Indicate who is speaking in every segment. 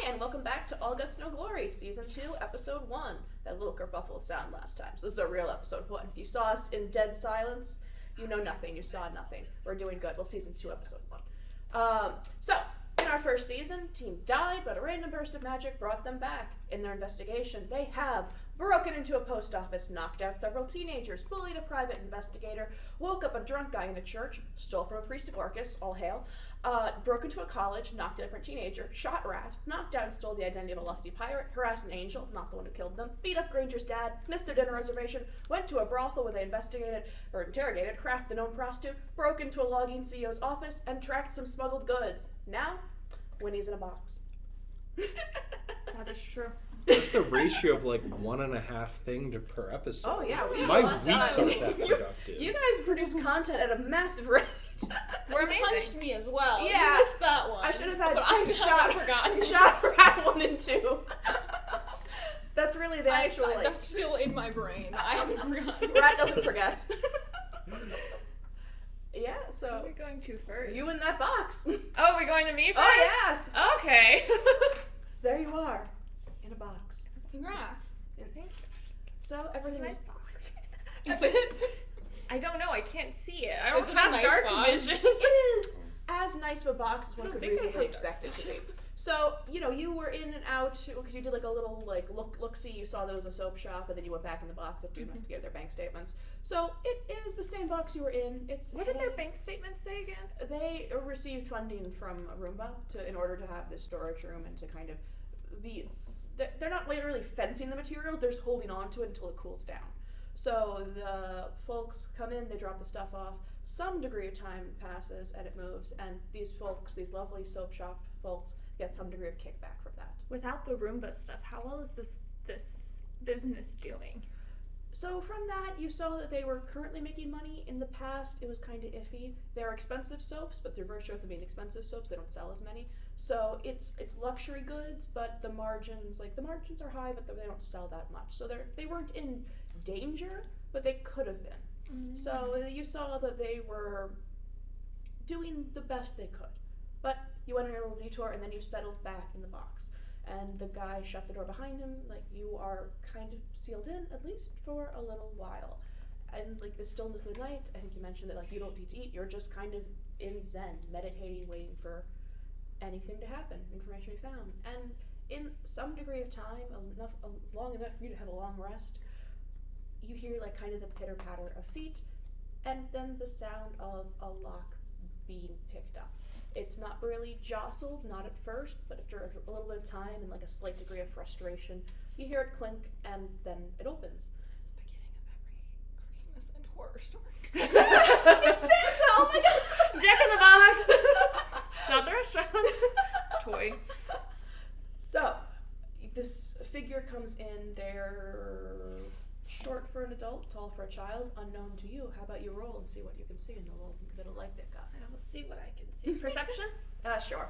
Speaker 1: Hi, and welcome back to All Guts No Glory, Season 2, Episode 1. That little kerfuffle of sound last time, so this is a real Episode 1. If you saw us in dead silence, you know nothing, you saw nothing. We're doing good. Well, Season 2, Episode 1. So, in our first season, team died, but a random burst of magic brought them back. In their investigation, they have broken into a post office, knocked out several teenagers, bullied a private investigator, woke up a drunk guy in a church, stole from a priest of Orcus, all hail, broke into a college, knocked a different teenager, shot Rat, knocked out and stole the identity of a lusty pirate, harassed an angel, not the one who killed them, beat up Granger's dad, missed their dinner reservation, went to a brothel where they interrogated Kraft, the known prostitute, broke into a logging CEO's office, and tracked some smuggled goods. Now, Winnie's in a box.
Speaker 2: That is true.
Speaker 3: It's a ratio of like 1.5 thing per episode.
Speaker 1: Oh yeah, we
Speaker 3: my weeks aren't that productive.
Speaker 1: You guys produce content at a massive rate.
Speaker 2: We're amazing. Punched me as well.
Speaker 1: Yeah,
Speaker 2: you missed that one.
Speaker 1: I should have had
Speaker 2: forgotten.
Speaker 1: Shot Rat 1 and 2. That's really the actual.
Speaker 2: That's still in my brain. I haven't forgotten.
Speaker 1: Rat doesn't forget. Yeah, so
Speaker 2: we're going to first.
Speaker 1: You in that box.
Speaker 2: Oh, we're going to me first?
Speaker 1: Oh yes.
Speaker 2: Okay.
Speaker 1: There you are. In a box.
Speaker 2: Congrats.
Speaker 1: Thank you. So everything is.
Speaker 2: Is it? I don't know. I can't see it. I don't
Speaker 4: Is it
Speaker 2: have
Speaker 4: a nice
Speaker 2: dark
Speaker 4: box?
Speaker 2: vision.
Speaker 1: It is as nice of a box as one could
Speaker 2: think I
Speaker 1: reasonably
Speaker 2: have
Speaker 1: expect it to be. So, you were in and out because you did like a little look-see. You saw there was a soap shop, and then you went back in the box after you investigated their bank statements. So it is the same box you were in.
Speaker 2: What did their bank statements say again?
Speaker 1: They received funding from Roomba in order to have this storage room and to kind of be. They're not really fencing the materials. They're just holding on to it until it cools down. So the folks come in, they drop the stuff off. Some degree of time passes and it moves, and these folks, these lovely soap shop folks, get some degree of kickback from that.
Speaker 2: Without the Roomba stuff, how well is this business doing?
Speaker 1: So from that, you saw that they were currently making money. In the past, it was kind of iffy. They're expensive soaps, but through virtue of them being expensive soaps, they don't sell as many. So it's luxury goods, but the margins are high, but they don't sell that much. So they weren't in danger, but they could have been. Mm-hmm. So you saw that they were doing the best they could. But you went on your little detour, and then you settled back in the box. And the guy shut the door behind him, like, you are kind of sealed in, at least for a little while. And, like, the stillness of the night, I think you mentioned that, like, you don't need to eat, you're just kind of in Zen, meditating, waiting for anything to happen, information to be found. And in some degree of time, long enough for you to have a long rest, you hear, like, kind of the pitter-patter of feet, and then the sound of a lock being picked up. It's not really jostled, not at first, but after a little bit of time and like a slight degree of frustration, you hear it clink, and then it opens.
Speaker 4: This is the beginning of every Christmas and horror story.
Speaker 1: It's Santa! Oh my god!
Speaker 2: Jack in the Box! Not the restaurant. Toy.
Speaker 1: So, this figure comes in. They're short for an adult, tall for a child, unknown to you. How about you roll and see what you can see in the little bit of light they've got?
Speaker 2: I will see what I can see. Perception?
Speaker 1: Sure.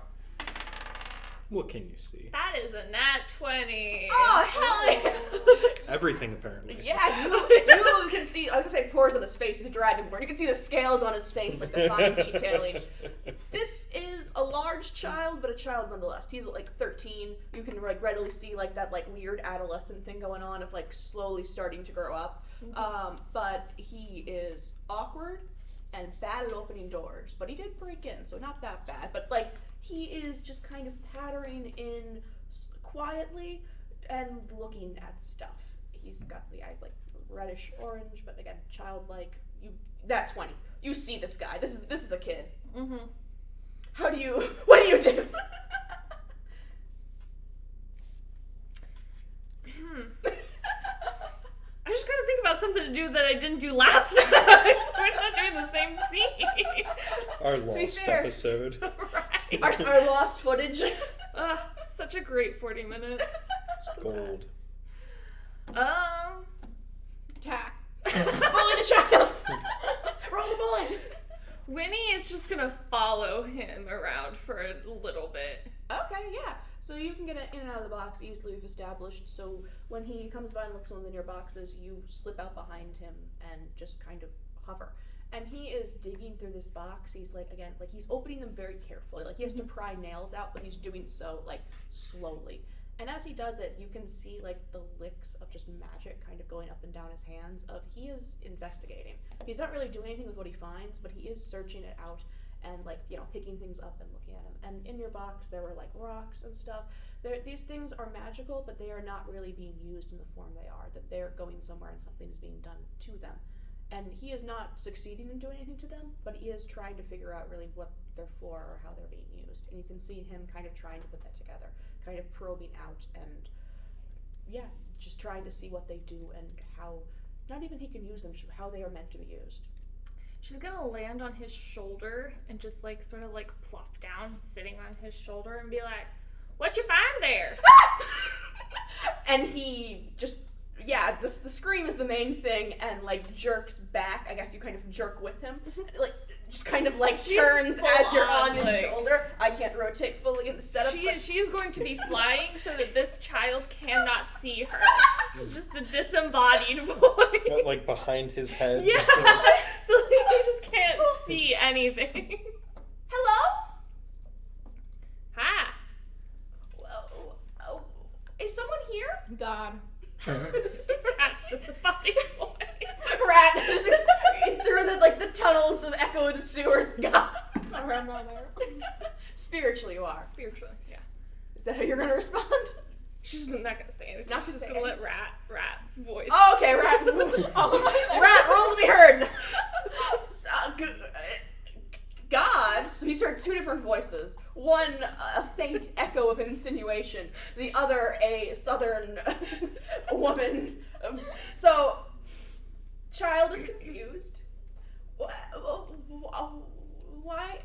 Speaker 3: What can you see?
Speaker 2: That is a nat 20.
Speaker 1: Oh, hell yeah!
Speaker 3: Everything, apparently.
Speaker 1: Yeah, you can see, I was gonna say pores on his face, he's a dragonborn. You can see the scales on his face, like the fine detailing. This is a large child, but a child nonetheless. He's like 13. You can like readily see like that like weird adolescent thing going on of like slowly starting to grow up. But he is awkward and bad at opening doors. But he did break in, so not that bad. But like, he is just kind of pattering in quietly and looking at stuff. He's got the eyes like reddish orange, but again, childlike. That 20. You see this guy. This is a kid.
Speaker 2: Mm-hmm.
Speaker 1: What do you do?
Speaker 2: I just gotta think about something to do that I didn't do last time, so we're not doing the same scene.
Speaker 3: Our lost episode.
Speaker 2: Right.
Speaker 1: Our lost footage.
Speaker 2: Such a great 40 minutes.
Speaker 3: It's gold.
Speaker 1: Attack. Bully the child. Roll the bully.
Speaker 2: Winnie is just gonna follow him around for a little bit.
Speaker 1: Okay, yeah. So you can get in and out of the box easily, we've established. So when he comes by and looks in one of the near boxes, you slip out behind him and just kind of hover. and he is digging through this box. He's like, again, like he's opening them very carefully. Like he has to pry nails out, but he's doing so like slowly. And as he does it, you can see like the licks of just magic kind of going up and down his hands. Of he is investigating. He's not really doing anything with what he finds, but he is searching it out and like picking things up and looking at them. And in your box there were like rocks and stuff. These things are magical, but they are not really being used in the form they are. That they're going somewhere and something is being done to them. And he is not succeeding in doing anything to them, but he is trying to figure out really what they're for or how they're being used. And you can see him kind of trying to put that together, kind of probing out and, just trying to see what they do and how, not even he can use them, just how they are meant to be used.
Speaker 2: She's gonna land on his shoulder and just like sort of like plop down, sitting on his shoulder, and be like, "What you find there?"
Speaker 1: And he just, the scream is the main thing, and like jerks back. I guess you kind of jerk with him, like just kind of like turns as you're on his shoulder. I can't rotate fully in the setup.
Speaker 2: She is going to be flying so that this child cannot see her. She's just a disembodied voice.
Speaker 3: But, like behind his head.
Speaker 2: Yeah, so like, he just can't see anything.
Speaker 1: Hello?
Speaker 2: Hi.
Speaker 1: Is someone here?
Speaker 4: God.
Speaker 2: That's just a body voice.
Speaker 1: Rat through the tunnels, the echo of the sewers. God.
Speaker 4: I'm not there.
Speaker 1: Spiritually, you are.
Speaker 2: Spiritually, yeah.
Speaker 1: Is that how you're gonna respond?
Speaker 2: She's not gonna say anything.
Speaker 1: Not
Speaker 2: She's
Speaker 1: to
Speaker 2: just
Speaker 1: say
Speaker 2: gonna let Rat's voice.
Speaker 1: Oh, okay, Rat. Rat, roll to be heard. God. So he's heard two different voices. One, a faint echo of an insinuation. The other, a southern woman. So, child is confused. Why?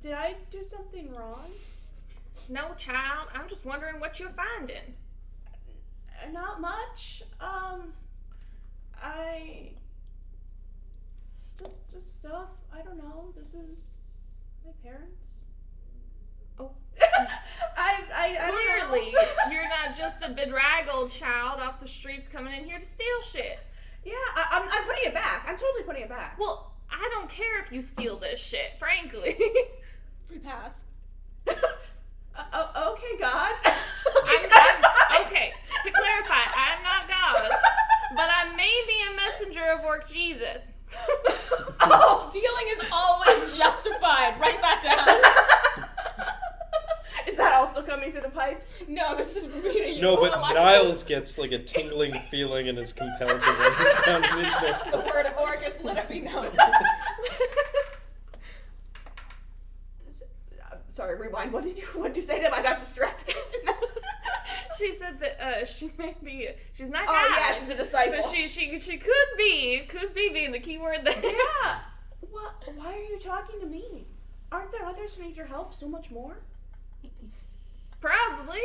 Speaker 1: Did I do something wrong?
Speaker 2: No, child. I'm just wondering what you're finding.
Speaker 1: Not much. Just stuff. I don't know. This is my parents.
Speaker 2: Oh.
Speaker 1: I
Speaker 2: Clearly,
Speaker 1: don't know.
Speaker 2: you're not just a bedraggled child off the streets coming in here to steal shit.
Speaker 1: Yeah, I'm putting it back. I'm totally putting it back.
Speaker 2: Well, I don't care if you steal this shit, frankly.
Speaker 4: Free pass.
Speaker 1: Okay, God.
Speaker 2: Okay, to clarify, I'm not God, but I may be a messenger of work Jesus.
Speaker 4: Stealing is always justified. Write that down.
Speaker 1: Is that also coming through the pipes?
Speaker 4: No, this is Rita.
Speaker 3: No, but Niles gets like a tingling feeling and is compelled to write it down in his note.
Speaker 4: The word of Orcus, let it be known.
Speaker 1: Sorry, rewind. What did you say to him? I got distracted.
Speaker 2: She said that she's not
Speaker 1: Oh
Speaker 2: God.
Speaker 1: yeah, she's a disciple.
Speaker 2: But she could be being the key word there.
Speaker 1: Yeah. What? Why are you talking to me? Aren't there others who need your help so much more?
Speaker 2: Probably.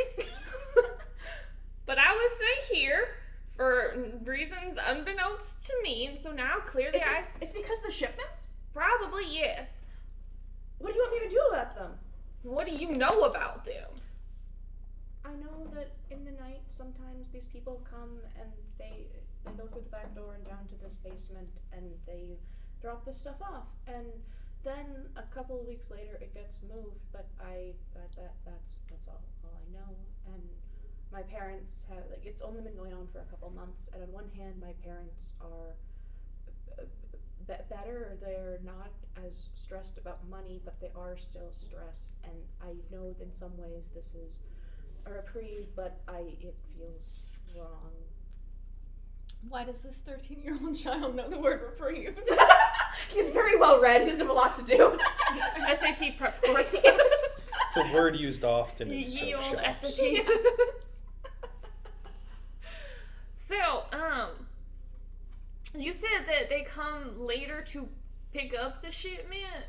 Speaker 2: But I was sent here for reasons unbeknownst to me, and so now clearly
Speaker 1: It's because the shipments?
Speaker 2: Probably yes.
Speaker 1: What do you want me to do about them?
Speaker 2: What do you know about them?
Speaker 1: I know that in the night sometimes these people come and they go through the back door and down to this basement and they drop this stuff off, and then a couple of weeks later it gets moved. But that's all I know. And my parents have it's only been going on for a couple months. And on one hand, my parents are better. They're not as stressed about money, but they are still stressed. And I know that in some ways this is a reprieve, but it feels wrong.
Speaker 4: Why does this 13-year-old child know the word reprieve?
Speaker 1: He's very well read. He doesn't have a lot to do.
Speaker 2: SAT prep course.
Speaker 3: It's a word used often in
Speaker 2: Ye
Speaker 3: soap
Speaker 2: old
Speaker 3: shops.
Speaker 2: SAT. So, you said that they come later to pick up the shipment?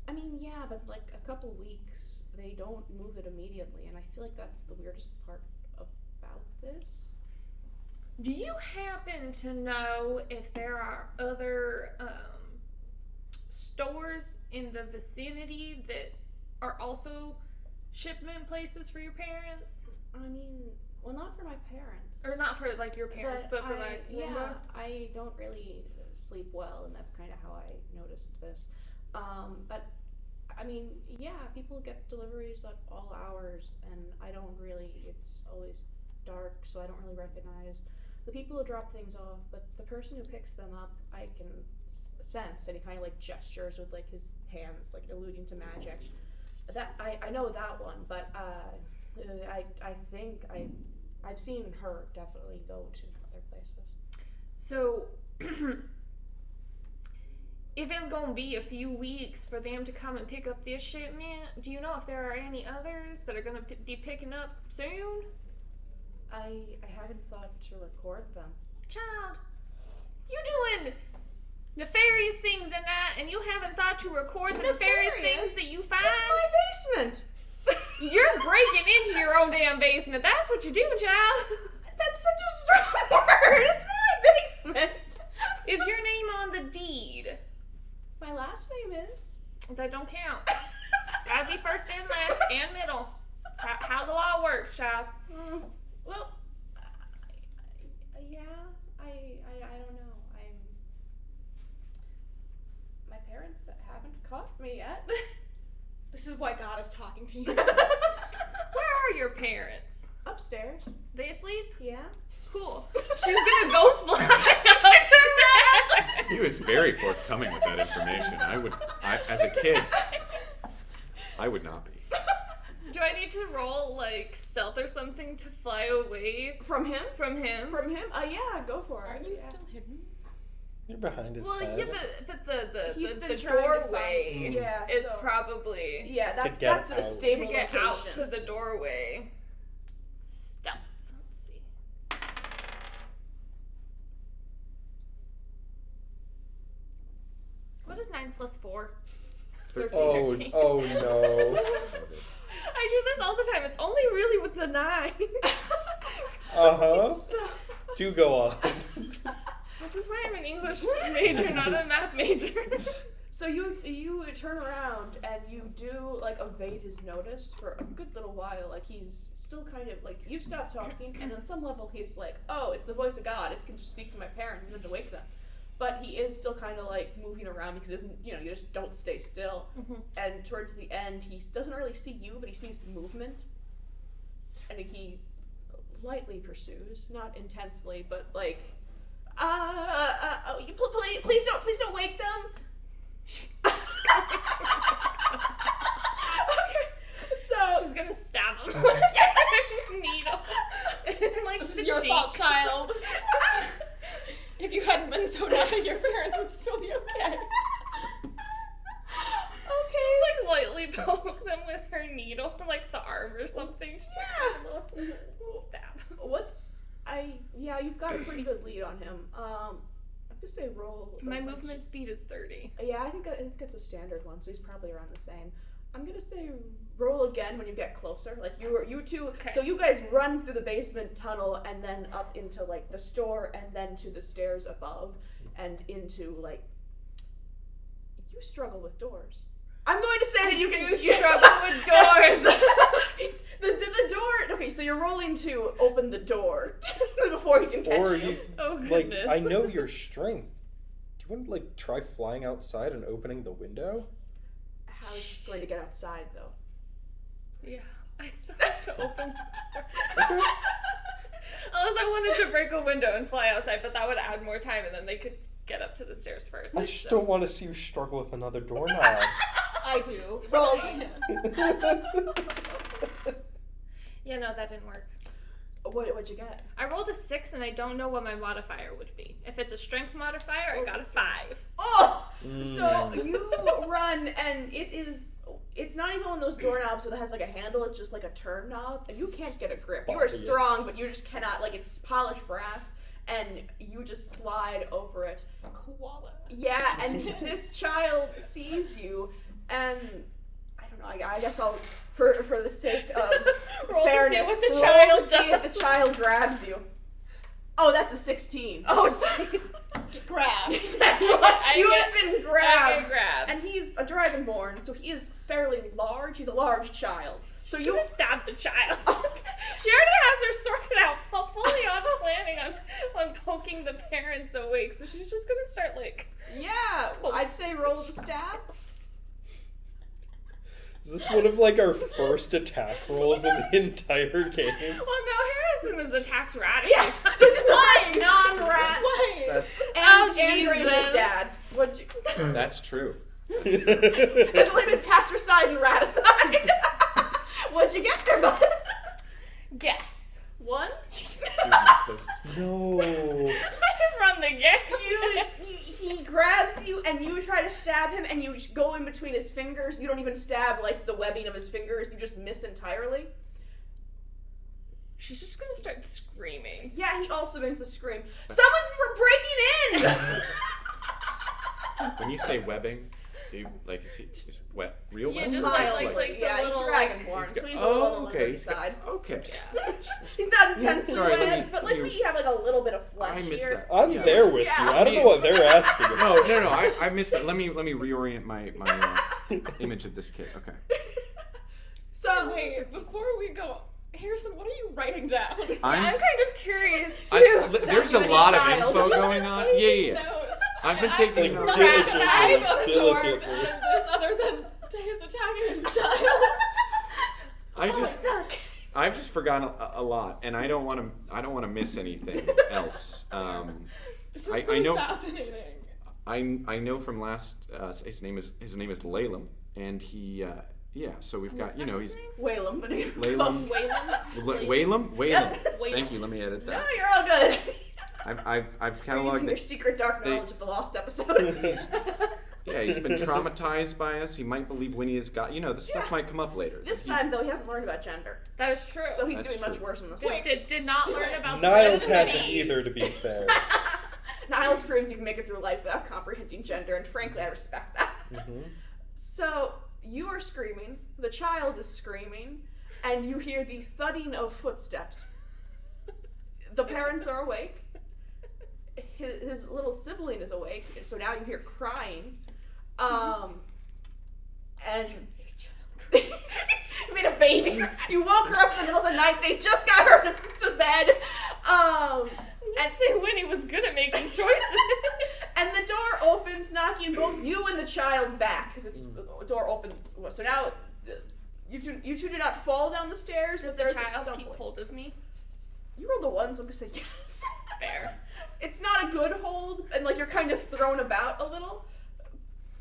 Speaker 1: I mean, yeah, but like a couple weeks, they don't move it immediately, and I feel like that's the weirdest part about this.
Speaker 2: Do you happen to know if there are other stores in the vicinity that are also shipment places for your parents?
Speaker 1: I mean, Well, not for my parents.
Speaker 2: Or not for, like, your parents, but for, like,
Speaker 1: yeah, I don't really sleep well, and that's kind of how I noticed this. But, I mean, yeah, people get deliveries at all hours, and I don't really, it's always dark, so I don't really recognize the people who drop things off, but the person who picks them up, I can sense, and he kind of, like, gestures with, like, his hands, like, alluding to magic. That, I know that one, but, I think I've seen her definitely go to other places.
Speaker 2: So, if it's gonna be a few weeks for them to come and pick up this shipment, do you know if there are any others that are gonna be picking up soon?
Speaker 1: I haven't thought to record them.
Speaker 2: Child, you doing nefarious things in that, and you haven't thought to record the nefarious things that you find?
Speaker 1: It's my basement!
Speaker 2: You're breaking into your own damn basement. That's what you do, child.
Speaker 1: That's such a strong word! It's my basement!
Speaker 2: Is your name on the deed?
Speaker 1: My last name is.
Speaker 2: That don't count. Gotta be first and last and middle. How the law works, child.
Speaker 1: Well, yeah, I don't know. My parents haven't caught me yet.
Speaker 4: This is why God is talking to you.
Speaker 2: Where are your parents?
Speaker 1: Upstairs.
Speaker 2: They asleep?
Speaker 1: Yeah.
Speaker 2: Cool. She's gonna go fly upstairs.
Speaker 5: He was very forthcoming with that information. As a kid, I would not be.
Speaker 2: Do I need to roll, like, stealth or something to fly away
Speaker 1: From him?
Speaker 2: from him?
Speaker 1: From him? Yeah, go for it.
Speaker 4: Aren't you
Speaker 1: Yeah.
Speaker 4: still hidden?
Speaker 3: You're behind his
Speaker 2: Well,
Speaker 3: head.
Speaker 2: yeah, but
Speaker 1: He's
Speaker 2: the
Speaker 1: been trying to
Speaker 2: doorway
Speaker 1: find- yeah,
Speaker 2: is
Speaker 1: so-
Speaker 2: probably
Speaker 1: Yeah, that's
Speaker 3: get
Speaker 1: the
Speaker 3: out.
Speaker 1: stable
Speaker 2: to get
Speaker 1: location.
Speaker 2: out to the doorway. Stealth. Let's see. What is 9 plus 4? 13.
Speaker 3: Oh,
Speaker 2: 13.
Speaker 3: oh no.
Speaker 2: I do this all the time. It's only really with the 9.
Speaker 3: Uh-huh. Do go on.
Speaker 2: This is why I'm an English major, not a math major.
Speaker 1: So you turn around and you do like evade his notice for a good little while. Like he's still kind of like you've stopped talking, and on some level he's like, oh, it's the voice of God. It can just speak to my parents and then to wake them. But he is still kind of like moving around because you just don't stay still.
Speaker 2: Mm-hmm.
Speaker 1: And towards the end, he doesn't really see you, but he sees movement, and he lightly pursues, not intensely, but like, please don't wake them. Okay, so
Speaker 2: She's gonna stab him with a needle in like
Speaker 4: This
Speaker 2: the
Speaker 4: is your
Speaker 2: cheek.
Speaker 4: fault, child. If you hadn't been so naughty, your parents would still be okay.
Speaker 2: Just like lightly poke them with her needle, like the arm or something. Just like a little stab.
Speaker 1: You've got a pretty good lead on him. I'm gonna say roll.
Speaker 2: My movement speed is 30.
Speaker 1: Yeah, I think it's a standard one, so he's probably around the same. I'm gonna say roll again when you get closer. Like you two.
Speaker 2: Okay.
Speaker 1: So you guys run through the basement tunnel and then up into like the store and then to the stairs above and into like. You struggle with doors. I'm going to say that you can
Speaker 2: struggle with doors.
Speaker 1: the door. Okay, so you're rolling to open the door before he can catch
Speaker 3: Or
Speaker 1: you.
Speaker 3: you,
Speaker 2: Oh
Speaker 3: like,
Speaker 2: goodness.
Speaker 3: I know your strength. Do you want to, like, try flying outside and opening the window?
Speaker 1: How is he going to get outside though?
Speaker 2: Yeah, I still have to open the door.
Speaker 3: Okay.
Speaker 2: Unless I wanted to break a window and fly outside, but that would add more time, and then they could get up to the stairs first.
Speaker 3: I just
Speaker 2: so.
Speaker 3: don't want to see you struggle with another doorknob.
Speaker 4: I do. Roll to him.
Speaker 2: Yeah, no, that didn't work.
Speaker 1: What'd you get?
Speaker 2: I rolled a 6, and I don't know what my modifier would be. If it's a strength modifier, I got a 5.
Speaker 1: Oh!
Speaker 3: Mm.
Speaker 1: So you run and it's not even one of those doorknobs that has like a handle, it's just like a turn knob, and you can't get a grip. You are
Speaker 3: Bobby.
Speaker 1: strong, but you just cannot, like it's polished brass, and you just slide over it.
Speaker 4: Koala.
Speaker 1: Yeah, and this child sees you, and I don't know, I guess I'll, for the sake of
Speaker 2: Roll to see
Speaker 1: fairness,
Speaker 2: what the
Speaker 1: roll
Speaker 2: child
Speaker 1: to see if
Speaker 2: does.
Speaker 1: the child grabs you. Oh, that's a 16.
Speaker 2: Oh, jeez.
Speaker 4: Get grabbed.
Speaker 1: you have been
Speaker 2: I
Speaker 1: grabbed.
Speaker 2: get grabbed.
Speaker 1: And he's a dragonborn, so he is fairly large. He's a large child. So
Speaker 2: She's
Speaker 1: you
Speaker 2: gonna stab the child. She already has her sorted out, fully on planning on poking the parents awake. So she's just gonna start like.
Speaker 1: Yeah, I'd say roll to stab.
Speaker 3: Is this one of like our first attack rolls in the entire game?
Speaker 2: Well, no, Harrison has attacked radically.
Speaker 1: Yeah, this is the first non-rat.
Speaker 5: That's,
Speaker 2: Oh,
Speaker 1: And Granger's
Speaker 2: Jesus.
Speaker 1: dad. What'd you?
Speaker 5: that's true.
Speaker 1: There's only been patricide and raticide. What'd you get there, bud?
Speaker 2: Guess.
Speaker 1: 1?
Speaker 3: No.
Speaker 2: I run the game.
Speaker 1: He grabs you and you try to stab him and you just go in between his fingers. You don't even stab like the webbing of his fingers. You just miss entirely.
Speaker 2: She's just gonna start screaming.
Speaker 1: Yeah, he also begins to scream. Someone's breaking in!
Speaker 5: When you say webbing, do you like is real
Speaker 2: Yeah,
Speaker 5: web?
Speaker 2: just
Speaker 5: Or
Speaker 2: like the
Speaker 1: yeah,
Speaker 2: little,
Speaker 1: dragonborn, so he's a little on the lizardy
Speaker 5: he's got-
Speaker 1: side.
Speaker 5: okay.
Speaker 1: He's not intensely
Speaker 5: Sorry, let me-
Speaker 1: webbed, but like you have like a little bit of flesh
Speaker 5: I missed
Speaker 1: here.
Speaker 5: that.
Speaker 3: I'm
Speaker 5: Yeah.
Speaker 3: there with
Speaker 1: Yeah.
Speaker 3: you. I don't know what they're asking. About.
Speaker 5: No, I missed that. Let me reorient my image of this kid. Okay.
Speaker 1: So
Speaker 4: Wait, before we go, Harrison, what are you writing down?
Speaker 2: I'm kind of curious too.
Speaker 5: There's a
Speaker 1: Documented
Speaker 5: lot of
Speaker 1: child.
Speaker 5: info going on. Yeah.
Speaker 4: Notes.
Speaker 5: I've been taking
Speaker 3: Like,
Speaker 5: notes.
Speaker 3: diligently,
Speaker 4: I'm absorbed in
Speaker 3: diligently.
Speaker 4: this other than his attacking his child.
Speaker 5: I've just forgotten a lot, and I don't want to miss anything else.
Speaker 4: This is
Speaker 5: I
Speaker 4: really
Speaker 5: know-
Speaker 4: fascinating.
Speaker 5: I know from last his name is Laylam, and he so we've got he's
Speaker 1: Whalem, but he
Speaker 5: Laylam.
Speaker 1: comes.
Speaker 5: Whalem.
Speaker 1: Yep.
Speaker 5: Thank you. Let me edit
Speaker 1: No,
Speaker 5: that.
Speaker 1: you're all good.
Speaker 5: I've
Speaker 1: You're
Speaker 5: cataloged
Speaker 1: using your
Speaker 5: that.
Speaker 1: secret dark
Speaker 5: they-
Speaker 1: knowledge of the lost episode.
Speaker 5: He's been traumatized by us. He might believe Winnie has got this stuff might come up later.
Speaker 1: This time though, he hasn't learned about gender,
Speaker 2: That is true.
Speaker 1: so he's
Speaker 5: That's
Speaker 1: doing much
Speaker 5: true.
Speaker 1: worse in this.
Speaker 2: Did not learn about
Speaker 3: Niles
Speaker 2: the
Speaker 3: hasn't
Speaker 2: Benedict.
Speaker 3: either, to be fair.
Speaker 1: Niles proves you can make it through life without comprehending gender, and frankly, I respect that.
Speaker 3: Mhm.
Speaker 1: So you are screaming, the child is screaming, and you hear the thudding of footsteps. The parents are awake. His little sibling is awake, so now you hear crying. And you made a baby. You woke her up in the middle of the night. They just got her to bed.
Speaker 2: I'd say Winnie was good at making choices.
Speaker 1: And the door opens, knocking both you and the child back, because the door opens. So now you two do not fall down the stairs.
Speaker 2: Does
Speaker 1: but
Speaker 2: the
Speaker 1: there's a
Speaker 2: child keep
Speaker 1: stumbling.
Speaker 2: hold of me?
Speaker 1: You rolled a 1, so I'm gonna say yes.
Speaker 2: Fair.
Speaker 1: It's not a good hold, and like you're kind of thrown about a little.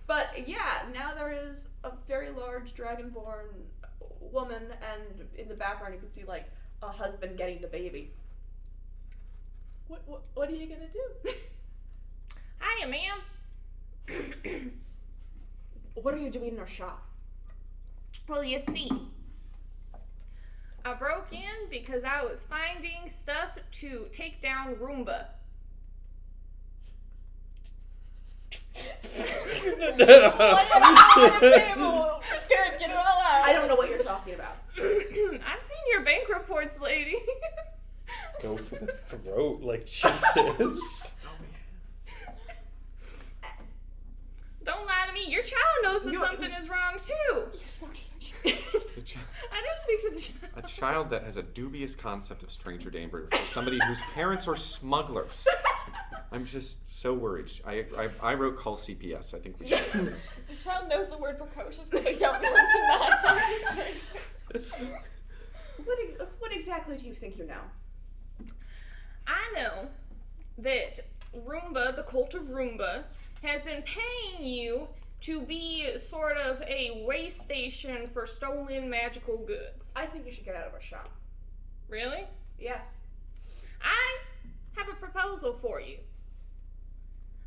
Speaker 1: But yeah, now there is a very large dragonborn woman, and in the background you can see like a husband getting the baby. What are you gonna do?
Speaker 2: Hiya, ma'am.
Speaker 1: What are you doing in our shop?
Speaker 2: Well, you see, I broke in because I was finding stuff to take down Roomba.
Speaker 4: Gird, get it all out.
Speaker 1: I don't know what you're talking about.
Speaker 2: I've seen your bank reports, lady.
Speaker 3: Go for the throat, like she says.
Speaker 2: Don't lie to me. Your child knows that something is wrong too.
Speaker 4: You spoke to your child.
Speaker 5: A chi-
Speaker 2: I didn't speak to the child.
Speaker 5: A child that has a dubious concept of stranger danger for somebody whose parents are smugglers. I'm just so worried. I wrote call CPS. I think we should.
Speaker 4: The child knows the word precocious, but they don't know to not talk to strangers.
Speaker 1: What exactly do you think you know?
Speaker 2: I know that Roomba, the cult of Roomba, has been paying you to be sort of a way station for stolen magical goods.
Speaker 1: I think you should get out of our shop.
Speaker 2: Really?
Speaker 1: Yes.
Speaker 2: I have a proposal for you.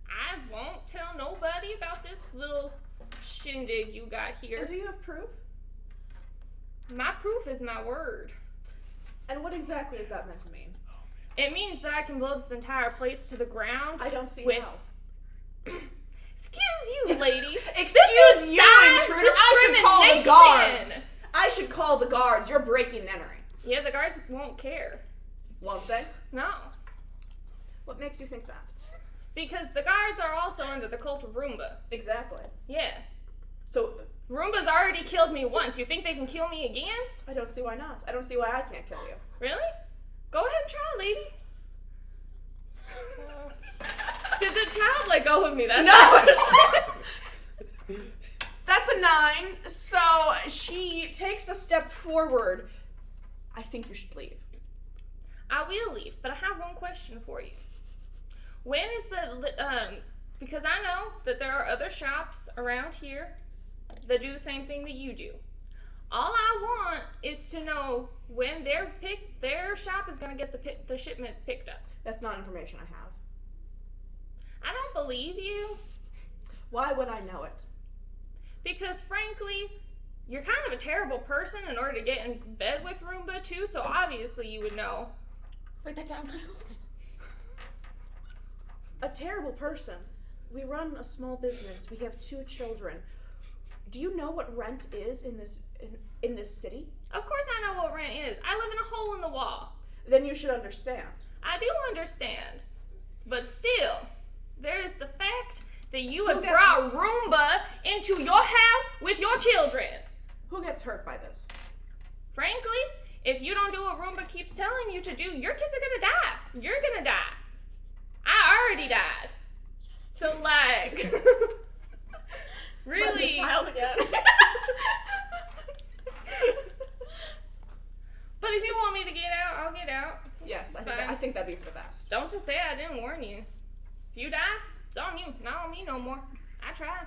Speaker 2: I won't tell nobody about this little shindig you got here.
Speaker 1: And do you have proof?
Speaker 2: My proof is my word.
Speaker 1: And what exactly is that meant to mean?
Speaker 2: It means that I can blow this entire place to the ground.
Speaker 1: I don't see
Speaker 2: With-
Speaker 1: how.
Speaker 2: Excuse you, lady.
Speaker 1: Excuse you,
Speaker 2: size
Speaker 1: intruder. I should call the guards.
Speaker 2: discrimination.
Speaker 1: I should call the guards. You're breaking and entering.
Speaker 2: Yeah, the guards won't care.
Speaker 1: Won't they?
Speaker 2: No.
Speaker 1: What makes you think that?
Speaker 2: Because the guards are also under the cult of Roomba.
Speaker 1: Exactly.
Speaker 2: Yeah.
Speaker 1: So
Speaker 2: Roomba's already killed me once. You think they can kill me again?
Speaker 1: I don't see why not. I don't see why I can't kill you.
Speaker 2: Really? Go ahead and try, lady. Did the child let go of me? That's
Speaker 1: No! That's a 9. So she takes a step forward. I think you should leave.
Speaker 2: I will leave, but I have one question for you. When is because I know that there are other shops around here that do the same thing that you do. All I want is to know when their shop is going to get the shipment picked up.
Speaker 1: That's not information I have.
Speaker 2: I don't believe you.
Speaker 1: Why would I know it?
Speaker 2: Because frankly, you're kind of a terrible person in order to get in bed with Roomba too, so obviously you would know.
Speaker 4: Write that down, Niles.
Speaker 1: A terrible person. We run a small business. We have 2 children. Do you know what rent is in this city?
Speaker 2: Of course I know what rent is. I live in a hole in the wall.
Speaker 1: Then you should understand.
Speaker 2: I do understand. But still, there is the fact that you have
Speaker 1: Who gets-
Speaker 2: brought Roomba into your house with your children.
Speaker 1: Who gets hurt by this?
Speaker 2: Frankly, if you don't do what Roomba keeps telling you to do, your kids are gonna die. You're gonna die. I already died. So like, really.
Speaker 1: The child again.
Speaker 2: But if you want me to get out, I'll get out.
Speaker 1: Yes,
Speaker 2: It's
Speaker 1: I
Speaker 2: fine.
Speaker 1: think that'd be for the best.
Speaker 2: Don't say I didn't warn you. If you die, it's on you, not on me no more. I tried.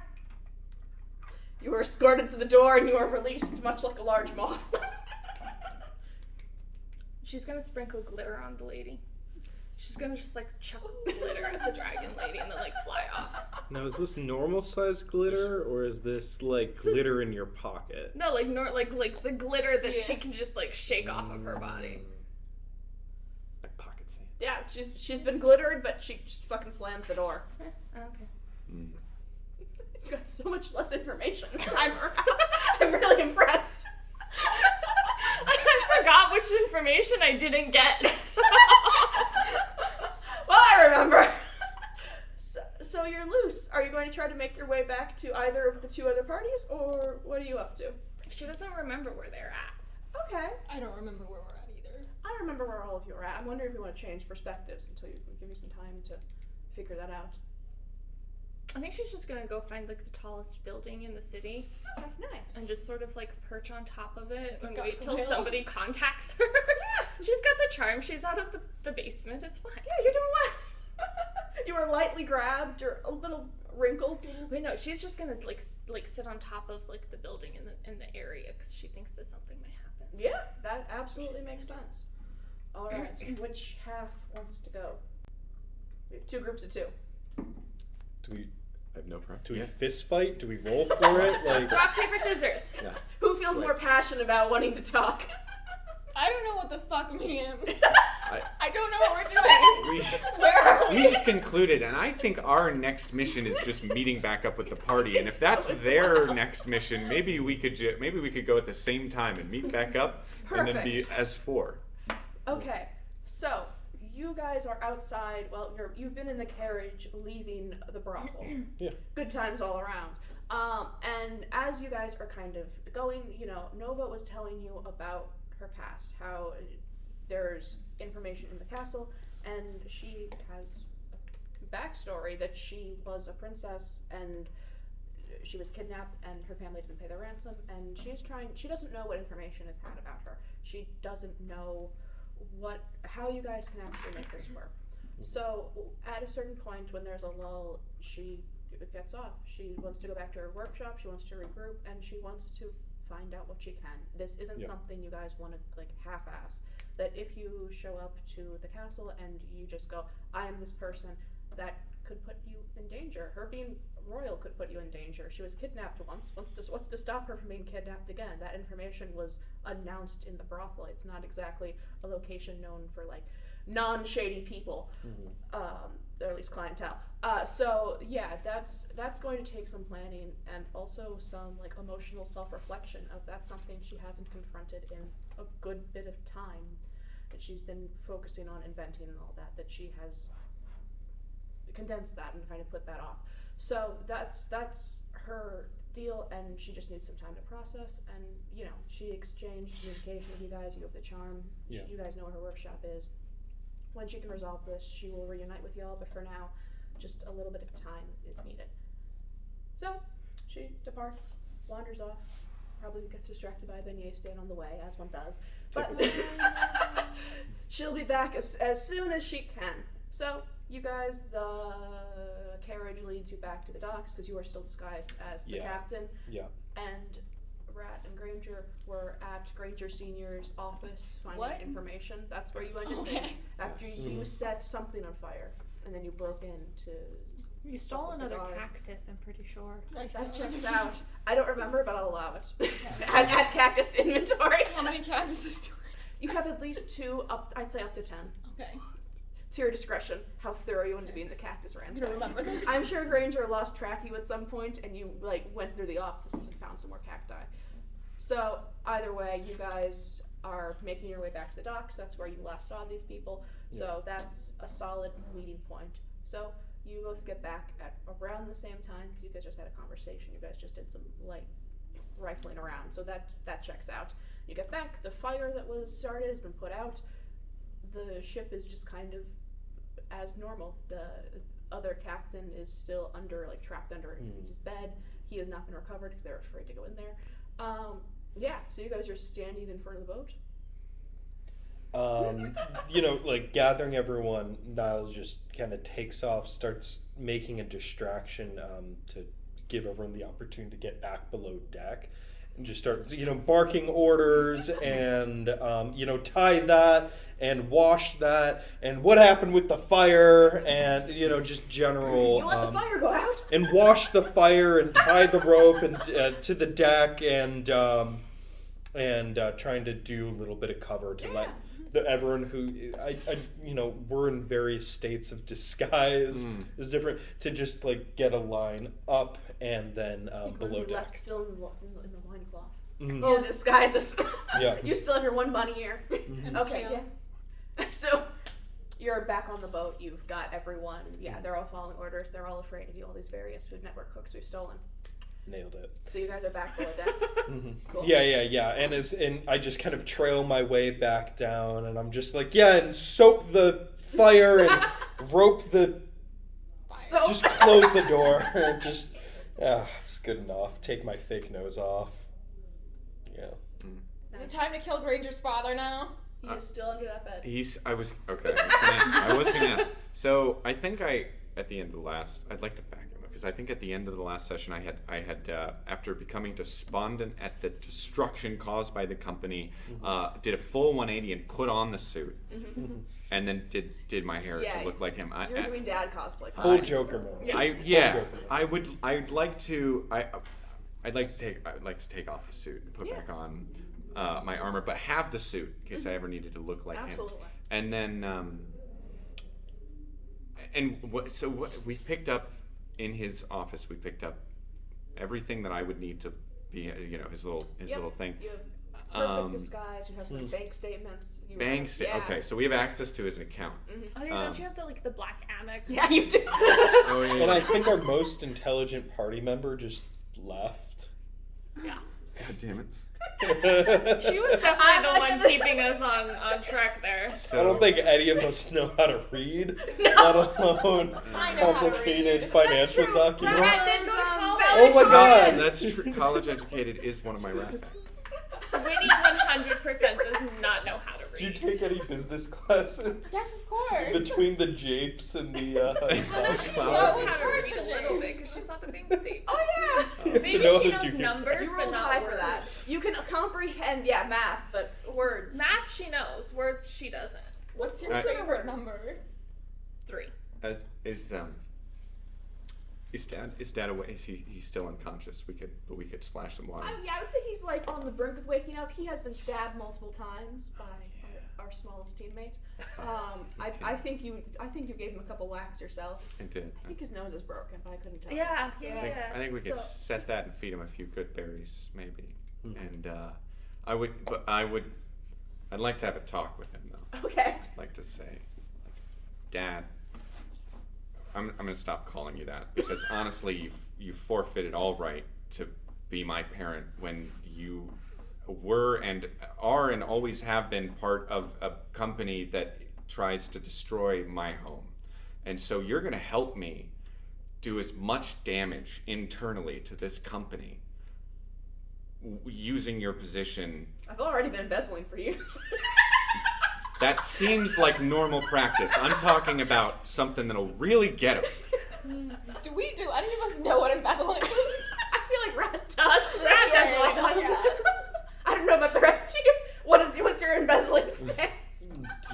Speaker 1: You were escorted to the door and you were released, much like a large moth.
Speaker 2: She's gonna sprinkle glitter on the lady. She's gonna just like chuck glitter at the dragon lady and then like fly off.
Speaker 3: Now, is this normal size glitter, or is this like glitter in your pocket?
Speaker 2: No, like like the glitter that she
Speaker 1: Yeah.
Speaker 2: can just like shake off of her body.
Speaker 5: Like pocket sand.
Speaker 1: Yeah, she's been glittered, but she just fucking slams the door.
Speaker 2: Okay.
Speaker 1: You've got so much less information this time around. I'm really impressed.
Speaker 2: I forgot which information I didn't get.
Speaker 1: Well, I remember. So you're loose. Are you going to try to make your way back to either of the 2 other parties, or what are you up to?
Speaker 2: She doesn't remember where they're at.
Speaker 1: Okay.
Speaker 4: I don't remember where we're at either.
Speaker 1: I remember where all of you are at. I'm wondering if you want to change perspectives until you give you some time to figure that out.
Speaker 2: I think she's just gonna go find like the tallest building in the city
Speaker 1: Okay, nice.
Speaker 2: and just sort of like perch on top of it and
Speaker 4: Got
Speaker 2: wait
Speaker 4: the
Speaker 2: till
Speaker 4: hill.
Speaker 2: somebody contacts her. She's got the charm. She's out of the basement. It's fine.
Speaker 1: Yeah, you're doing well. You were lightly grabbed. You're a little wrinkled.
Speaker 2: Wait, no, she's just gonna like sit on top of like the building in the area because she thinks that something may happen.
Speaker 1: Yeah, that absolutely makes sense. All right, which half wants to go? We have 2 groups of 2.
Speaker 3: Do we
Speaker 5: I have no problem.
Speaker 3: do we fist fight? Do we roll for it? Like,
Speaker 2: Rock, paper, scissors.
Speaker 5: Yeah.
Speaker 1: Who feels more passionate about wanting to talk?
Speaker 4: I don't know what the fuck me am.
Speaker 5: I,
Speaker 4: I don't know what we're doing.
Speaker 5: we,
Speaker 4: Where are
Speaker 5: we just concluded, and I think our next mission is just meeting back up with the party. And if that's their next mission, maybe we could go at the same time and meet back up, and then be as 4.
Speaker 1: Okay, so you guys are outside. Well, you've been in the carriage leaving the brothel.
Speaker 3: Yeah.
Speaker 1: Good times all around. And as you guys are kind of going, Nova was telling you about her past, how there's information in the castle, and she has a backstory that she was a princess and she was kidnapped and her family didn't pay the ransom, and she doesn't know what information is had about her. She doesn't know how you guys can actually make this work. So at a certain point when there's a lull, she gets off. She wants to go back to her workshop, she wants to regroup, and she wants to find out what she can. This isn't something you guys want to like half-ass. That if you show up to the castle and you just go, I am this person, that could put you in danger. Her being royal could put you in danger. She was kidnapped once. What's to stop her from being kidnapped again? That information was announced in the brothel. It's not exactly a location known for like non-shady people, or at least clientele. So yeah, that's going to take some planning and also some like emotional self-reflection of that's something she hasn't confronted in a good bit of time. That she's been focusing on inventing and all that she has condensed that and kind of put that off. So that's her deal, and she just needs some time to process. And she exchanged communication with you guys. You have the charm.
Speaker 3: Yeah.
Speaker 1: You guys know where her workshop is. When she can resolve this, she will reunite with y'all. But for now, just a little bit of time is needed. So she departs, wanders off. Probably gets distracted by a beignet stand on the way, as one does. But she'll be back as soon as she can. So, you guys, the carriage leads you back to the docks because you are still disguised as the captain.
Speaker 3: Yeah.
Speaker 1: And Rat and Granger were at Granger Senior's office finding information. That's where you ended things. After you set something on fire, and then you broke into.
Speaker 2: You stole another cactus, I'm pretty sure.
Speaker 1: That checks out. I don't remember, but I'll allow it. add cactus to inventory.
Speaker 4: How many cactuses do
Speaker 1: You have at least 2, I'd say up to 10.
Speaker 4: Okay.
Speaker 1: To your discretion, how thorough you want to be in the cactus ransack.
Speaker 4: I'm gonna remember this.
Speaker 1: I'm sure Granger lost track of you at some point, and you went through the offices and found some more cacti. So either way, you guys are making your way back to the docks. That's where you last saw these people. So that's a solid meeting point. So you both get back at around the same time because you guys just had a conversation. You guys just did some light rifling around, so that checks out. You get back. The fire that was started has been put out. The ship is just kind of as normal. The other captain is still trapped under his bed. He has not been recovered because they're afraid to go in there. So you guys are standing in front of the boat.
Speaker 3: Gathering everyone, Niles just kind of takes off, starts making a distraction to give everyone the opportunity to get back below deck. And just start, barking orders and, tie that and wash that and what happened with the fire and, just general.
Speaker 1: You let the fire go out?
Speaker 3: And wash the fire and tie the rope and to the deck and trying to do a little bit of cover to let everyone who we're in various states of disguise is different to just get a line up and then below
Speaker 1: Lindsay
Speaker 3: deck.
Speaker 1: left still in the loincloth. Oh, disguises.
Speaker 3: Yeah.
Speaker 1: You still have your one bunny ear. Okay, yeah. So you're back on the boat. You've got everyone. Yeah, they're all following orders. They're all afraid of you. All these various Food Network cooks we've stolen.
Speaker 3: Nailed it.
Speaker 1: So you guys are back below decks. Cool.
Speaker 3: Yeah. And I just kind of trail my way back down, and I'm just and soap the fire and rope the.
Speaker 1: So
Speaker 3: just close the door. Just it's good enough. Take my fake nose off. Yeah.
Speaker 4: Is it time to kill Granger's father now?
Speaker 1: He is still under that bed.
Speaker 5: I was gonna ask. So I think at the end of the last, I'd like to back him up because I think at the end of the last session I had after becoming despondent at the destruction caused by the company, did a full 180 and put on the suit, and then did my hair to look like him.
Speaker 1: You're doing dad cosplay.
Speaker 3: Full Joker mode.
Speaker 5: I'd like to take off the suit and put back on my armor, but have the suit in case I ever needed to look like him. And then we've picked up in his office. We picked up everything that I would need to be, his little thing.
Speaker 1: You have perfect disguise. You have some bank statements.
Speaker 5: Okay, so we have access to his account.
Speaker 2: Oh yeah, don't you have the black Amex?
Speaker 1: Yeah, you do.
Speaker 5: Oh yeah.
Speaker 3: And I think our most intelligent party member just left.
Speaker 2: Yeah.
Speaker 5: God damn it.
Speaker 2: She was definitely the one keeping us on track there.
Speaker 3: So, I don't think any of us know how to read, let alone complicated financial documents.
Speaker 2: Rat didn't go to college.
Speaker 3: Oh my god!
Speaker 5: That's true. College educated is one of my rat facts.
Speaker 2: Winnie 100% does not know how to read.
Speaker 3: Did you take any business classes?
Speaker 4: Yes, of course.
Speaker 3: Between the japes and the
Speaker 2: She knows how to read a little bit because she saw the bank statement.
Speaker 1: Oh yeah.
Speaker 3: You have
Speaker 2: Maybe
Speaker 3: to know
Speaker 2: she
Speaker 3: how to
Speaker 2: knows
Speaker 3: do
Speaker 2: numbers,
Speaker 1: You
Speaker 2: but
Speaker 1: roll
Speaker 2: not
Speaker 1: high
Speaker 2: words.
Speaker 1: for that. You can comprehend, math, but words.
Speaker 2: Math she knows. Words she doesn't.
Speaker 4: What's your
Speaker 5: Alright.
Speaker 4: favorite number?
Speaker 2: 3.
Speaker 5: Is dad away? He's still unconscious. We could splash some water.
Speaker 1: I would say he's on the brink of waking up. He has been stabbed multiple times by our smallest teammate. I think you gave him a couple whacks yourself.
Speaker 5: I did.
Speaker 1: I think his nose is broken, but I couldn't tell.
Speaker 2: Yeah.
Speaker 5: I think we could
Speaker 1: So-
Speaker 5: set that and feed him a few good berries, maybe. And I'd like to have a talk with him though.
Speaker 1: Okay.
Speaker 5: I'd like to say, Dad, I'm gonna stop calling you that because honestly, you forfeited all right to be my parent when you were and are and always have been part of a company that tries to destroy my home. And so you're going to help me do as much damage internally to this company using your position.
Speaker 1: I've already been embezzling for years.
Speaker 5: That seems like normal practice. I'm talking about something that'll really get him.
Speaker 4: Do any of us know what embezzling is?
Speaker 1: I feel like Rat does. Rat
Speaker 4: Right,
Speaker 1: definitely does.
Speaker 4: yeah.
Speaker 1: I don't know about the rest of you. What's your embezzling stance?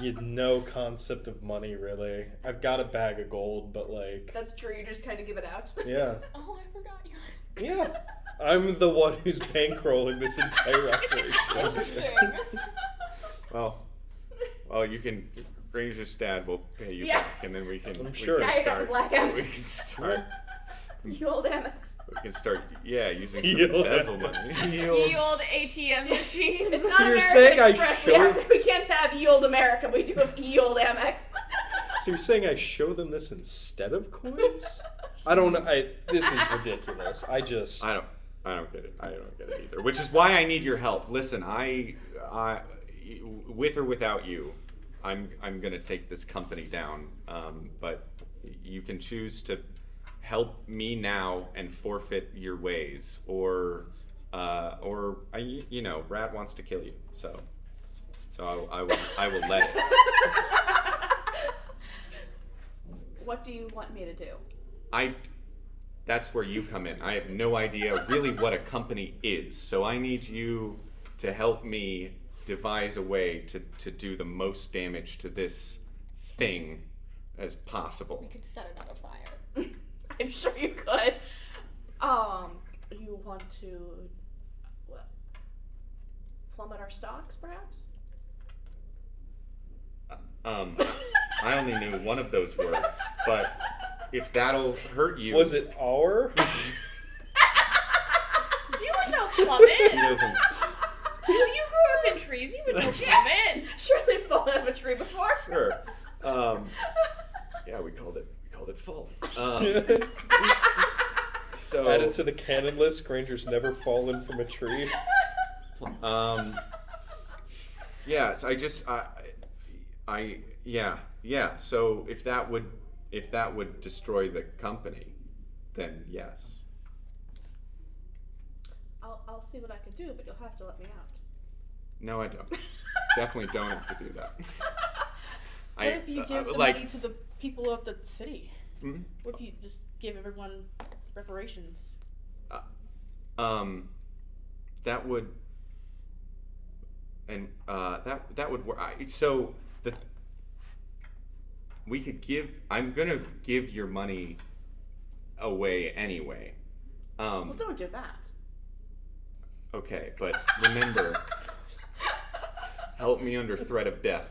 Speaker 3: You had no concept of money, really. I've got a bag of gold, but like,
Speaker 1: That's true. You just kind of give it out.
Speaker 3: yeah,
Speaker 4: Oh, I forgot you.
Speaker 3: yeah. I'm the one who's bankrolling this entire operation.
Speaker 4: Interesting.
Speaker 5: Well, you can. Granger's dad will pay you
Speaker 1: Yeah.
Speaker 5: back, and then we can.
Speaker 3: I'm sure.
Speaker 1: Now you got the black
Speaker 5: We can
Speaker 1: Amex.
Speaker 5: start.
Speaker 1: You old Amex.
Speaker 5: We can start. Yeah, using some
Speaker 3: Yield.
Speaker 5: embezzle money.
Speaker 2: Ye old ATM machines.
Speaker 1: It's not
Speaker 3: So you're
Speaker 1: American
Speaker 3: saying I
Speaker 1: Express.
Speaker 3: showed-
Speaker 1: We can't have ye old America. We do have ye old Amex.
Speaker 3: So you're saying I show them this instead of coins? I don't know. This is ridiculous.
Speaker 5: I don't get it. I don't get it either. Which is why I need your help. Listen, I with or without you, I'm gonna take this company down. But you can choose to help me now and forfeit your ways, or Rat wants to kill you. So I will let it.
Speaker 1: What do you want me to do?
Speaker 5: That's where you come in. I have no idea really what a company is, so I need you to help me devise a way to do the most damage to this thing as possible.
Speaker 4: We could set another fire.
Speaker 1: I'm sure you could. You want to what? Plummet our stocks, perhaps?
Speaker 5: I only knew one of those words, but if that'll hurt you.
Speaker 3: Was it our?
Speaker 2: You would know plummet.
Speaker 5: He doesn't.
Speaker 2: You grew up in trees. You would know plummet.
Speaker 1: Surely fallen out of a tree before.
Speaker 5: Sure. Yeah, we called it full. So
Speaker 3: Added to the canon list, Granger's never fallen from a tree.
Speaker 5: yeah, so yeah. So if that would destroy the company, then yes.
Speaker 1: I'll see what I can do, but you'll have to let me out.
Speaker 5: No, I don't. Definitely don't have to do that.
Speaker 6: What if you give the
Speaker 5: like,
Speaker 6: money to the people of the city?
Speaker 5: Mhm.
Speaker 6: What if you just give everyone reparations?
Speaker 5: That would, and that would work. So we could give. I'm gonna give your money away anyway.
Speaker 1: Well, don't do that.
Speaker 5: Okay, but remember, help me under threat of death.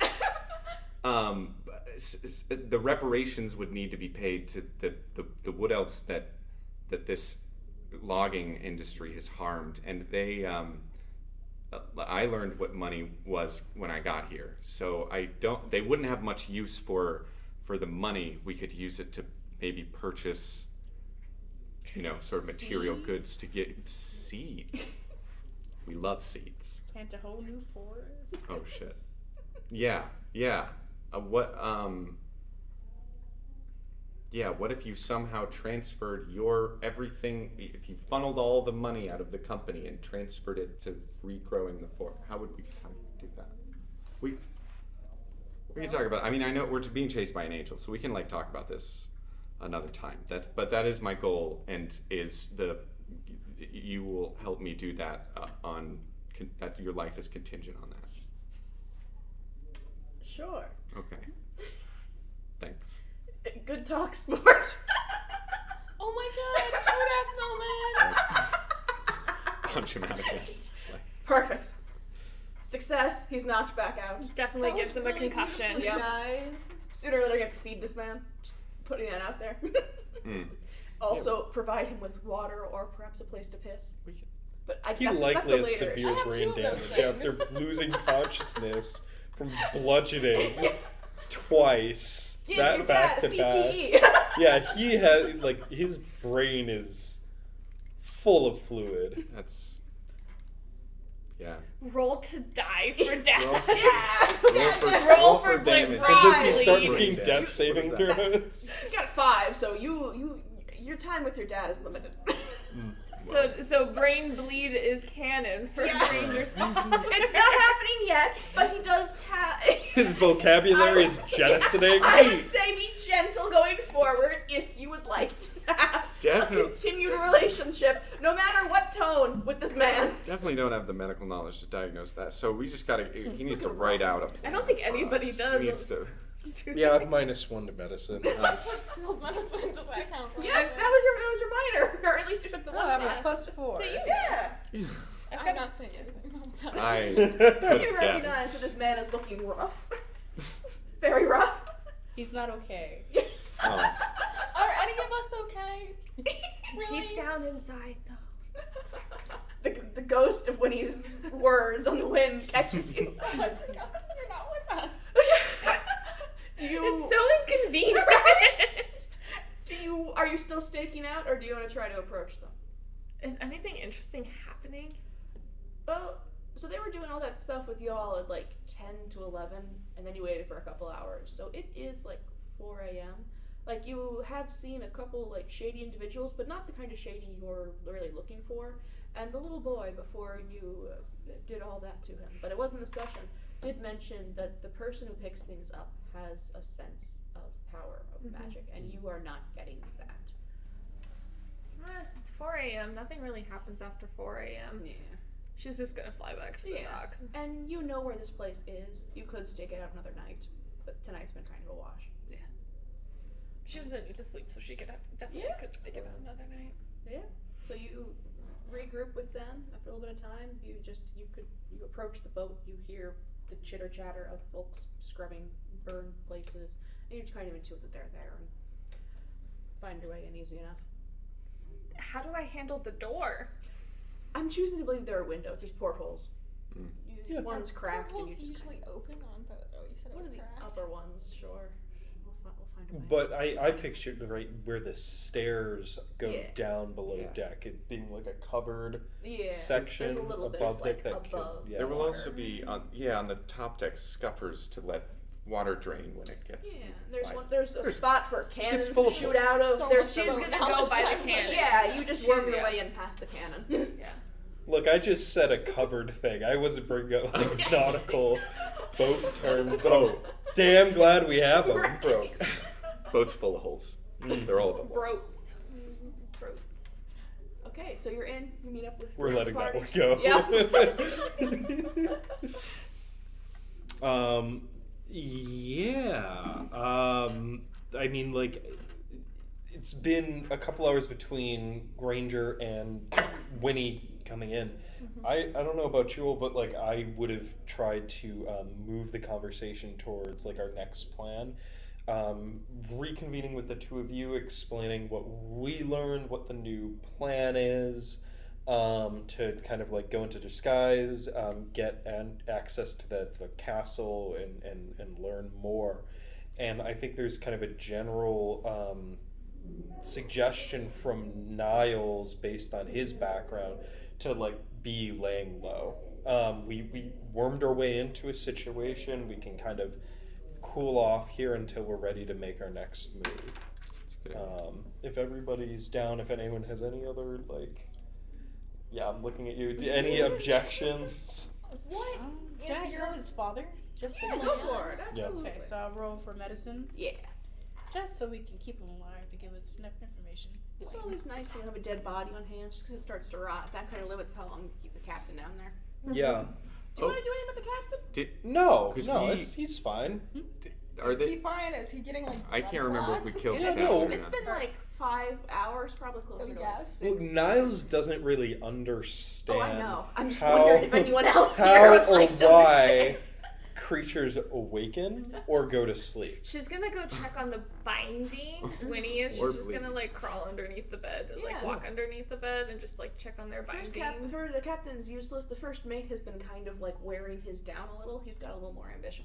Speaker 5: The reparations would need to be paid to the wood elves that this logging industry has harmed, and they I learned what money was when I got here, so they wouldn't have much use for the money. We could use it to maybe purchase sort of material goods to get seeds. We love seeds.
Speaker 6: Plant a whole new forest.
Speaker 5: Oh shit. Yeah. What if you somehow transferred your everything, if you funneled all the money out of the company and transferred it to regrowing the forest? How would we do that? We can talk about, I know we're being chased by an angel, so we can talk about this another time. But that is my goal, and you will help me do that that your life is contingent on that.
Speaker 1: Sure.
Speaker 5: Okay. Thanks.
Speaker 1: Good talk, sport.
Speaker 4: Oh my god, Kodak moment!
Speaker 5: Punch him out of it.
Speaker 1: Perfect. Success. He's knocked back out.
Speaker 2: Definitely
Speaker 4: That
Speaker 2: gives
Speaker 4: was
Speaker 2: him a
Speaker 4: really
Speaker 2: concussion.
Speaker 4: beautiful, guys.
Speaker 1: Sooner or later, you have to feed this man. Just putting that out there. Also, provide him with water or perhaps a place to piss. But
Speaker 3: He
Speaker 1: that's
Speaker 3: likely
Speaker 1: a
Speaker 3: has
Speaker 1: later
Speaker 3: severe
Speaker 4: I have
Speaker 3: brain
Speaker 4: two of those
Speaker 3: damage after losing consciousness from bludgeoning twice.
Speaker 1: Give
Speaker 3: that
Speaker 1: your
Speaker 3: back
Speaker 1: dad
Speaker 3: to
Speaker 1: a
Speaker 3: back.
Speaker 1: CTE.
Speaker 3: Yeah, he had his brain is full of fluid.
Speaker 5: That's. Yeah.
Speaker 2: Roll to die for Dad.
Speaker 5: Roll
Speaker 2: for
Speaker 5: Bain
Speaker 2: Blake
Speaker 5: and-
Speaker 3: And does he start
Speaker 2: Riley.
Speaker 3: making
Speaker 5: Brain
Speaker 3: death
Speaker 5: damage.
Speaker 3: saving
Speaker 5: What is that?
Speaker 3: throws?
Speaker 1: You got 5, so your time with your dad is limited.
Speaker 2: So brain bleed is canon for Granger's.
Speaker 1: It's not happening yet, but he does have.
Speaker 3: His vocabulary is jettisoning.
Speaker 1: I would say be gentle going forward if you would like to have
Speaker 5: Definitely.
Speaker 1: a continued relationship, no matter what tone, with this man.
Speaker 5: Definitely don't have the medical knowledge to diagnose that. So we just gotta. He needs to write out a plan.
Speaker 2: I don't think
Speaker 5: for
Speaker 2: anybody
Speaker 5: us.
Speaker 2: does.
Speaker 5: He needs to.
Speaker 3: Yeah, I have -1 to medicine.
Speaker 4: Rolled medicine, does that count?
Speaker 1: Yes, that was your minor, or at least you took the
Speaker 6: Oh,
Speaker 1: one
Speaker 6: I have a
Speaker 1: class.
Speaker 6: +4.
Speaker 2: So you-
Speaker 1: Yeah.
Speaker 4: I'm not saying anything. I'm telling
Speaker 5: I
Speaker 1: You
Speaker 5: could
Speaker 1: recognize
Speaker 5: guess.
Speaker 1: that this man is looking rough. Very rough.
Speaker 6: He's not okay.
Speaker 5: Oh.
Speaker 4: Are any of us okay? Really?
Speaker 2: Deep down inside, no.
Speaker 1: The ghost of Winnie's words on the wind catches you.
Speaker 4: Oh my God, you're not with us.
Speaker 1: Do you?
Speaker 2: It's so inconvenient.
Speaker 1: Are you still staking out, or do you want to try to approach them?
Speaker 2: Is anything interesting happening?
Speaker 1: Well, so they were doing all that stuff with y'all at like 10 to 11, and then you waited for a couple hours. So it is like 4 a.m. Like, you have seen a couple like shady individuals, but not the kind of shady you're really looking for. And the little boy, before you did all that to him, but it wasn't a session, did mention that the person who picks things up has a sense of power of magic, and you are not getting that.
Speaker 2: It's 4 a.m. Nothing really happens after 4 a.m.
Speaker 1: Yeah.
Speaker 2: She's just gonna fly back to the docks.
Speaker 1: And you know where this place is. You could stake it out another night, but tonight's been kind of a wash.
Speaker 2: She doesn't need to sleep, so she could definitely could stick it out another night.
Speaker 1: Yeah. So you regroup with them after a little bit of time. You approach the boat. You hear the chitter chatter of folks scrubbing burned places, and you kind of intuit that they're there and find your way in easy enough.
Speaker 2: How do I handle the door?
Speaker 1: I'm choosing to believe there are windows. There's portholes.
Speaker 3: Yeah.
Speaker 1: One's cracked, and you
Speaker 4: Portholes
Speaker 1: just
Speaker 4: usually open on both. Oh, you said it
Speaker 1: one
Speaker 4: was
Speaker 1: of the
Speaker 4: cracked.
Speaker 1: upper ones, sure. We'll find a way.
Speaker 3: But I pictured right where the stairs go
Speaker 1: Yeah.
Speaker 3: down below
Speaker 5: Yeah.
Speaker 3: deck, it being like a covered
Speaker 1: Yeah,
Speaker 3: section
Speaker 1: there's a little bit
Speaker 3: above
Speaker 1: of,
Speaker 3: deck
Speaker 1: like,
Speaker 3: that
Speaker 1: above.
Speaker 3: could. Yeah.
Speaker 5: There will
Speaker 1: water.
Speaker 5: also be on the top deck scuffers to let water drain when it gets.
Speaker 1: Yeah, there's
Speaker 5: Like,
Speaker 1: one. There's a spot for cannons
Speaker 3: full
Speaker 1: to
Speaker 3: of
Speaker 1: shoot out of.
Speaker 4: so
Speaker 1: There's
Speaker 4: much
Speaker 1: some-
Speaker 2: She's
Speaker 4: about
Speaker 2: gonna go
Speaker 4: knowledge
Speaker 2: by
Speaker 4: that
Speaker 2: the
Speaker 4: I'm
Speaker 2: cannon.
Speaker 1: Yeah, you just worm your
Speaker 2: Yeah.
Speaker 1: way in past the cannon.
Speaker 2: Yeah.
Speaker 3: Look, I just said a covered thing. I wasn't bringing up like nautical boat terms, but I'm damn glad we have them.
Speaker 1: Right.
Speaker 5: Broke. Boat's full of holes. They're all above water.
Speaker 2: Broats. Broats.
Speaker 1: Okay, so you're in. You meet up with.
Speaker 3: We're
Speaker 1: the
Speaker 3: letting that
Speaker 1: party.
Speaker 3: one go.
Speaker 1: Yep.
Speaker 3: Yeah. I mean, like, it's been a couple hours between Granger and Winnie coming in. I don't know about you all, but like I would have tried to move the conversation towards like our next plan. Reconvening with the two of you, explaining what we learned, what the new plan is, to kind of like go into disguise, get access to the castle and learn more. And I think there's kind of a general suggestion from Niles based on his background to like be laying low. We wormed our way into a situation. We can kind of cool off here until we're ready to make our next move.
Speaker 5: Good.
Speaker 3: If everybody's down, if anyone has any other like, yeah, I'm looking at you. Any objections?
Speaker 4: What
Speaker 6: Can I
Speaker 4: is
Speaker 6: hear
Speaker 4: your
Speaker 6: his father? Just
Speaker 1: Yeah,
Speaker 6: so
Speaker 1: go
Speaker 6: we-
Speaker 1: for it.
Speaker 3: Yeah.
Speaker 1: Absolutely.
Speaker 6: Okay, so I'll roll for medicine,
Speaker 1: Yeah.
Speaker 6: just so we can keep him alive to give us enough information.
Speaker 1: It's always nice when you have a dead body on hand just because it starts to rot. That kind of limits how long you keep the captain down there.
Speaker 3: Yeah.
Speaker 1: Do you want to do anything with the captain?
Speaker 3: No,
Speaker 5: 'Cause
Speaker 3: no,
Speaker 5: we-
Speaker 3: he's fine.
Speaker 5: Are
Speaker 4: is he
Speaker 5: they?
Speaker 4: fine? Is he getting like?
Speaker 5: I
Speaker 4: blood
Speaker 5: can't remember if we
Speaker 4: clots?
Speaker 5: killed
Speaker 3: Yeah,
Speaker 5: the
Speaker 3: no.
Speaker 5: captain. or
Speaker 1: It's
Speaker 5: not.
Speaker 1: been like 5 hours, probably closer
Speaker 4: So
Speaker 1: to
Speaker 4: yes.
Speaker 3: Well,
Speaker 1: like 6.
Speaker 3: Niles doesn't really understand.
Speaker 1: Oh, I know. I'm just
Speaker 3: how-
Speaker 1: wondering if anyone else here
Speaker 3: how
Speaker 1: would
Speaker 3: or
Speaker 1: like to
Speaker 3: why
Speaker 1: understand.
Speaker 3: creatures awaken or go to sleep.
Speaker 2: She's gonna go check on the bindings. Winnie is.
Speaker 5: Or
Speaker 2: She's just
Speaker 5: bleed.
Speaker 2: gonna like crawl underneath the bed and like
Speaker 1: Yeah.
Speaker 2: walk underneath the bed and just like check on their
Speaker 1: First
Speaker 2: bindings.
Speaker 1: the captain's useless. The first mate has been kind of like wearing his down a little. He's got a little more ambition.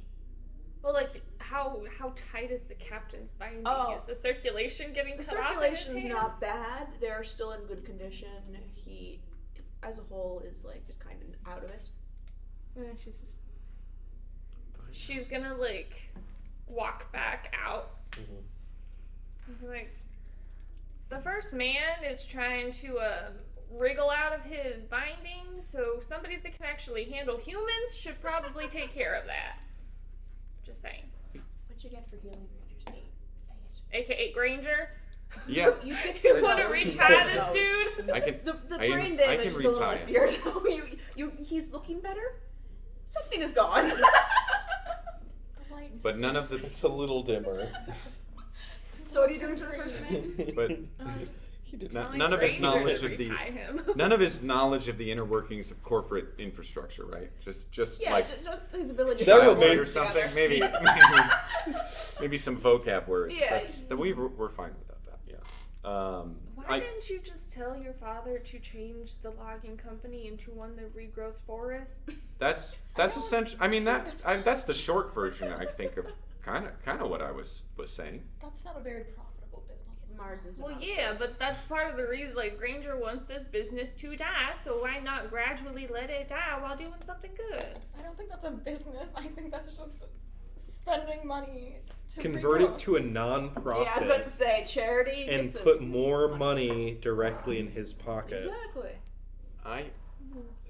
Speaker 2: Well, like, how tight is the captain's binding?
Speaker 1: Oh.
Speaker 2: Is the circulation getting
Speaker 1: The
Speaker 2: cut off in his
Speaker 1: circulation's
Speaker 2: hands?
Speaker 1: not bad. They're still in good condition. He, as a whole, is like just kind of out of it.
Speaker 2: She's gonna like walk back out. Like, the first man is trying to wriggle out of his binding, so somebody that can actually handle humans should probably take care of that. Just saying.
Speaker 1: What'd you get for healing Granger's knee?
Speaker 2: AKA Granger.
Speaker 5: Yeah.
Speaker 1: You fixed
Speaker 2: You
Speaker 1: his
Speaker 2: want to
Speaker 1: nose.
Speaker 2: retie
Speaker 1: His
Speaker 2: this
Speaker 1: nose.
Speaker 2: dude?
Speaker 5: I can.
Speaker 1: The
Speaker 5: I
Speaker 1: brain
Speaker 5: can
Speaker 1: damage is a little
Speaker 5: retie him.
Speaker 1: iffier, though. He's looking better. Something is gone.
Speaker 5: But none of the.
Speaker 3: It's a little dimmer.
Speaker 1: So what are you doing to the first man?
Speaker 5: But
Speaker 3: He did
Speaker 2: Telling
Speaker 5: none of his
Speaker 2: Granger
Speaker 5: knowledge
Speaker 2: to
Speaker 5: of the.
Speaker 2: retie him.
Speaker 5: None of his knowledge of the inner workings of corporate infrastructure, right? Just
Speaker 1: Yeah,
Speaker 5: like
Speaker 1: just his ability to
Speaker 3: That
Speaker 5: childhood
Speaker 3: remains
Speaker 5: or something.
Speaker 1: together.
Speaker 5: Maybe some vocab words.
Speaker 1: Yeah.
Speaker 5: We're fine without that. Yeah.
Speaker 2: Why didn't you just tell your father to change the logging company into one that regrows forests?
Speaker 5: That's essential. I mean that's the short version. I think of kind of what I was saying.
Speaker 4: That's not a very profitable business.
Speaker 1: Margins.
Speaker 2: Well, yeah, but that's part of the reason. Like, Granger wants this business to die, so why not gradually let it die while doing something good?
Speaker 4: I don't think that's a business. I think that's just spending money to
Speaker 3: Convert
Speaker 4: regrow.
Speaker 3: it to a non-profit
Speaker 1: Yeah, I was about to say charity.
Speaker 3: and
Speaker 1: gets a-
Speaker 3: put more money directly in his pocket.
Speaker 1: Exactly.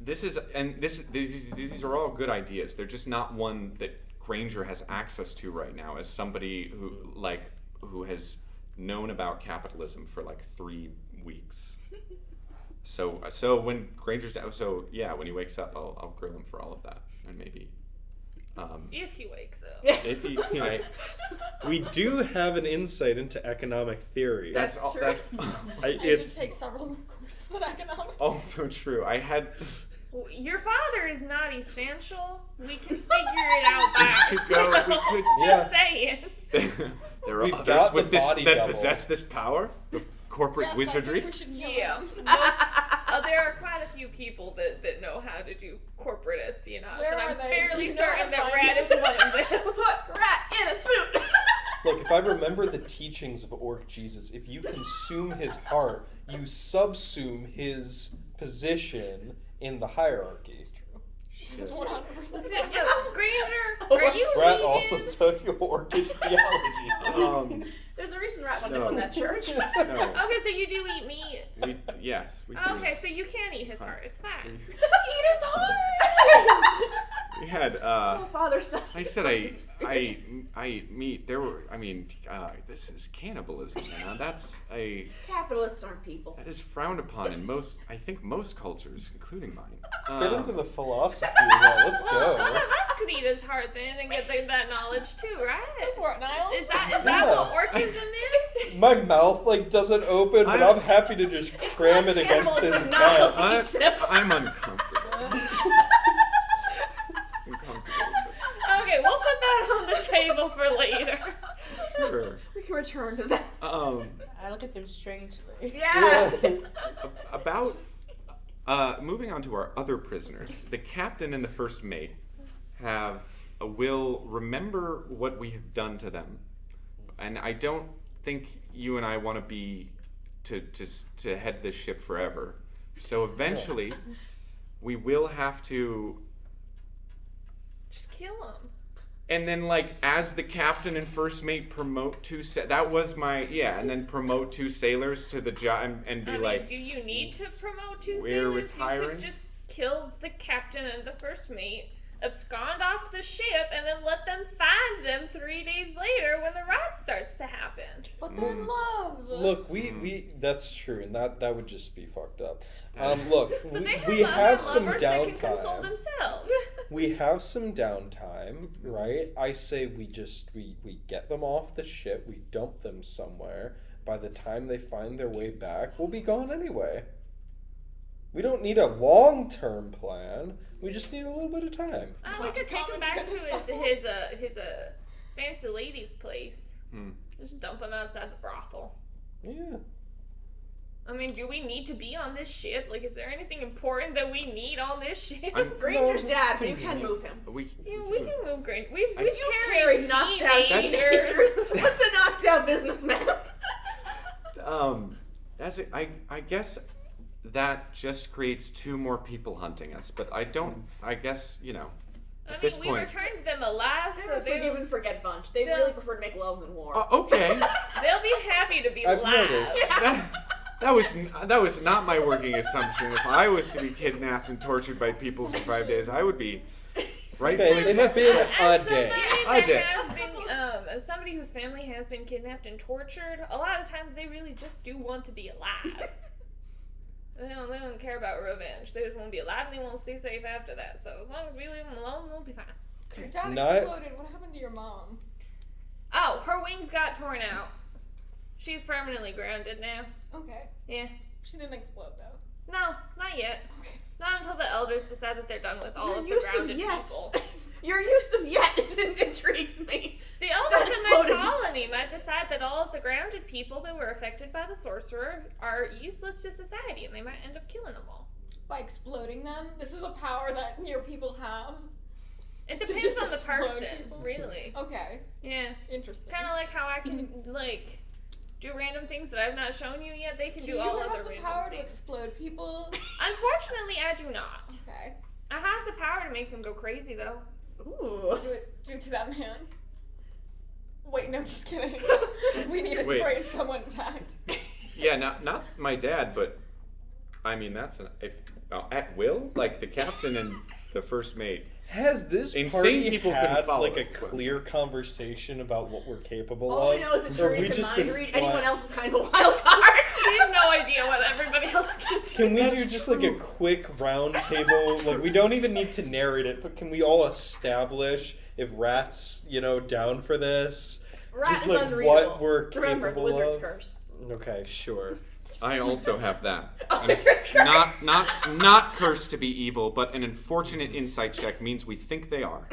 Speaker 5: These are all good ideas. They're just not one that Granger has access to right now as somebody who has known about capitalism for like 3 weeks. So when Granger's down, when he wakes up, I'll grill him for all of that, and maybe
Speaker 2: If he wakes up.
Speaker 5: if he
Speaker 3: We do have an insight into economic theory.
Speaker 5: that's
Speaker 1: That's
Speaker 5: all.
Speaker 1: true.
Speaker 5: That's
Speaker 4: I
Speaker 3: it's
Speaker 4: did take several courses in economics.
Speaker 5: also true. I had.
Speaker 2: Your father is not essential. We can figure it out by
Speaker 5: We could go- we
Speaker 2: ourselves.
Speaker 5: could-
Speaker 2: Just
Speaker 3: yeah.
Speaker 2: saying.
Speaker 5: There are
Speaker 3: We've
Speaker 5: others
Speaker 3: got
Speaker 5: with
Speaker 3: the
Speaker 5: this
Speaker 3: body
Speaker 5: that
Speaker 3: double.
Speaker 5: possess this power of corporate
Speaker 4: Yes,
Speaker 5: wizardry.
Speaker 4: I think we should kill
Speaker 2: Yeah.
Speaker 4: him.
Speaker 2: There are quite a few people that know how to do corporate espionage,
Speaker 4: Where
Speaker 2: and
Speaker 4: are
Speaker 2: I'm
Speaker 4: they?
Speaker 2: fairly
Speaker 4: Do you know
Speaker 2: certain
Speaker 4: how
Speaker 2: that
Speaker 4: to find
Speaker 2: Rat is
Speaker 4: them?
Speaker 2: one of them.
Speaker 1: Put Rat in a suit.
Speaker 3: Look, if I remember the teachings of Orc Jesus, if you consume his heart, you subsume his position in the hierarchy.
Speaker 4: It's 100%.
Speaker 2: So, Granger, are you
Speaker 3: Brad
Speaker 2: vegan?
Speaker 3: also took Orcish theology.
Speaker 1: There's a reason Rat wanted to
Speaker 5: No.
Speaker 1: go in that church.
Speaker 5: No,
Speaker 2: Okay, so you do eat meat.
Speaker 5: yes, we do.
Speaker 2: Okay, so you can eat his heart. It's fine.
Speaker 1: Eat his heart.
Speaker 5: We had.
Speaker 1: Oh, father son.
Speaker 5: I said I eat meat. There were. I mean, this is cannibalism. Now that's
Speaker 1: Capitalists aren't people.
Speaker 5: that is frowned upon in most. I think most cultures, including mine.
Speaker 3: Let's get into the philosophy of that. Let's
Speaker 2: Well, one of
Speaker 3: go.
Speaker 2: us could eat his heart then and get that knowledge too, right?
Speaker 4: For it, Niles?
Speaker 2: Is that
Speaker 3: Yeah.
Speaker 2: what orchism is?
Speaker 3: My mouth doesn't open, but I'm happy to just cram it against his
Speaker 1: cannibalism, Niles.
Speaker 3: mouth.
Speaker 5: I'm uncomfortable.
Speaker 2: Okay, we'll put that on the table for later.
Speaker 5: Sure.
Speaker 1: We can return to that.
Speaker 6: I look at them strangely.
Speaker 1: Yeah.
Speaker 5: About moving on to our other prisoners, the captain and the first mate will remember what we have done to them, and I don't think you and I want to be to head this ship forever. So eventually, we will have to.
Speaker 2: Just kill him.
Speaker 5: And then, like, as the captain and first mate promote that was my and then promote 2 sailors to the job and be
Speaker 2: I mean,
Speaker 5: like,
Speaker 2: do you need to promote 2
Speaker 5: we're
Speaker 2: sailors?
Speaker 5: retiring?
Speaker 2: You could just kill the captain and the first mate, abscond off the ship, and then let them find them 3 days later when the rot starts to happen.
Speaker 4: But they're in love.
Speaker 3: Look, we that's true, and that would just be fucked up. Look,
Speaker 2: But they
Speaker 3: we have
Speaker 2: lots of
Speaker 3: some
Speaker 2: lovers that can console
Speaker 3: downtime.
Speaker 2: themselves.
Speaker 3: We have some downtime, right? I say we get them off the ship, we dump them somewhere. By the time they find their way back, we'll be gone anyway. We don't need a long-term plan. We just need a little bit of time.
Speaker 2: We could take him back to his fancy lady's place. Just dump him outside the brothel.
Speaker 3: Yeah.
Speaker 2: I mean, do we need to be on this ship? Like, is there anything important that we need on this ship?
Speaker 1: Granger's
Speaker 3: No,
Speaker 1: dad, but you
Speaker 3: it's
Speaker 1: can move him.
Speaker 5: We
Speaker 2: We can move Granger. We've
Speaker 1: You
Speaker 2: carried
Speaker 1: carry knocked out
Speaker 2: teenagers.
Speaker 1: teenagers. What's a knocked out businessman?
Speaker 5: That's it. I guess that just creates 2 more people hunting us. But I guess
Speaker 2: I
Speaker 5: at
Speaker 2: mean,
Speaker 5: this
Speaker 2: we
Speaker 5: point.
Speaker 2: returned them alive,
Speaker 1: They're
Speaker 2: so
Speaker 1: a forgive and forget bunch. They really prefer to make love than war.
Speaker 5: Okay.
Speaker 2: they'll be happy to be
Speaker 3: I've
Speaker 2: alive.
Speaker 3: noticed.
Speaker 5: That was not my working assumption. If I was to be kidnapped and tortured by people for 5 days, I would be rightfully
Speaker 3: Okay, it's been
Speaker 2: As
Speaker 3: a day.
Speaker 2: as somebody whose family has been kidnapped and tortured, a lot of times they really just do want to be alive. They don't care about revenge. They just want to be alive and they want to stay safe after that. So as long as we leave them alone, they'll be fine.
Speaker 4: Your dad
Speaker 3: Not-
Speaker 4: exploded. What happened to your mom?
Speaker 2: Oh, her wings got torn out. She's permanently grounded now.
Speaker 4: Okay.
Speaker 2: Yeah.
Speaker 4: She didn't explode though.
Speaker 2: No, not yet.
Speaker 4: Okay.
Speaker 2: Not until the elders decide that they're done with all
Speaker 1: Your
Speaker 2: of the
Speaker 1: use of
Speaker 2: grounded
Speaker 1: yet.
Speaker 2: people.
Speaker 1: Your use of yet intrigues me.
Speaker 2: The
Speaker 1: She's not
Speaker 2: elders in my
Speaker 1: exploded.
Speaker 2: colony might decide that all of the grounded people that were affected by the sorcerer are useless to society, and they might end up killing them all.
Speaker 4: By exploding them? This is a power that your people have?
Speaker 2: It
Speaker 4: To
Speaker 2: depends
Speaker 4: just
Speaker 2: on the
Speaker 4: explode
Speaker 2: person,
Speaker 4: people?
Speaker 2: really.
Speaker 4: Okay.
Speaker 2: Yeah.
Speaker 4: Interesting.
Speaker 2: Kind of like how I can, like, do random things that I've not shown you yet. They can
Speaker 4: Do
Speaker 2: do
Speaker 4: you
Speaker 2: all
Speaker 4: have
Speaker 2: other
Speaker 4: the
Speaker 2: random
Speaker 4: power to
Speaker 2: things.
Speaker 4: explode people?
Speaker 2: Unfortunately, I do not.
Speaker 4: Okay.
Speaker 2: I have the power to make them go crazy, though.
Speaker 1: Ooh.
Speaker 4: Do it to that man. Wait, no, just kidding. We need to
Speaker 5: Wait.
Speaker 4: spray someone tagged.
Speaker 5: Yeah, not my dad, but I mean that's at will, like the captain and the first mate.
Speaker 3: Has this
Speaker 5: Insane
Speaker 3: party
Speaker 5: people couldn't
Speaker 3: had
Speaker 5: follow
Speaker 3: like a
Speaker 5: us, is what I'm
Speaker 3: clear conversation about what we're capable
Speaker 1: All
Speaker 3: of?
Speaker 1: we know is that
Speaker 3: Or have
Speaker 1: Truity
Speaker 3: we
Speaker 1: can
Speaker 3: just
Speaker 1: mind
Speaker 3: been
Speaker 1: read.
Speaker 3: fly-
Speaker 1: Anyone else is kind of a wild card.
Speaker 2: We have no idea what everybody else can do.
Speaker 3: Can we
Speaker 5: That's
Speaker 3: do just like a quick round table? Like we don't even need to narrate it, but can we all establish if Rat's, down for this?
Speaker 1: Rat
Speaker 3: Just
Speaker 1: is
Speaker 3: like
Speaker 1: unreadable.
Speaker 3: what we're
Speaker 1: Remember, the
Speaker 3: capable
Speaker 1: wizard's
Speaker 3: of?
Speaker 1: curse.
Speaker 3: Okay, sure.
Speaker 5: I also have that.
Speaker 1: Oh,
Speaker 5: And it's
Speaker 1: wizard's curse.
Speaker 5: not cursed to be evil, but an unfortunate insight check means we think they are.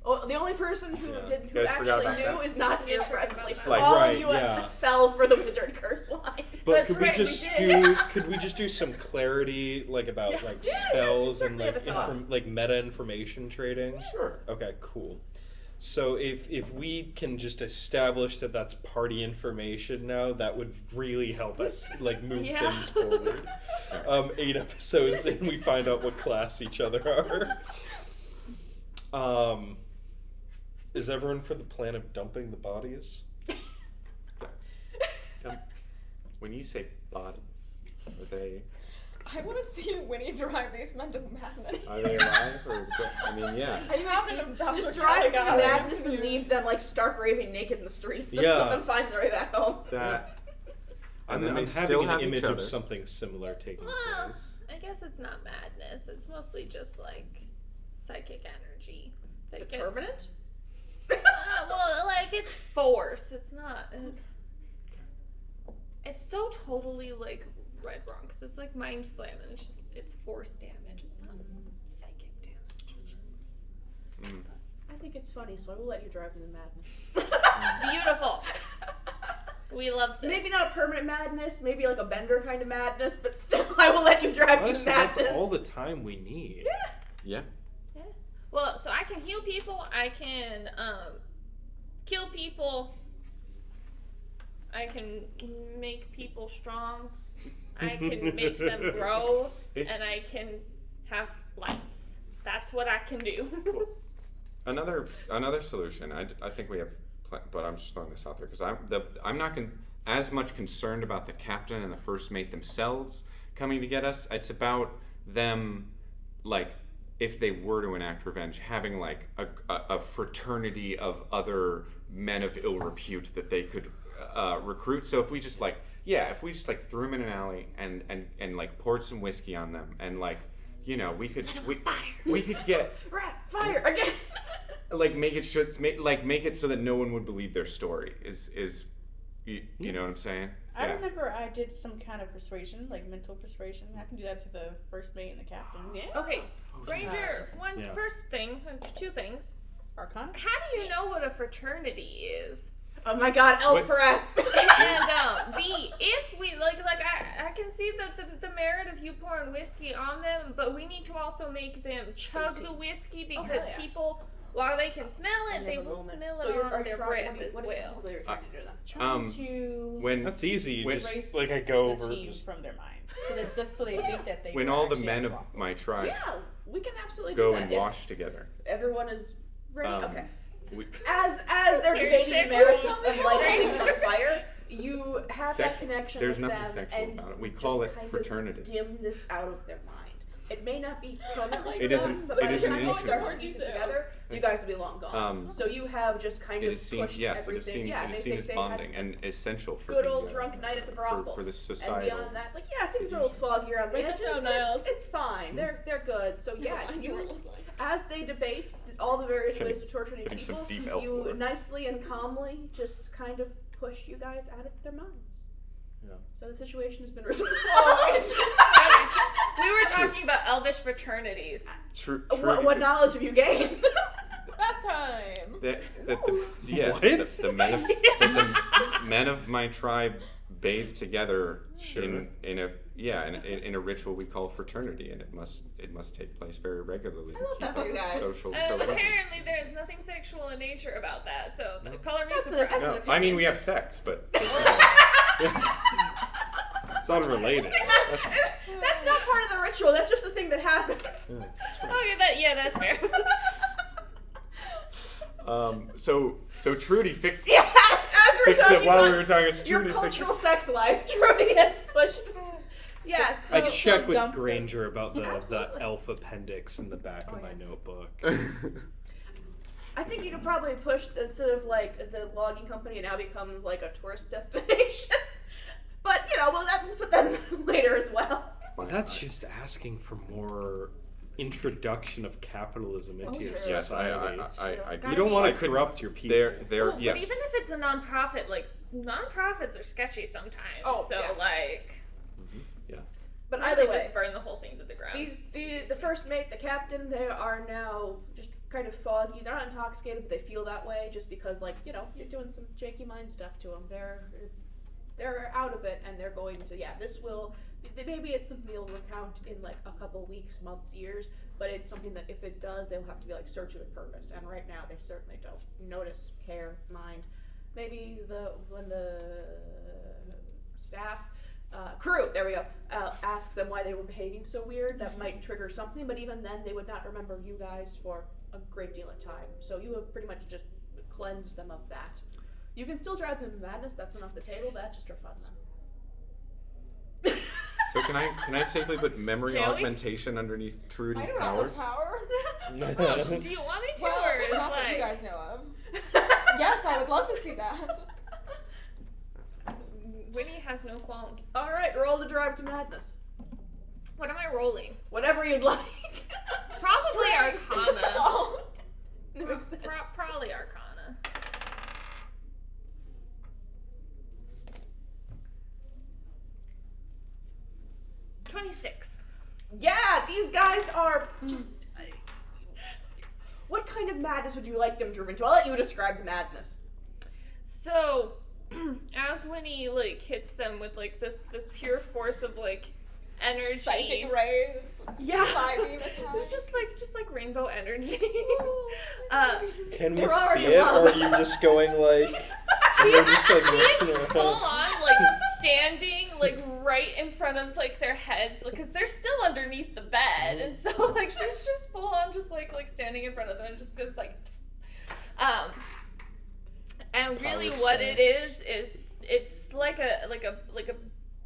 Speaker 1: Oh, the only person who
Speaker 5: Yeah.
Speaker 1: who
Speaker 5: You guys forgot
Speaker 1: actually
Speaker 5: about
Speaker 1: knew
Speaker 5: that.
Speaker 1: is not here presently.
Speaker 5: Like,
Speaker 1: All
Speaker 3: right,
Speaker 1: of you
Speaker 3: yeah.
Speaker 1: fell for the wizard curse line.
Speaker 3: But
Speaker 2: That's
Speaker 3: could we
Speaker 2: right, we
Speaker 3: just
Speaker 1: did.
Speaker 3: could we just do some clarity like about
Speaker 2: Yeah.
Speaker 3: like
Speaker 1: Yeah,
Speaker 3: spells
Speaker 1: yes,
Speaker 3: and
Speaker 1: we
Speaker 3: like
Speaker 1: certainly have a talk.
Speaker 3: like meta information trading?
Speaker 5: Sure.
Speaker 3: Okay, cool. So if we can just establish that that's party information now, that would really help us like move
Speaker 2: Yeah.
Speaker 3: things forward. 8 episodes in, we find out what class each other are. Is everyone for the plan of dumping the bodies?
Speaker 5: When you say bodies, are they
Speaker 4: I want to see Winnie drive these men to madness.
Speaker 5: are they alive or I mean yeah.
Speaker 4: Are you having them dump
Speaker 1: Just
Speaker 4: their
Speaker 1: drive them to
Speaker 4: Caligari?
Speaker 1: madness and leave them like stark raving naked in the streets and
Speaker 3: Yeah.
Speaker 1: let them find their way back home.
Speaker 5: That
Speaker 3: I'm,
Speaker 5: and then
Speaker 3: I'm
Speaker 5: they
Speaker 3: having
Speaker 5: still
Speaker 3: an
Speaker 5: have
Speaker 3: image
Speaker 5: each
Speaker 3: of
Speaker 5: other.
Speaker 3: something similar taking
Speaker 2: Well,
Speaker 3: place.
Speaker 2: I guess it's not madness. It's mostly just like psychic energy.
Speaker 1: Is it
Speaker 2: That gets-
Speaker 1: permanent?
Speaker 2: Well, like it's force. It's not. It's so totally like right wrong because it's like mind slam and it's force damage. It's not psychic damage. It's just
Speaker 1: I think it's funny, so I will let you drive them to madness.
Speaker 2: beautiful. We love this.
Speaker 1: Maybe not a permanent madness, maybe like a bender kind of madness, but still, I will let you drive
Speaker 3: Honestly,
Speaker 1: you to
Speaker 3: that's
Speaker 1: madness.
Speaker 3: all the time we need.
Speaker 5: yeah.
Speaker 2: Well, so I can heal people. I can kill people. I can make people strong. I can make them grow,
Speaker 5: It's-
Speaker 2: and I can have lights. That's what I can do.
Speaker 5: Another solution. I think we have, but I'm just throwing this out there because I'm not as much concerned about the captain and the first mate themselves coming to get us. It's about them, like if they were to enact revenge, having like a fraternity of other men of ill repute that they could recruit. So if we just threw them in an alley and like poured some whiskey on them and like. We could get
Speaker 1: Rat, fire, again!
Speaker 5: like make it so that no one would believe their story is you know what I'm saying?
Speaker 6: I remember I did some kind of persuasion, like mental persuasion. I can do that to the first mate and the captain.
Speaker 1: Yeah.
Speaker 2: Okay, Granger.
Speaker 3: Yeah.
Speaker 2: First thing, two things.
Speaker 6: Arcana?
Speaker 2: How do you know what a fraternity is?
Speaker 1: Oh my god, elf
Speaker 5: What?
Speaker 1: rats!
Speaker 2: And B, if I can see the merit of you pouring whiskey on them, but we need to also make them chug the whiskey because
Speaker 1: yeah.
Speaker 2: people, while they can smell it,
Speaker 1: And
Speaker 2: they
Speaker 1: have a
Speaker 2: will
Speaker 1: moment.
Speaker 2: smell
Speaker 1: So
Speaker 2: it
Speaker 1: you're
Speaker 2: on their breath as
Speaker 1: what
Speaker 2: well.
Speaker 1: specifically you're trying to do then?
Speaker 6: Trying to
Speaker 5: when
Speaker 3: That's easy. You
Speaker 5: When-
Speaker 3: just like I go
Speaker 6: the
Speaker 3: over.
Speaker 6: team
Speaker 3: Just
Speaker 6: from their mind. So that's just so they think that they
Speaker 5: when
Speaker 6: were
Speaker 5: all the
Speaker 6: actually
Speaker 5: men
Speaker 6: at
Speaker 5: of
Speaker 6: rock.
Speaker 5: my tribe
Speaker 1: Yeah, we can absolutely
Speaker 5: go
Speaker 1: do that.
Speaker 5: and
Speaker 1: If
Speaker 5: wash together.
Speaker 1: everyone is ready. Okay.
Speaker 5: We,
Speaker 1: As they're
Speaker 2: Very
Speaker 1: debating the
Speaker 2: sexual.
Speaker 1: merits of lighting
Speaker 2: Very
Speaker 1: things on fire, you have
Speaker 5: Sex-
Speaker 1: that connection
Speaker 5: there's
Speaker 1: with
Speaker 5: nothing
Speaker 1: them,
Speaker 5: sexual
Speaker 1: and
Speaker 5: about it. We
Speaker 1: you
Speaker 5: call
Speaker 1: just
Speaker 5: it
Speaker 1: kind of
Speaker 5: fraternity.
Speaker 1: Dim this out of their mind. It may not be permanently
Speaker 5: It
Speaker 1: for
Speaker 5: isn't-
Speaker 1: them, but
Speaker 5: it
Speaker 1: by the
Speaker 5: isn't
Speaker 1: time you
Speaker 5: intimate.
Speaker 1: start to piece it together, you guys will be long gone. So you have just kind
Speaker 5: it
Speaker 1: of
Speaker 5: is seen,
Speaker 1: pushed
Speaker 5: yes, it is
Speaker 1: everything.
Speaker 5: seen,
Speaker 1: Yeah,
Speaker 5: it is
Speaker 1: they
Speaker 5: seen
Speaker 1: think
Speaker 5: as
Speaker 1: they
Speaker 5: bonding
Speaker 1: had
Speaker 5: and essential for
Speaker 1: good
Speaker 5: the,
Speaker 1: old drunk night at the brothel.
Speaker 5: for the
Speaker 1: and
Speaker 5: societal.
Speaker 1: beyond that, like yeah, things are a little foggy around the
Speaker 4: Write that
Speaker 1: edges,
Speaker 4: down,
Speaker 1: but
Speaker 4: Niles.
Speaker 1: it's fine. They're good. So yeah,
Speaker 4: Mind
Speaker 1: you
Speaker 4: your rules, like.
Speaker 1: as they debate all the various
Speaker 5: Can-
Speaker 1: ways to torture these
Speaker 5: can some
Speaker 1: people,
Speaker 5: deep elf
Speaker 1: you
Speaker 5: lore.
Speaker 1: nicely and calmly just kind of push you guys out of their minds.
Speaker 3: Yeah.
Speaker 1: So the situation has been resolved.
Speaker 2: We were talking about elvish fraternities.
Speaker 1: What knowledge have you gained?
Speaker 4: That time.
Speaker 5: that the
Speaker 3: What?
Speaker 5: the men of my tribe bathe together
Speaker 3: Sure.
Speaker 5: in a ritual we call fraternity, and it must take place very regularly.
Speaker 1: I love that for you guys.
Speaker 5: Social
Speaker 2: And
Speaker 5: cohesion.
Speaker 2: apparently there is nothing sexual in nature about that, so color me
Speaker 1: That's an
Speaker 2: surprised.
Speaker 1: excellent
Speaker 5: No, I mean we have sex, but
Speaker 3: It's unrelated. That's,
Speaker 1: That's not part of the ritual. That's just a thing that happens.
Speaker 2: Okay, that's fair.
Speaker 5: so Truity fixed
Speaker 1: Yes, as we're
Speaker 5: fixed it
Speaker 1: talking
Speaker 5: while we
Speaker 1: about
Speaker 5: were talking.
Speaker 1: your
Speaker 5: Truity fixed
Speaker 1: cultural sex life, Truity has pushed. Yeah, so
Speaker 3: I checked with
Speaker 6: dump them.
Speaker 3: Granger about the
Speaker 1: Absolutely.
Speaker 3: elf appendix in the back of my notebook.
Speaker 1: I think you could probably push instead of like the logging company, it now becomes like a tourist destination. But we'll put that in later as well.
Speaker 3: That's just asking for more introduction of capitalism into your
Speaker 1: sure.
Speaker 5: Yes,
Speaker 3: society.
Speaker 5: I
Speaker 3: You don't want
Speaker 5: I
Speaker 3: to
Speaker 5: could-
Speaker 3: corrupt your people.
Speaker 5: They're
Speaker 2: Well,
Speaker 5: yes.
Speaker 2: But even if it's a nonprofit, like nonprofits are sketchy sometimes.
Speaker 1: Oh,
Speaker 2: so
Speaker 1: yeah.
Speaker 2: like,
Speaker 5: yeah.
Speaker 1: But
Speaker 2: why
Speaker 1: either
Speaker 2: they
Speaker 1: way,
Speaker 2: just burn the whole thing to the ground.
Speaker 1: the first mate, the captain, they are now just kind of foggy. They're not intoxicated, but they feel that way just because, like, you're doing some janky mind stuff to them. They're out of it, and they're going to, this will, maybe it's something they'll recount in, like, a couple weeks, months, years, but it's something that if it does, they'll have to be, like, searching with purpose, and right now they certainly don't notice, care, mind. Maybe when the staff, crew, there we go, asks them why they were behaving so weird, that might trigger something, but even then they would not remember you guys for a great deal of time. So you have pretty much just cleansed them of that. You can still drive them to madness, that's enough the table, but that's just for fun then.
Speaker 5: So can I safely put memory
Speaker 2: Shall we?
Speaker 5: augmentation underneath
Speaker 4: I
Speaker 5: Truity's
Speaker 4: don't have
Speaker 5: powers?
Speaker 4: this power.
Speaker 2: Well, do you want me to,
Speaker 4: Well,
Speaker 2: or is
Speaker 4: not that you
Speaker 2: like
Speaker 4: guys know of. Yes, I would love to see that.
Speaker 2: Winnie has no qualms?
Speaker 1: Alright, roll the drive to madness.
Speaker 2: What am I rolling?
Speaker 1: Whatever you'd like.
Speaker 2: Probably Arcana.
Speaker 4: Oh.
Speaker 1: That makes sense.
Speaker 2: Probably Arcana. $26.
Speaker 1: Yeah, these guys are just. What kind of madness would you like them driven to? I'll let you describe the madness.
Speaker 2: So, as Winnie like hits them with like this pure force of like energy,
Speaker 4: Psychic rays.
Speaker 1: Yeah.
Speaker 4: Side beam attack.
Speaker 2: it's just like rainbow energy.
Speaker 3: Can we
Speaker 1: They're already
Speaker 3: see it,
Speaker 1: in
Speaker 3: or are
Speaker 1: love.
Speaker 3: you just going like...
Speaker 2: She's
Speaker 3: We're just, like,
Speaker 2: she's
Speaker 3: walking
Speaker 2: full
Speaker 3: around.
Speaker 2: on like standing like right in front of like their heads because they're still underneath the bed, and so like she's just full on just like standing in front of them and just goes like, and really
Speaker 3: Power
Speaker 2: what it
Speaker 3: stance.
Speaker 2: is it's like a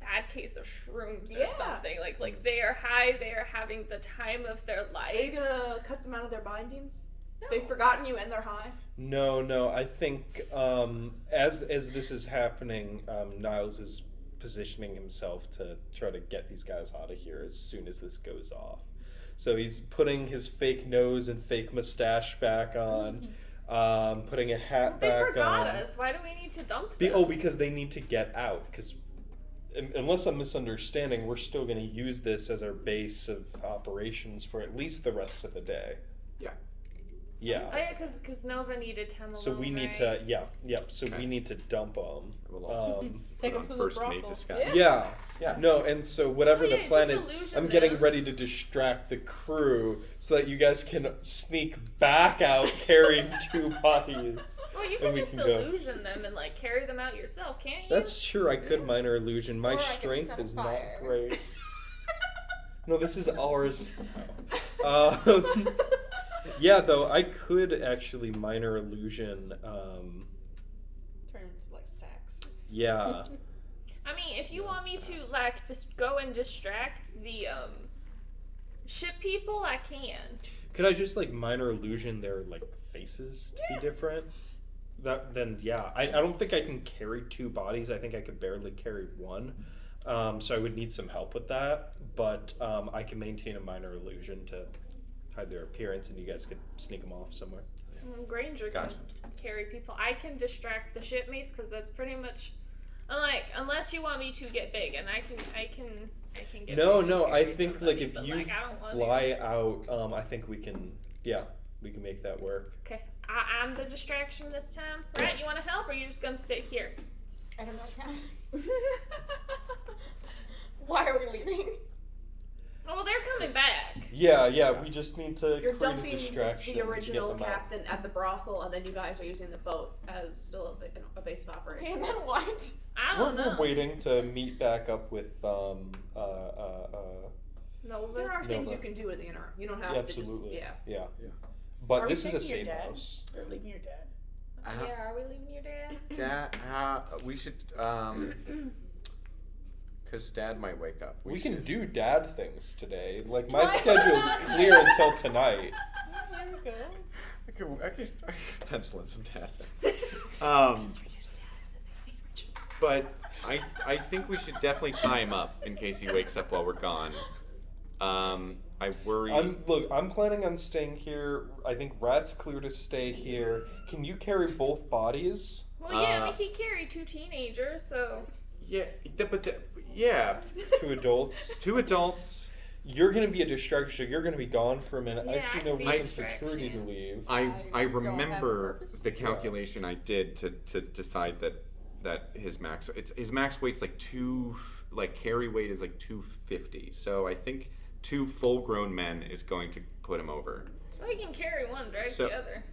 Speaker 2: bad case of shrooms or
Speaker 1: Yeah.
Speaker 2: something. Like they are high, they are having the time of their
Speaker 1: Are you
Speaker 2: life.
Speaker 1: gonna cut them out of their bindings? They've forgotten you and they're high.
Speaker 3: No. I think as this is happening, Niles is positioning himself to try to get these guys out of here as soon as this goes off. So he's putting his fake nose and fake mustache back on, putting a hat
Speaker 2: They
Speaker 3: back
Speaker 2: forgot
Speaker 3: on.
Speaker 2: us. Why do we need to dump them?
Speaker 3: Because they need to get out. Because unless I'm misunderstanding, we're still going to use this as our base of operations for at least the rest of the day.
Speaker 5: Yeah.
Speaker 3: Yeah.
Speaker 2: Oh yeah, because Nova needed him alone.
Speaker 3: So we need
Speaker 2: right?
Speaker 3: to, so we need to dump them.
Speaker 5: We'll also-
Speaker 6: Take
Speaker 5: put
Speaker 6: 'em to
Speaker 5: on
Speaker 6: the
Speaker 5: first mate
Speaker 6: brothel.
Speaker 5: disguise.
Speaker 3: Yeah. No, and so whatever
Speaker 2: Oh,
Speaker 3: the
Speaker 2: yeah,
Speaker 3: plan
Speaker 2: just
Speaker 3: is,
Speaker 2: illusion
Speaker 3: I'm getting
Speaker 2: them.
Speaker 3: ready to distract the crew so that you guys can sneak back out carrying 2 bodies.
Speaker 2: Well, you
Speaker 3: And
Speaker 2: can
Speaker 3: we
Speaker 2: just
Speaker 3: can go.
Speaker 2: illusion them and like carry them out yourself, can't you?
Speaker 3: That's true. I could minor illusion. My
Speaker 4: Or I could
Speaker 3: strength
Speaker 4: set a
Speaker 3: is not
Speaker 4: fire.
Speaker 3: great. No, this is ours. Um, yeah, though I could actually minor illusion.
Speaker 6: Turn into like sacks.
Speaker 3: Yeah.
Speaker 2: I mean, if you want me to like just go and distract the ship people, I can.
Speaker 3: Could I just like minor illusion their like faces to be different? Then yeah. I don't think I can carry 2 bodies. I think I could barely carry 1. So I would need some help with that. But I can maintain a minor illusion to hide their appearance, and you guys could sneak them off somewhere.
Speaker 2: Granger
Speaker 5: Gotcha.
Speaker 2: can carry people. I can distract the shipmates because that's pretty much. Like, unless you want me to get big, and I can get.
Speaker 3: No,
Speaker 2: big and
Speaker 3: I
Speaker 2: carry
Speaker 3: think
Speaker 2: somebody,
Speaker 3: like if
Speaker 2: but,
Speaker 3: you
Speaker 2: like, I don't want
Speaker 3: fly out, I think we can. Yeah, we can make that work.
Speaker 2: Okay, I'm the distraction this time. Right? You want to help, or are you just gonna stay here?
Speaker 4: I don't know town. Why are we leaving?
Speaker 2: Oh, well, they're coming back.
Speaker 3: Yeah. We just need to
Speaker 1: You're
Speaker 3: create a
Speaker 1: dumping
Speaker 3: distraction
Speaker 1: the
Speaker 3: to get
Speaker 1: original
Speaker 3: them out.
Speaker 1: captain at the brothel, and then you guys are using the boat as still a base of operation.
Speaker 4: And then what?
Speaker 2: I don't know.
Speaker 3: We're waiting to meet back up with
Speaker 2: Nova.
Speaker 1: There are things you
Speaker 3: Nova.
Speaker 1: can do in the interim. You don't have
Speaker 3: absolutely.
Speaker 1: to just
Speaker 3: Yeah.
Speaker 5: Yeah.
Speaker 3: But
Speaker 6: Are we
Speaker 3: this is a
Speaker 6: taking your
Speaker 3: safe
Speaker 6: dad?
Speaker 3: house.
Speaker 6: Or leaving your dad.
Speaker 2: Yeah, are we leaving your dad?
Speaker 5: Dad, we should, because Dad might wake up.
Speaker 3: We
Speaker 5: should-
Speaker 3: can do dad things today. Like my schedule's clear until tonight.
Speaker 6: There we go.
Speaker 5: I can pencil in some dad things. But I think we should definitely tie him up in case he wakes up while we're gone. I worry.
Speaker 3: I'm planning on staying here. I think Rat's clear to stay here. Can you carry both bodies?
Speaker 2: Well, yeah, we can carry 2 teenagers, so.
Speaker 5: Yeah, yeah.
Speaker 3: 2 adults.
Speaker 5: 2 adults.
Speaker 3: You're gonna be a distraction. So you're gonna be gone for a minute. I
Speaker 2: Yeah,
Speaker 3: see
Speaker 2: I
Speaker 3: no
Speaker 2: can be a
Speaker 3: reason for
Speaker 2: distraction.
Speaker 3: Truity to leave.
Speaker 5: I
Speaker 6: don't have a
Speaker 5: remember
Speaker 6: purpose.
Speaker 5: the calculation I did to decide that his max his max weight's like carry weight is like 250. So I think 2 full-grown men is going to put him over.
Speaker 2: Well, you can carry one, drag
Speaker 5: So-
Speaker 2: the other.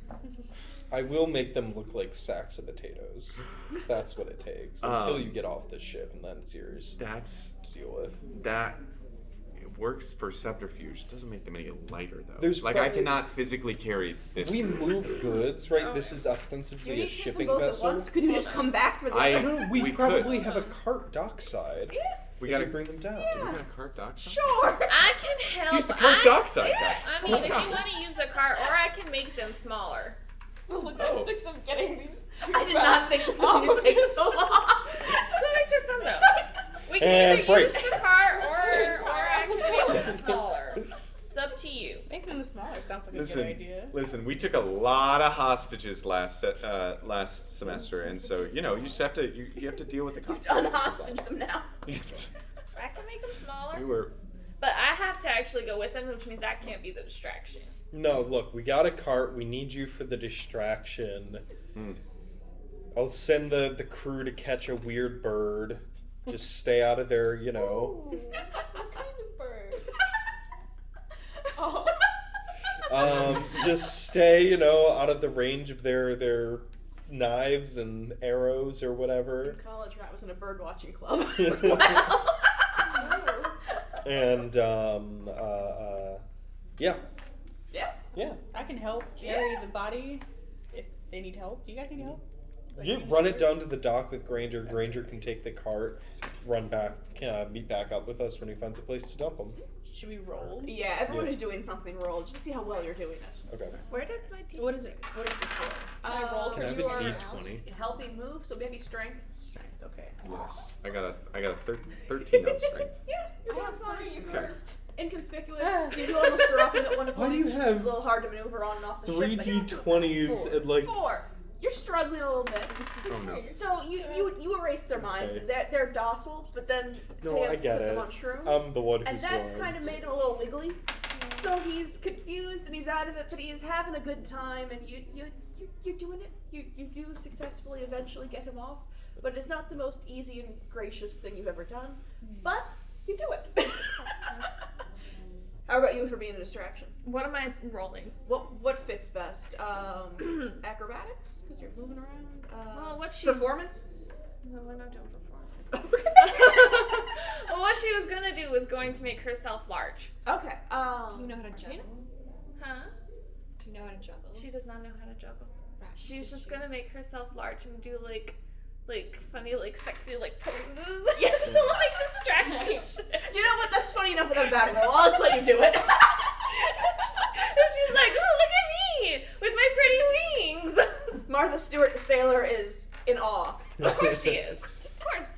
Speaker 3: I will make them look like sacks of potatoes. That's what it takes until you get off the ship, and then it's yours
Speaker 5: That's
Speaker 3: to deal with.
Speaker 5: that. It works for subterfuge. It doesn't make them any lighter though.
Speaker 3: There's
Speaker 5: I
Speaker 3: probably-
Speaker 5: cannot physically carry this.
Speaker 3: We move goods, right? This is
Speaker 1: Do you
Speaker 3: ostensibly a
Speaker 1: need to take them
Speaker 3: shipping
Speaker 1: both
Speaker 3: vessel.
Speaker 1: at once? Could you just come back for the
Speaker 5: I-
Speaker 1: other?
Speaker 3: We
Speaker 5: We
Speaker 3: probably
Speaker 5: could.
Speaker 3: have a cart dockside.
Speaker 5: We
Speaker 3: We
Speaker 5: gotta
Speaker 3: gotta bring them down.
Speaker 5: Do we got a cart dockside?
Speaker 1: Sure.
Speaker 2: I can help.
Speaker 5: Let's use the cart dockside, guys.
Speaker 2: I mean, if you want to use a cart, or I can make them smaller.
Speaker 4: The logistics of getting these 2
Speaker 1: I did not think this was going to take so long.
Speaker 2: So it makes it fun though. We can
Speaker 3: And
Speaker 2: either
Speaker 3: break.
Speaker 2: use the cart, or
Speaker 4: This
Speaker 2: I can
Speaker 4: entire
Speaker 2: make them smaller. It's up to you.
Speaker 6: Making them smaller sounds like a good idea.
Speaker 5: Listen, we took a lot of hostages last semester, and so you just have to you have to deal with the
Speaker 1: You've
Speaker 5: consequences. of
Speaker 1: unhostage them now.
Speaker 5: that.
Speaker 2: I can make them smaller.
Speaker 5: We were
Speaker 2: But I have to actually go with them, which means I can't be the distraction.
Speaker 3: No, look, we got a cart. We need you for the distraction. I'll send the crew to catch a weird bird. Just stay out of their,
Speaker 4: What kind of bird? Oh.
Speaker 3: just stay, out of the range of their knives and arrows or
Speaker 1: In
Speaker 3: whatever.
Speaker 1: college, Rat was in a bird watching club.
Speaker 3: Yes.
Speaker 1: as well.
Speaker 3: And yeah.
Speaker 1: Yeah.
Speaker 6: I can help carry the body if they need help. Do you guys need help? Like,
Speaker 3: You run it down to the dock with Granger. Granger can take the cart, run back, meet back up with us when he finds a place to dump them.
Speaker 6: Should we roll?
Speaker 1: Yeah, everyone
Speaker 3: Yeah.
Speaker 1: who's doing something roll just to see how well you're doing it.
Speaker 3: Okay.
Speaker 2: Where did my teeth?
Speaker 6: What is it? What is it for?
Speaker 4: Can I roll
Speaker 3: Can I have
Speaker 4: for
Speaker 3: a
Speaker 4: your
Speaker 3: D20?
Speaker 1: Healthy move, so maybe strength.
Speaker 6: Strength. Okay.
Speaker 5: yes. I got a 13 on strength.
Speaker 1: Yeah, you're
Speaker 4: I
Speaker 1: doing
Speaker 4: have
Speaker 1: fine.
Speaker 4: 3
Speaker 5: Okay.
Speaker 4: first.
Speaker 1: Inconspicuous. You almost drop into one
Speaker 3: Why do
Speaker 1: point.
Speaker 3: you
Speaker 1: It's just
Speaker 3: have
Speaker 1: it's a little hard to maneuver on and off the
Speaker 3: 3
Speaker 1: ship. but you're not too
Speaker 3: D20s
Speaker 1: bad.
Speaker 3: and like.
Speaker 1: 4. You're struggling a little bit.
Speaker 5: Oh no.
Speaker 1: So you erase their minds.
Speaker 3: Okay.
Speaker 1: They're docile, but then
Speaker 3: No,
Speaker 1: Teya
Speaker 3: I get
Speaker 1: put them
Speaker 3: it.
Speaker 1: on shrooms.
Speaker 3: I'm the one who's
Speaker 1: And that's
Speaker 3: wrong.
Speaker 1: kind of made them a little wiggly. So he's confused and he's out of it, but he's having a good time, and you're doing it. You do successfully eventually get him off, but it's not the most easy and gracious thing you've ever done. But you do it. How about you for being a distraction?
Speaker 2: What am I rolling?
Speaker 1: What fits best? Acrobatics, because you're moving around.
Speaker 2: Well, what she
Speaker 1: performance?
Speaker 2: No, we're not doing performance. Well, what she was gonna do was going to make herself large.
Speaker 1: Okay.
Speaker 4: Do you know how to juggle?
Speaker 2: Huh?
Speaker 4: Do you know how to juggle?
Speaker 2: She does not know how to juggle. She's just gonna make herself large and do like funny, like sexy, like poses to like distract me.
Speaker 1: You know what? That's funny enough without a bad roll. I'll just let you do it.
Speaker 2: And she's like, "Oh, look at me with my pretty wings."
Speaker 1: Martha Stewart, the sailor, is in awe.
Speaker 2: Of course she is. Of course.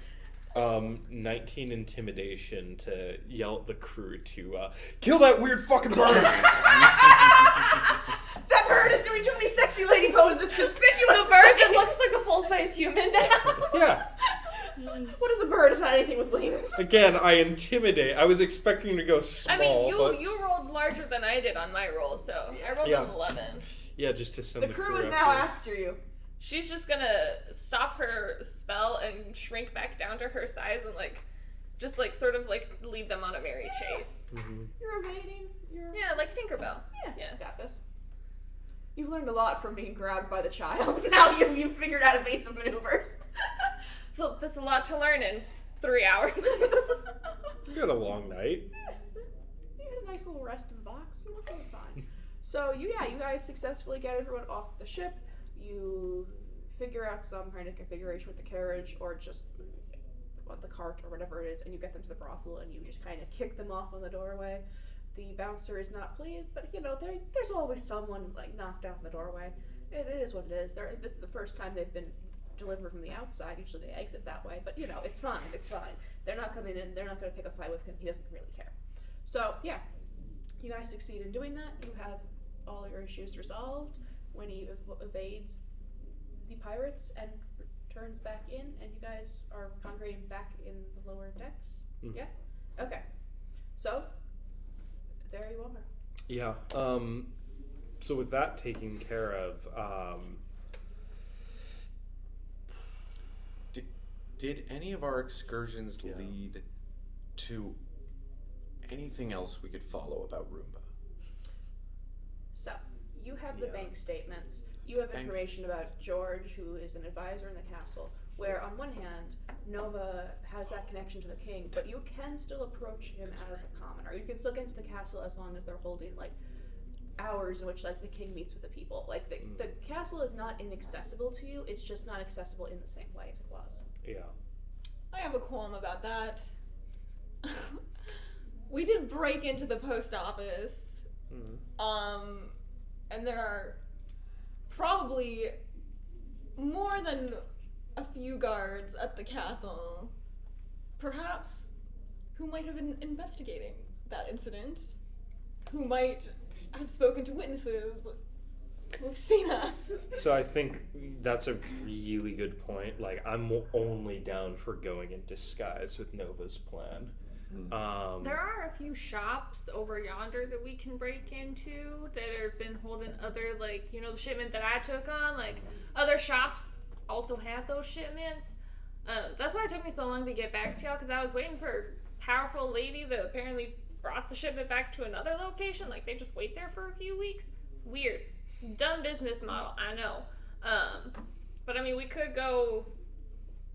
Speaker 3: 19 intimidation to yell at the crew to kill that weird fucking bird.
Speaker 1: That bird is doing too many sexy lady poses. Conspicuous.
Speaker 2: The bird that looks like a full-size human now.
Speaker 3: Yeah.
Speaker 1: What is a bird if not anything with wings?
Speaker 3: Again, I intimidate. I was expecting to go small.
Speaker 2: I mean,
Speaker 3: but
Speaker 2: you rolled larger than I did on my roll, so I rolled an 11.
Speaker 3: yeah, just to send
Speaker 1: The
Speaker 3: the
Speaker 1: crew is
Speaker 3: after
Speaker 1: now
Speaker 3: you.
Speaker 1: after you.
Speaker 2: She's just gonna stop her spell and shrink back down to her size and just sort of lead them on a merry chase.
Speaker 3: Mm-hmm.
Speaker 1: You're evading.
Speaker 2: Yeah, like Tinkerbell.
Speaker 1: Yeah.
Speaker 2: Yeah.
Speaker 1: Got this. You've learned a lot from being grabbed by the child. Now you've figured out evasive maneuvers.
Speaker 2: So there's a lot to learn in 3 hours.
Speaker 3: You had a long night.
Speaker 1: You had a nice little rest in the box. You were feeling fine. So you guys successfully get everyone off the ship. You figure out some kind of configuration with the carriage or just the cart or whatever it is, and you get them to the brothel, and you just kind of kick them off on the doorway. The bouncer is not pleased, but there's always someone knocked out the doorway. It is what it is. This is the first time they've been delivered from the outside. Usually they exit that way, but it's fine. It's fine. They're not coming in. They're not going to pick a fight with him. He doesn't really care. So yeah, you guys succeed in doing that. You have all your issues resolved when he evades the pirates and returns back in, and you guys are congregating back in the lower decks.
Speaker 3: Mm-hmm.
Speaker 1: Yeah. Okay. So there you are.
Speaker 3: Yeah. So with that taken care of,
Speaker 5: Did any of our excursions lead to anything else we could follow about Roomba?
Speaker 1: So you have the bank statements. You have information about George, who is an advisor in the castle, where on one hand, Nova has that connection to the king, but you can still approach him as a commoner. You can still get into the castle as long as they're holding hours in which the king meets with the people. The castle is not inaccessible to you, it's just not accessible in the same way as it was.
Speaker 3: yeah.
Speaker 4: I have a qualm about that. We did break into the post office.
Speaker 3: Mm-hmm.
Speaker 4: And there are probably more than a few guards at the castle, perhaps, who might have been investigating that incident, who might have spoken to witnesses who've seen us.
Speaker 3: So I think that's a really good point. I'm only down for going in disguise with Nova's plan.
Speaker 2: There are a few shops over yonder that we can break into that have been holding other, the shipment that I took on. Other shops also have those shipments. That's why it took me so long to get back to y'all, because I was waiting for a powerful lady that apparently brought the shipment back to another location. They just wait there for a few weeks. Weird. Dumb business model, I know. But I mean, we could go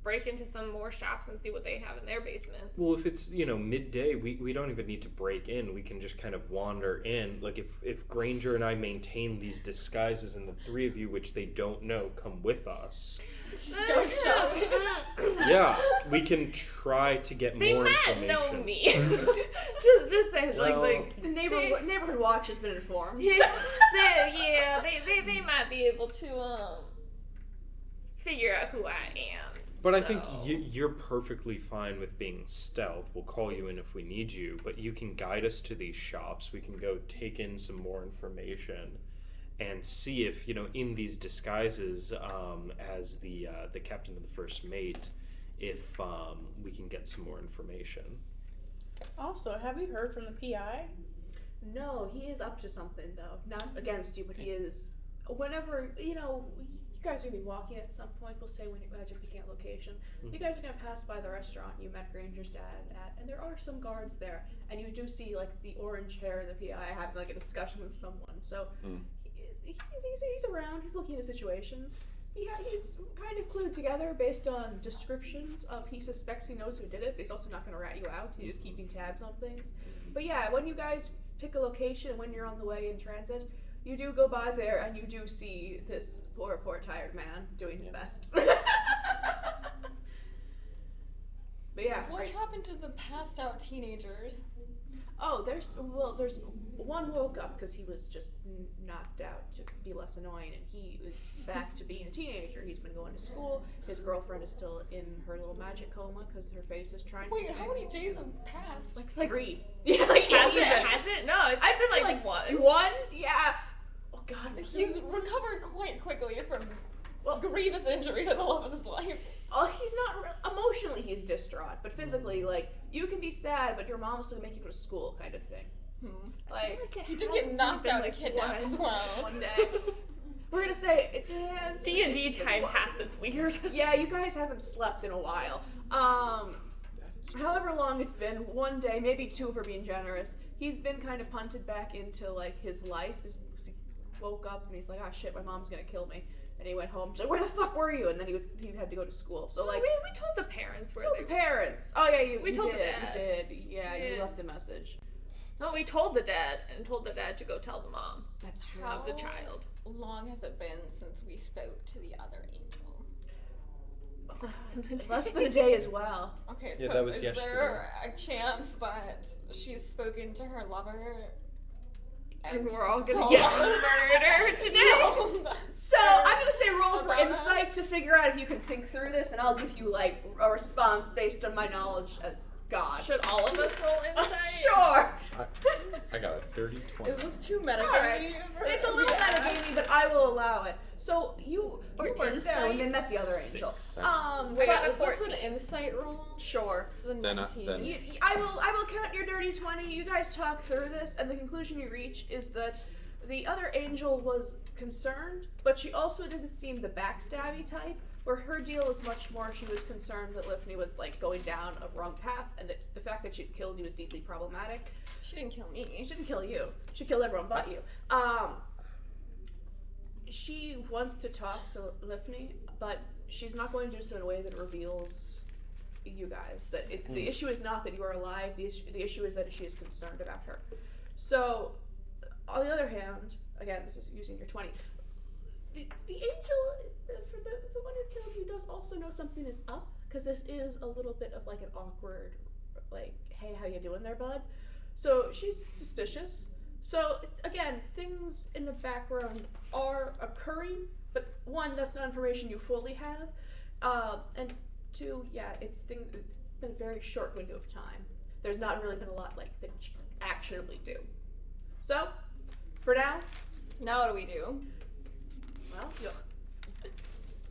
Speaker 2: break into some more shops and see what they have in their basements.
Speaker 3: Well, if it's, midday, we don't even need to break in. We can just kind of wander in. If Granger and I maintain these disguises and the three of you, which they don't know, come with us.
Speaker 4: Just go shopping.
Speaker 3: Yeah, we can try to get
Speaker 2: They
Speaker 3: more
Speaker 2: might
Speaker 3: information.
Speaker 2: know me. just say,
Speaker 3: Well-
Speaker 1: The neighborhood watch has been informed.
Speaker 2: they might be able to figure out who I am.
Speaker 3: But I think you're perfectly fine with being stealth. We'll call you in if we need you, but you can guide us to these shops. We can go take in some more information and see if, in these disguises, as the captain of the first mate, if we can get some more information.
Speaker 6: Also, have we heard from the PI?
Speaker 1: No, he is up to something though. Not against you, but he is. Whenever you guys are gonna be walking at some point. We'll say when you guys are picking out location, you guys are gonna pass by the restaurant you met Granger's dad at, and there are some guards there, and you do see like the orange hair, the PI having like a discussion with someone. So he's around. He's looking at situations. He's kind of clued together based on descriptions of he suspects he knows who did it, but he's also not going to rat you out. He's just keeping tabs on things. But yeah, when you guys pick a location, when you're on the way in transit, you do go by there and you do see this poor tired man doing his best. But yeah.
Speaker 4: What happened to the passed out teenagers?
Speaker 1: Oh, there's one woke up because he was just knocked out to be less annoying, and he is back to being a teenager. He's been going to school. His girlfriend is still in her little magic coma because her face is trying.
Speaker 4: Wait,
Speaker 1: to
Speaker 4: how many days have passed?
Speaker 1: Like 3. Yeah, like
Speaker 2: Has
Speaker 1: even.
Speaker 2: it? No, it's
Speaker 1: I've been
Speaker 2: like one.
Speaker 1: One? Yeah. Oh God.
Speaker 4: He's recovered quite quickly from grievous injury to the love of his life.
Speaker 1: Oh, he's not emotionally. He's distraught, but physically, like you can be sad, but your mom will still make you go to school, kind of thing. Like
Speaker 4: He did get knocked out and kidnapped as well.
Speaker 1: One day. We're gonna say it's
Speaker 2: D&D time passes weird.
Speaker 1: Yeah, you guys haven't slept in a while. However long it's been, one day, maybe 2 if we're being generous, he's been kind of punted back into like his life. He woke up and he's like, "Ah, shit, my mom's gonna kill me." And he went home. She's like, "Where the fuck were you?" And then he had to go to school. So like,
Speaker 2: we told the parents where
Speaker 1: told
Speaker 2: they
Speaker 1: the parents. Oh yeah,
Speaker 2: We told
Speaker 1: did.
Speaker 2: the dad.
Speaker 1: You did. Yeah, you left a message.
Speaker 2: No, we told the dad and told the dad to go tell the mom
Speaker 1: That's true.
Speaker 2: of the child.
Speaker 4: How long has it been since we spoke to the other angel?
Speaker 1: Less than a day as well.
Speaker 4: Okay,
Speaker 3: Yeah,
Speaker 4: so
Speaker 3: that was
Speaker 4: is
Speaker 3: yesterday.
Speaker 4: there a chance that she's spoken to her lover?
Speaker 2: And we're all gonna
Speaker 4: told
Speaker 2: get
Speaker 4: her?
Speaker 2: murdered today.
Speaker 1: So I'm gonna say roll for
Speaker 4: About
Speaker 1: insight
Speaker 4: us?
Speaker 1: to figure out if you can think through this, and I'll give you like a response based on my knowledge as God.
Speaker 2: Should all of us roll insight?
Speaker 1: Sure.
Speaker 5: I got a dirty 20.
Speaker 4: Is this too metagamey?
Speaker 1: Alright. It's a little metagamey, but I will allow it. So you were
Speaker 2: 14.
Speaker 1: there and then met the other angel.
Speaker 4: Wait,
Speaker 1: but
Speaker 4: is this an
Speaker 2: 14.
Speaker 4: insight roll?
Speaker 1: Sure.
Speaker 4: This is a
Speaker 5: Then,
Speaker 4: 19.
Speaker 5: then-
Speaker 1: I will count your dirty 20. You guys talk through this, and the conclusion you reach is that the other angel was concerned, but she also didn't seem the backstabby type, where her deal was much more she was concerned that Lifney was like going down a wrong path, and that the fact that she's killed you is deeply problematic.
Speaker 4: She didn't kill me.
Speaker 1: She didn't kill you. She killed everyone but you. She wants to talk to Lifney, but she's not going to do so in a way that reveals you guys. That the issue is not that you are alive. The issue is that she is concerned about her. So, on the other hand, again, this is using your 20. The angel, for the one who killed you, does also know something is up, because this is a little bit of like an awkward, like, "Hey, how you doing there, bud?" So she's suspicious. So again, things in the background are occurring, but 1, that's not information you fully have, and 2, yeah, it's been a very short window of time. There's not really been a lot like that you can actionably do. So, for now,
Speaker 4: Now what do we do?
Speaker 1: well, you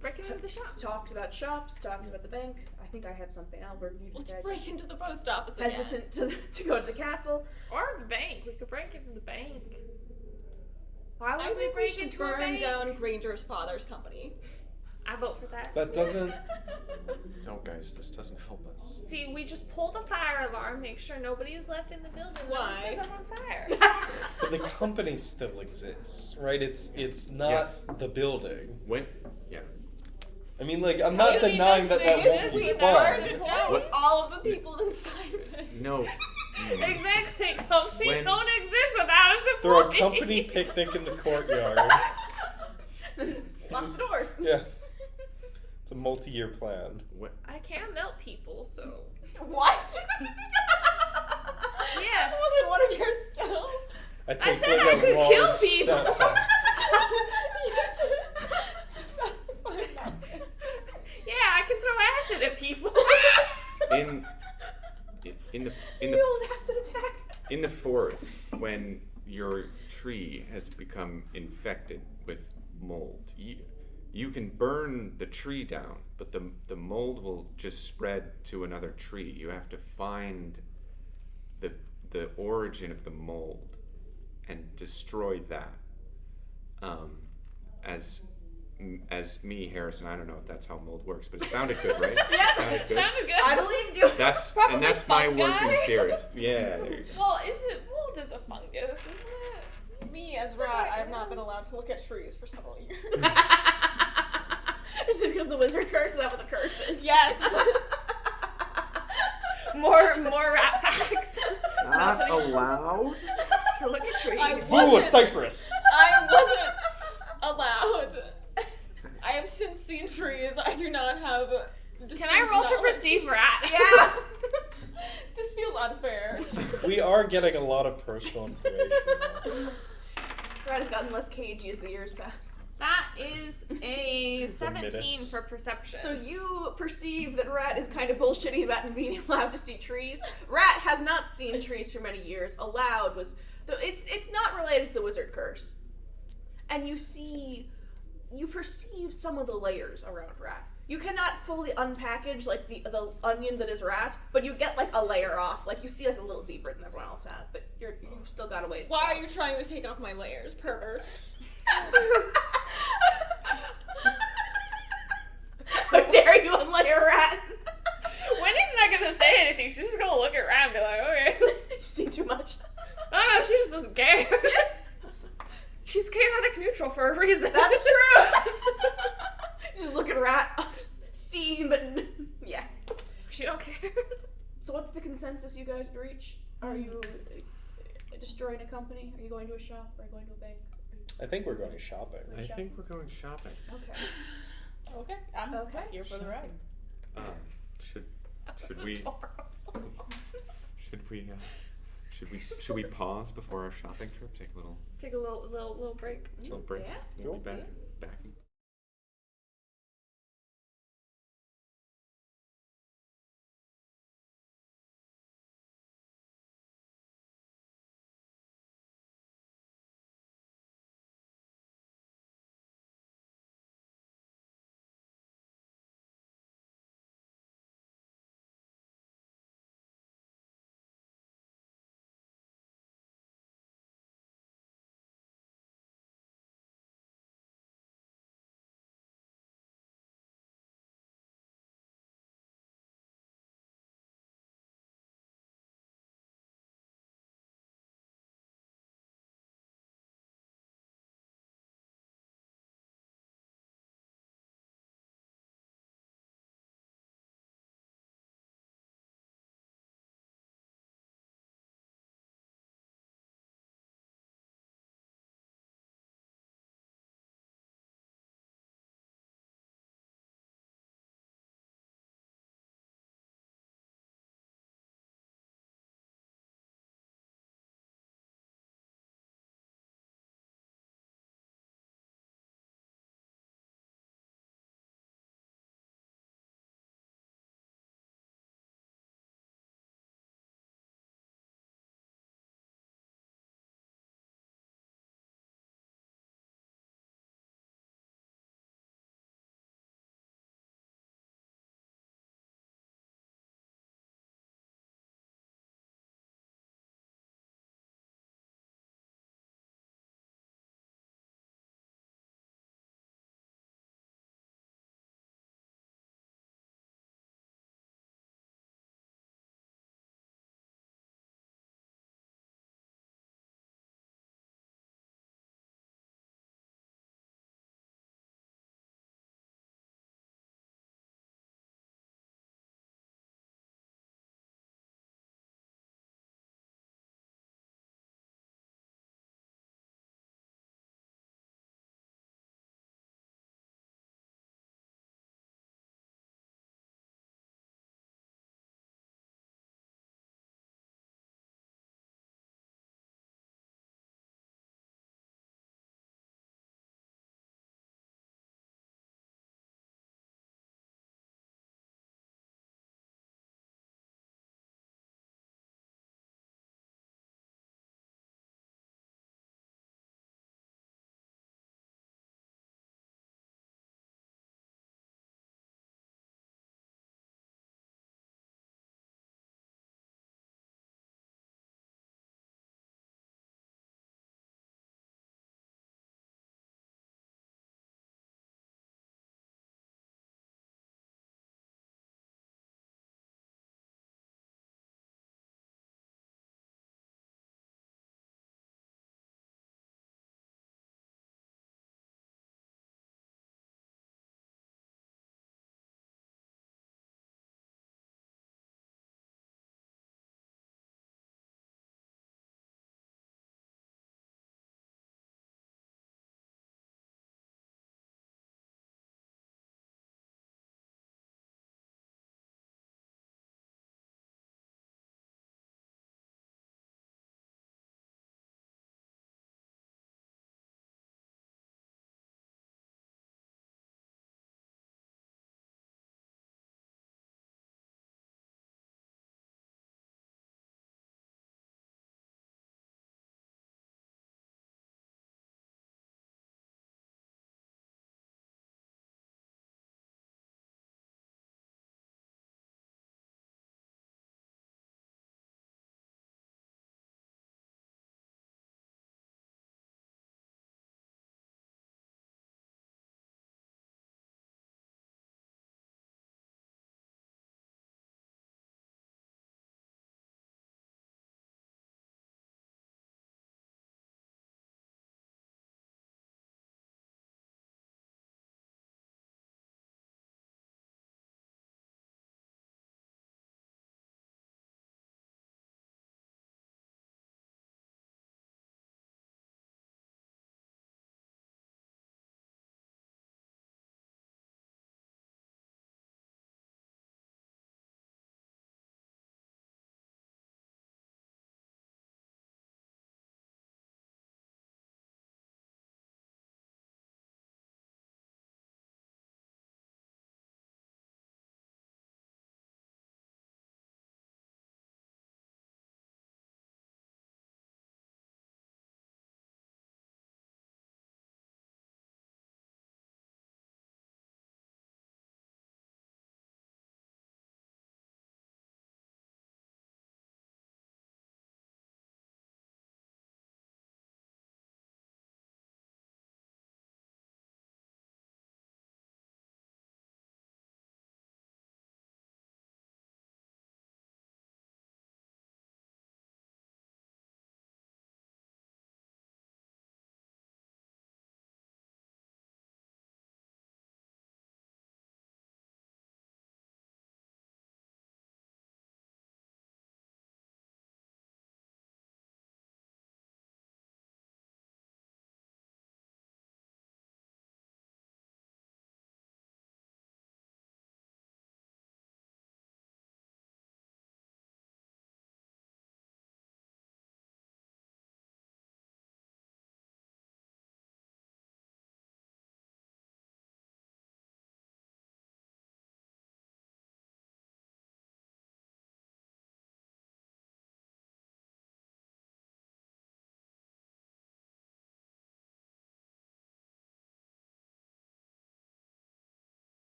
Speaker 2: Break into the shop.
Speaker 1: talks about shops, talks about the bank. I think I have something. Albert, you
Speaker 4: Let's
Speaker 1: guys
Speaker 4: break into the post office again.
Speaker 1: hesitant to go to the castle.
Speaker 2: Or the bank. We could break into the bank. Why would
Speaker 4: I
Speaker 2: we
Speaker 4: think we
Speaker 2: break
Speaker 4: should
Speaker 2: into a
Speaker 4: burn
Speaker 2: bank?
Speaker 4: down Granger's father's company.
Speaker 2: I vote for that.
Speaker 3: That doesn't.
Speaker 5: No, guys, this doesn't help us.
Speaker 2: See, we just pull the fire alarm, make sure nobody is left in the building.
Speaker 4: Why?
Speaker 2: Then we set them on fire.
Speaker 3: But the company still exists, right? It's not
Speaker 5: Yes.
Speaker 3: the building.
Speaker 5: Yeah.
Speaker 3: I mean, like, I'm not
Speaker 2: Company
Speaker 3: denying that
Speaker 2: doesn't
Speaker 3: won't
Speaker 2: exist
Speaker 3: be
Speaker 2: without
Speaker 3: fun.
Speaker 2: it.
Speaker 4: Down
Speaker 5: What?
Speaker 4: all of the people inside of it.
Speaker 5: No.
Speaker 2: Exactly. Company
Speaker 5: When-
Speaker 2: don't exist without us.
Speaker 3: Throw a company picnic in the courtyard.
Speaker 1: Lock the doors.
Speaker 3: Yeah. It's a multi-year plan.
Speaker 2: I can't melt people, so
Speaker 4: What?
Speaker 2: yeah.
Speaker 4: This wasn't one of your skills.
Speaker 3: I take
Speaker 2: said
Speaker 3: like
Speaker 2: I
Speaker 3: a
Speaker 2: could
Speaker 3: long
Speaker 2: kill people.
Speaker 3: step back.
Speaker 4: You had to specify that too.
Speaker 2: Yeah, I can throw acid at people.
Speaker 5: In
Speaker 1: The old acid attack.
Speaker 5: in the forest, when your tree has become infected with mold, you can burn the tree down, but the mold will just spread to another tree. You have to find the origin of the mold and destroy that. As me, Harrison, I don't know if that's how mold works, but it sounded good, right?
Speaker 6: Yeah.
Speaker 5: Sounded good.
Speaker 2: Sounded good.
Speaker 6: I believe you.
Speaker 5: That's
Speaker 2: Probably
Speaker 5: that's my
Speaker 2: fungi.
Speaker 5: working theory. Yeah, there you go.
Speaker 2: Well, mold is a fungus, isn't it?
Speaker 4: Me as rat, I have not been allowed to look at trees for several years.
Speaker 1: Is it because the wizard curse? Is that what the curse is?
Speaker 4: Yes.
Speaker 2: More rat facts.
Speaker 5: Not allowed.
Speaker 2: To look at trees.
Speaker 4: I
Speaker 3: Ooh, a
Speaker 4: wasn't,
Speaker 3: cypress.
Speaker 4: I wasn't allowed. I have since seen trees. I do not have.
Speaker 2: Can I roll to
Speaker 4: knowledge.
Speaker 2: perceive rat?
Speaker 1: Yeah.
Speaker 4: This feels unfair.
Speaker 3: We are getting a lot of personal information.
Speaker 1: Rat has gotten less cagey as the years pass.
Speaker 2: That is a 17
Speaker 3: minutes.
Speaker 2: for perception.
Speaker 1: So you perceive that Rat is kind of bullshitty about being allowed to see trees. Rat has not seen trees for many years. Allowed was it's not related to the wizard curse. And you perceive some of the layers around Rat. You cannot fully unpackage like the onion that is Rat, but you get like a layer off. Like you see like a little deeper than everyone else has, but you've still got a ways.
Speaker 4: Why are you trying to take off my layers, pervert?
Speaker 1: How dare you unlayer Rat?
Speaker 2: Wendy's not gonna say anything. She's just gonna look at rat and be like, okay.
Speaker 1: You've seen too much.
Speaker 2: No, she just doesn't care. She's chaotic neutral for a reason.
Speaker 1: That's true. You just look at Rat, seen, but yeah.
Speaker 2: She don't care.
Speaker 1: So what's the consensus you guys would reach? Are you destroying a company? Are you going to a shop? Are you going to a bank?
Speaker 3: I think we're going shopping.
Speaker 5: I think we're going shopping.
Speaker 1: Okay.
Speaker 6: Okay, I'm
Speaker 1: Okay.
Speaker 6: here for the ride.
Speaker 5: Should we should we pause before our shopping trip? Take a little
Speaker 2: break.
Speaker 5: break.
Speaker 1: Yeah.
Speaker 5: We'll be
Speaker 1: See ya.
Speaker 5: back.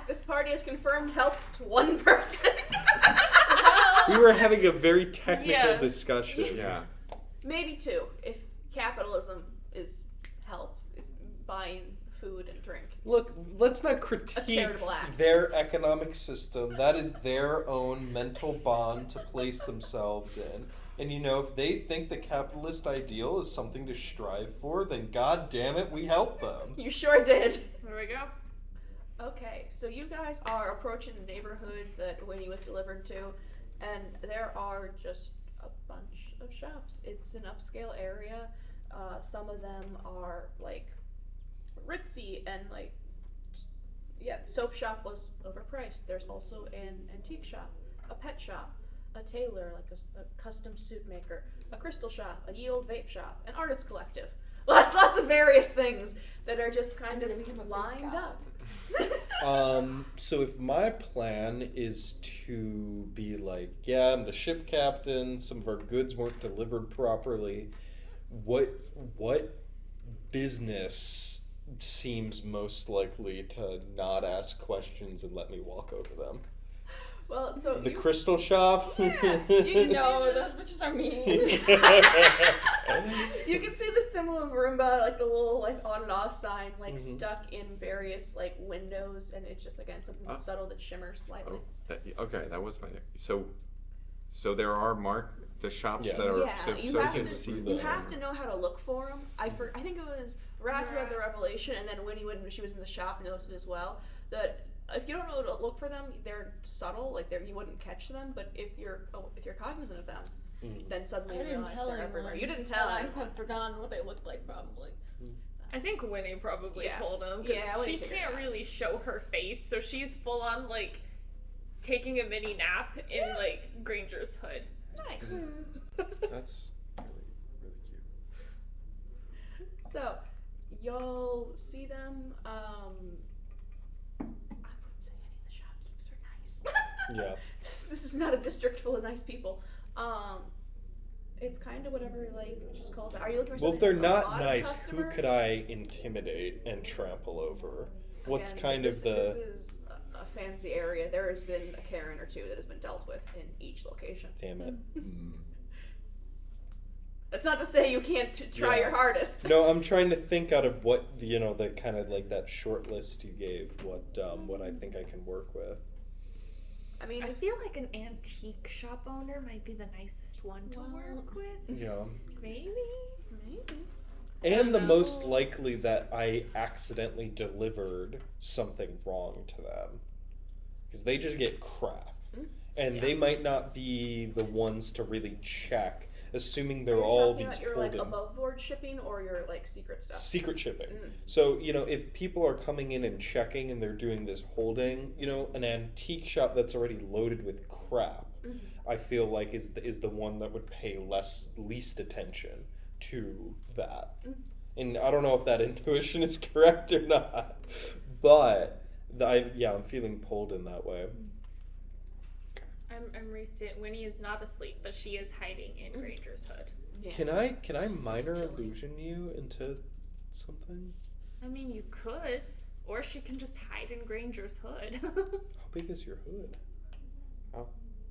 Speaker 1: This party has confirmed help to one person.
Speaker 3: We were having a very technical
Speaker 2: Yes.
Speaker 3: discussion.
Speaker 5: Yeah.
Speaker 1: Maybe two, if capitalism is help, buying food and drink.
Speaker 3: Look, let's not critique
Speaker 1: charitable act.
Speaker 3: their economic system. That is their own mental bond to place themselves in. And if they think the capitalist ideal is something to strive for, then god damn it, we help them.
Speaker 1: You sure did.
Speaker 2: There we go.
Speaker 1: Okay, so you guys are approaching the neighborhood that Winnie was delivered to, and there are just a bunch of shops. It's an upscale area. Some of them are like ritzy and like, yeah, the soap shop was overpriced. There's also an antique shop, a pet shop, a tailor, like a custom suit maker, a crystal shop, a ye old vape shop, an artist collective. Lots of various things that are just kind of lined up.
Speaker 3: So if my plan is to be like, yeah, I'm the ship captain, some of our goods weren't delivered properly, what business seems most likely to not ask questions and let me walk over them?
Speaker 1: Well, so
Speaker 3: The crystal shop?
Speaker 1: Yeah, you can
Speaker 4: No, those bitches are mean.
Speaker 1: You can see the symbol of Roomba, like the little like on and off sign, like
Speaker 3: Mhm.
Speaker 1: stuck in various like windows, and it's just again something subtle that shimmers slightly.
Speaker 5: Okay, that was my. So there are the shops
Speaker 3: Yeah.
Speaker 5: that are.
Speaker 1: Yeah,
Speaker 5: so,
Speaker 1: you
Speaker 5: so
Speaker 1: have
Speaker 5: you
Speaker 1: to
Speaker 5: can see
Speaker 1: you
Speaker 5: them.
Speaker 1: have to know how to look for them. I think it was Rat who had the revelation, and then Winnie, when she was in the shop, noticed it as well. That if you don't know how to look for them, they're subtle, like you wouldn't catch them. But if you're cognizant of them, then suddenly
Speaker 4: I
Speaker 1: you
Speaker 4: didn't
Speaker 1: realize
Speaker 4: tell
Speaker 1: they're
Speaker 4: anyone.
Speaker 1: everywhere. You didn't tell
Speaker 4: I
Speaker 1: anyone.
Speaker 4: have forgotten what they looked like, probably.
Speaker 2: I think Winnie probably
Speaker 1: Yeah.
Speaker 2: told him because
Speaker 1: Yeah, Winnie
Speaker 2: she
Speaker 1: figured
Speaker 2: can't
Speaker 1: it out.
Speaker 2: really show her face, so she's full on like taking a mini nap in like Granger's hood.
Speaker 1: Nice.
Speaker 5: That's really cute.
Speaker 1: So, you'll see them. I wouldn't say any of the shopkeepers are nice.
Speaker 3: Yeah.
Speaker 1: This is not a district full of nice people. It's kind of whatever just calls it. Are you looking for
Speaker 3: Well, if
Speaker 1: something
Speaker 3: they're
Speaker 1: that's a
Speaker 3: not
Speaker 1: lot of
Speaker 3: nice, who
Speaker 1: customers?
Speaker 3: could I intimidate and trample over? What's
Speaker 1: Again,
Speaker 3: kind
Speaker 1: this,
Speaker 3: of the...
Speaker 1: This is a fancy area. There has been a Karen or two that has been dealt with in each location.
Speaker 3: Damn it.
Speaker 1: That's not to say you can't try
Speaker 3: Yeah.
Speaker 1: your hardest.
Speaker 3: No, I'm trying to think out of what, the kind of like that short list you gave, what I think I can work with.
Speaker 1: I mean,
Speaker 2: I feel like an antique shop owner might be the nicest one to work with.
Speaker 3: Yeah.
Speaker 2: Maybe.
Speaker 3: And the
Speaker 2: know.
Speaker 3: most likely that I accidentally delivered something wrong to them. Because they just get crap. And they might not be the ones to really check, assuming they're
Speaker 1: Are you
Speaker 3: all
Speaker 1: talking
Speaker 3: these
Speaker 1: about your
Speaker 3: holding...
Speaker 1: above board shipping or your secret stuff?
Speaker 3: Secret shipping. So, if people are coming in and checking and they're doing this holding, an antique shop that's already loaded with crap, I feel like is the one that would pay least attention to that. And I don't know if that intuition is correct or not, but I'm feeling pulled in that way.
Speaker 2: I'm restate. Winnie is not asleep, but she is hiding in Granger's hood.
Speaker 1: Yeah.
Speaker 3: Can I minor illusion you into something?
Speaker 2: I mean, you could, or she can just hide in Granger's hood.
Speaker 3: How big is your hood?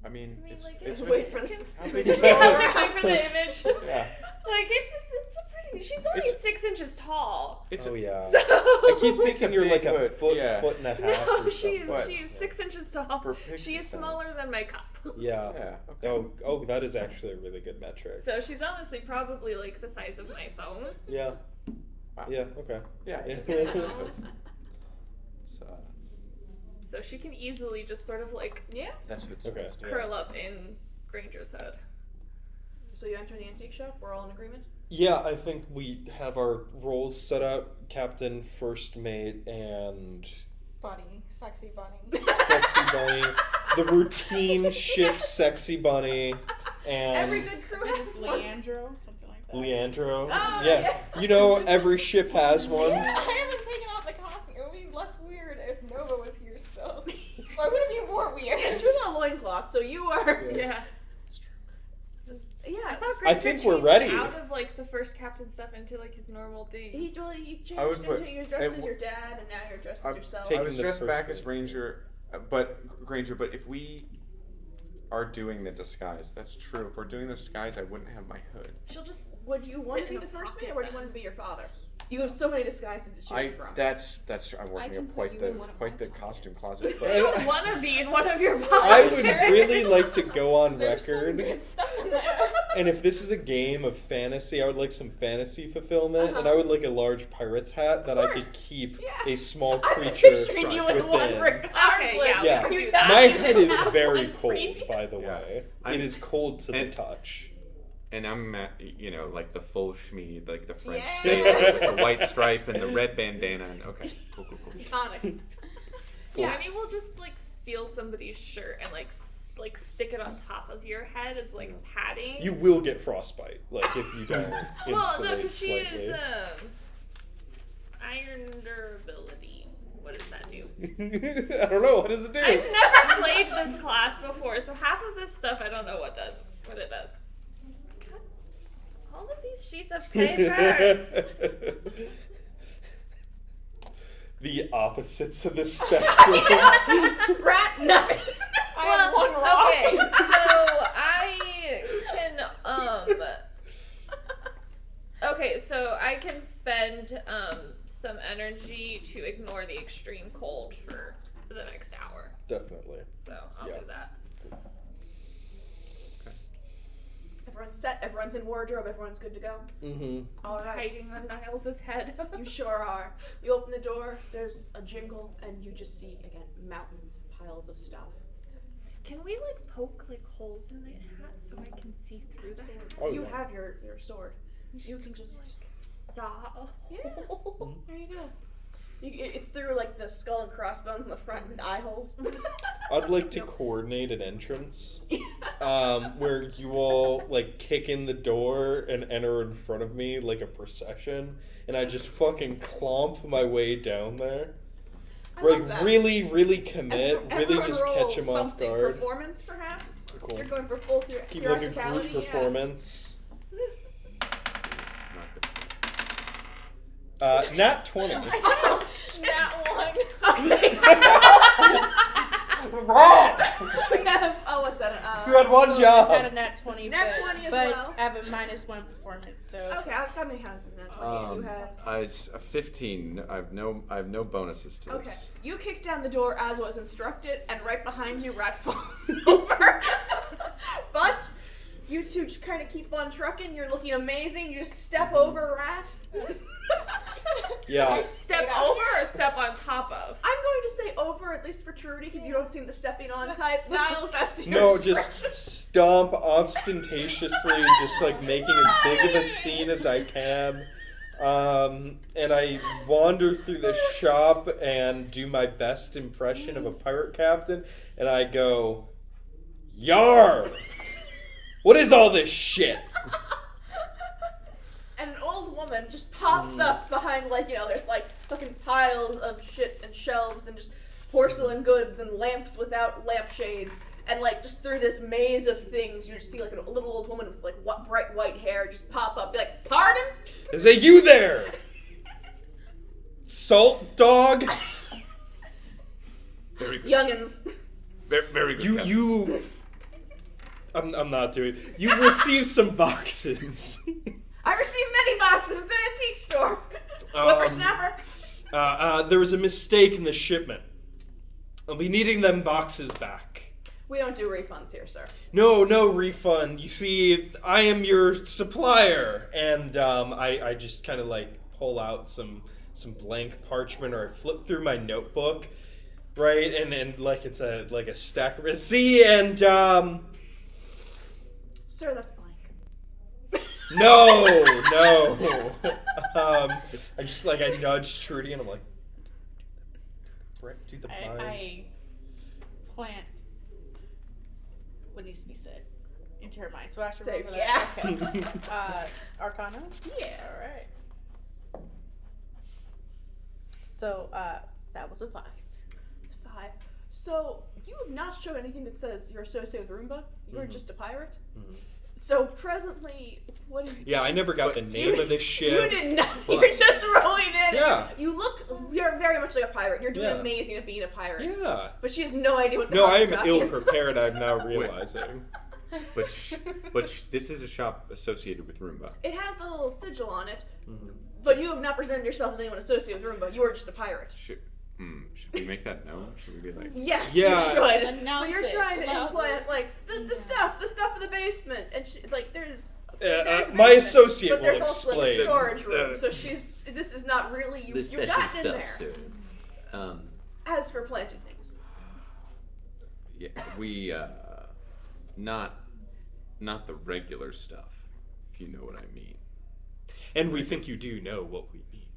Speaker 5: I mean,
Speaker 2: I mean,
Speaker 5: it's
Speaker 2: like,
Speaker 5: it's
Speaker 1: Wait for this.
Speaker 5: How big
Speaker 2: Yeah,
Speaker 5: is your hood?
Speaker 2: wait for the
Speaker 3: That's-
Speaker 2: image.
Speaker 3: Yeah.
Speaker 2: Like it's a pretty. She's only
Speaker 5: It's-
Speaker 2: 6 inches tall.
Speaker 5: It's
Speaker 3: Oh yeah.
Speaker 2: So
Speaker 3: I keep
Speaker 5: It's a
Speaker 3: thinking you're
Speaker 5: big
Speaker 3: like a
Speaker 5: hood,
Speaker 3: foot,
Speaker 5: yeah.
Speaker 3: foot and a half.
Speaker 2: no,
Speaker 3: or
Speaker 2: she is.
Speaker 3: something.
Speaker 2: She is 6 inches tall.
Speaker 5: For pixie
Speaker 2: She is
Speaker 5: size.
Speaker 2: smaller than my cup.
Speaker 3: Yeah.
Speaker 5: Yeah. Okay.
Speaker 3: Oh, that is actually a really good metric.
Speaker 2: So she's honestly probably like the size of my phone.
Speaker 3: Yeah.
Speaker 5: Wow.
Speaker 3: Yeah. Okay.
Speaker 5: Yeah.
Speaker 3: Yeah.
Speaker 5: It's,
Speaker 2: So she can easily just sort of like
Speaker 5: that's what's
Speaker 3: Okay.
Speaker 2: curl up in Granger's hood.
Speaker 1: So you enter the antique shop. We're all in agreement.
Speaker 3: Yeah, I think we have our roles set up: captain, first mate, and
Speaker 6: Bunny. Sexy bunny.
Speaker 3: sexy bunny. The routine ship sexy bunny, and
Speaker 1: Every good crew
Speaker 6: It's
Speaker 1: has one.
Speaker 6: Leandro, something like that.
Speaker 3: Leandro.
Speaker 1: Oh,
Speaker 3: yeah.
Speaker 1: yeah.
Speaker 3: Every ship has one.
Speaker 4: I haven't taken off the costume. It would be less weird if Nova was here still. Or would it be more weird?
Speaker 1: She was on a loincloth, so you are.
Speaker 2: Yeah.
Speaker 1: Yeah.
Speaker 2: I thought
Speaker 3: I
Speaker 2: Granger
Speaker 3: think we're
Speaker 2: changed
Speaker 3: ready.
Speaker 2: out of like the first captain stuff into like his normal thing.
Speaker 1: He changed
Speaker 5: I would put-
Speaker 1: into you're dressed as your dad, and now you're dressed as yourself.
Speaker 3: Taking
Speaker 5: I was
Speaker 3: the
Speaker 5: dressed
Speaker 3: first
Speaker 5: back as
Speaker 3: one.
Speaker 5: Granger, but if we are doing the disguise, that's true. If we're doing the disguise, I wouldn't have my hood.
Speaker 2: She'll just.
Speaker 1: Would you want to
Speaker 2: sit
Speaker 1: be
Speaker 2: in
Speaker 1: the
Speaker 2: a
Speaker 1: first
Speaker 2: pocket
Speaker 1: mate, or do you
Speaker 2: then.
Speaker 1: want to be your father? You have so many disguises to choose from.
Speaker 5: That's I'm
Speaker 4: I
Speaker 5: working
Speaker 4: can
Speaker 5: up
Speaker 4: put
Speaker 5: quite
Speaker 4: you
Speaker 5: the
Speaker 4: in one of my
Speaker 5: costume closet.
Speaker 2: I
Speaker 5: But
Speaker 2: don't want to be in one of your
Speaker 3: I
Speaker 2: boxes.
Speaker 3: would really like to go on
Speaker 4: There's some
Speaker 3: record.
Speaker 4: good stuff in there.
Speaker 3: And if this is a game of fantasy, I would like some fantasy fulfillment, and I would like a large pirate's hat that I could
Speaker 1: course.
Speaker 3: keep
Speaker 1: Yeah.
Speaker 3: a small
Speaker 1: I'm
Speaker 3: creature
Speaker 1: picturing you in
Speaker 3: within.
Speaker 1: one regardless.
Speaker 2: yeah,
Speaker 3: we can
Speaker 1: You
Speaker 2: do
Speaker 1: tell
Speaker 2: that.
Speaker 3: My
Speaker 1: me
Speaker 3: head
Speaker 1: you
Speaker 3: is
Speaker 1: have
Speaker 3: very
Speaker 1: one
Speaker 3: cold,
Speaker 1: previous.
Speaker 3: by the
Speaker 5: Yeah.
Speaker 3: way.
Speaker 5: I'm-
Speaker 3: It is cold to the
Speaker 5: and-
Speaker 3: touch.
Speaker 5: and I'm like the full schmeed, like the French
Speaker 1: Yeah.
Speaker 5: sailor, the white stripe and the red bandana. And okay, cool.
Speaker 1: Iconic.
Speaker 2: Yeah, maybe we'll just like steal somebody's shirt and like stick it on top of your head as like padding.
Speaker 3: You will get frostbite, like if you don't
Speaker 2: well, no,
Speaker 3: insulate
Speaker 2: because she
Speaker 3: slightly.
Speaker 2: is iron durability. What does that do?
Speaker 3: I don't know. What does it do?
Speaker 2: I've never played this class before, so half of this stuff I don't know what it does. God, all of these sheets of paper.
Speaker 3: The opposites of the spectrum.
Speaker 1: Rat nothing.
Speaker 4: I have one rock.
Speaker 2: Okay, so I can spend some energy to ignore the extreme cold for the next hour.
Speaker 3: Definitely.
Speaker 2: So I'll
Speaker 3: Yeah.
Speaker 2: do that.
Speaker 1: Everyone's set. Everyone's in wardrobe. Everyone's good to go.
Speaker 3: Mm-hmm.
Speaker 1: All right.
Speaker 2: Hiding on Niles' head.
Speaker 1: You sure are. You open the door. There's a jingle, and you just see again mountains, piles of stuff.
Speaker 2: Can we like poke like holes in the hat so I can see through the hat?
Speaker 3: Oh,
Speaker 1: You
Speaker 3: yeah.
Speaker 1: have your sword. You can just
Speaker 2: Saw a
Speaker 1: Yeah.
Speaker 2: hole.
Speaker 1: there you go. It's through like the skull and crossbones in the front and eye holes.
Speaker 3: I'd like to coordinate an entrance where you all like kick in the door and enter in front of me like a procession, and I just fucking clomp my way down there.
Speaker 1: I love
Speaker 3: Like
Speaker 1: that.
Speaker 3: really, really commit, really
Speaker 1: Everyone
Speaker 3: just
Speaker 1: roll
Speaker 3: catch him off
Speaker 1: something.
Speaker 3: guard.
Speaker 1: Performance, perhaps.
Speaker 3: Cool.
Speaker 1: You're going for full
Speaker 3: Keep like a
Speaker 1: theatricality.
Speaker 3: group performance.
Speaker 5: Not good.
Speaker 3: Nat 20.
Speaker 4: That one.
Speaker 1: Okay.
Speaker 3: Wrong!
Speaker 1: We have, what's that?
Speaker 3: You had one
Speaker 6: So
Speaker 3: job.
Speaker 6: I had a nat 20,
Speaker 1: Nat
Speaker 6: but,
Speaker 1: 20 as
Speaker 6: but
Speaker 1: well.
Speaker 6: I have a -1 performance, so
Speaker 1: Okay, how many houses nat 20? You had.
Speaker 5: It's a 15. I have no bonuses to
Speaker 1: Okay,
Speaker 5: this.
Speaker 1: you kick down the door as was instructed, and right behind you, Rat falls over. But you two just kind of keep on trucking. You're looking amazing. You just step over Rat.
Speaker 3: Yeah.
Speaker 2: Step over or step on top of?
Speaker 1: I'm going to say over, at least for Truity, because you don't seem the stepping on type. Niles, that's your
Speaker 3: No,
Speaker 1: discretion.
Speaker 3: just stomp ostentatiously, just like making as big of a scene as I can. And I wander through the shop and do my best impression of a pirate captain, and I go, "Yar! What is all this shit?"
Speaker 1: And an old woman just pops up behind, like, there's like fucking piles of shit and shelves and just porcelain goods and lamps without lampshades. And like just through this maze of things, you just see like a little old woman with like bright white hair just pop up, be like, "Pardon?"
Speaker 3: I say, "You there, salt dog?
Speaker 5: Very good.
Speaker 1: Youngins.
Speaker 5: Very good.
Speaker 3: You. I'm not doing. You received some boxes."
Speaker 1: I received many boxes. It's an antique store. Whippersnapper.
Speaker 3: There was a mistake in the shipment. I'll be needing them boxes back.
Speaker 1: We don't do refunds here, sir.
Speaker 3: No refund. You see, I am your supplier, and I just kind of like pull out some blank parchment, or I flip through my notebook, right, and like it's a stack of receipts, and
Speaker 1: Sir, that's blank.
Speaker 3: no. I just I nudge Truity, and I'm like, right to the mind.
Speaker 6: I plant what needs to be said into her mind. So I should
Speaker 1: Say,
Speaker 6: roll for
Speaker 1: yeah.
Speaker 6: that. Okay. Arcana?
Speaker 1: Yeah.
Speaker 6: Alright. So, that was a 5.
Speaker 1: It's 5. So, you have not shown anything that says you're associated with Roomba. You're just a pirate. So presently, what is?
Speaker 3: Yeah, I never got the name of this ship.
Speaker 1: You did not.
Speaker 3: Well,
Speaker 1: You're just rolling in.
Speaker 3: Yeah.
Speaker 1: You're very much like a pirate. You're doing
Speaker 3: Yeah. amazing
Speaker 1: at being a pirate.
Speaker 3: Yeah.
Speaker 1: But she has no idea what the
Speaker 3: No,
Speaker 1: hell
Speaker 3: I
Speaker 1: you're
Speaker 3: am
Speaker 1: talking
Speaker 3: ill
Speaker 1: about.
Speaker 3: prepared. I'm now realizing.
Speaker 5: But this is a shop associated with Roomba.
Speaker 1: It has the little sigil on it,
Speaker 3: Mm-hmm.
Speaker 1: but you have not presented yourself as anyone associated with Roomba. You are just a pirate.
Speaker 5: Should we make that known? Should we be like,
Speaker 1: Yes,
Speaker 3: Yeah.
Speaker 1: you should.
Speaker 4: Announce
Speaker 1: So you're
Speaker 4: it
Speaker 1: trying to
Speaker 4: loudly.
Speaker 1: implant like the stuff in the basement, and there's a
Speaker 3: My
Speaker 1: basement,
Speaker 3: associate
Speaker 1: but there's
Speaker 3: will
Speaker 1: also like a
Speaker 3: explain.
Speaker 1: storage room. So this is not really you.
Speaker 7: The
Speaker 1: You've
Speaker 7: special
Speaker 1: gotten in
Speaker 7: stuff,
Speaker 1: there.
Speaker 7: sir.
Speaker 1: As for planting things,
Speaker 5: yeah, we not the regular stuff, if you know what I mean.
Speaker 3: And we think you do know what we mean.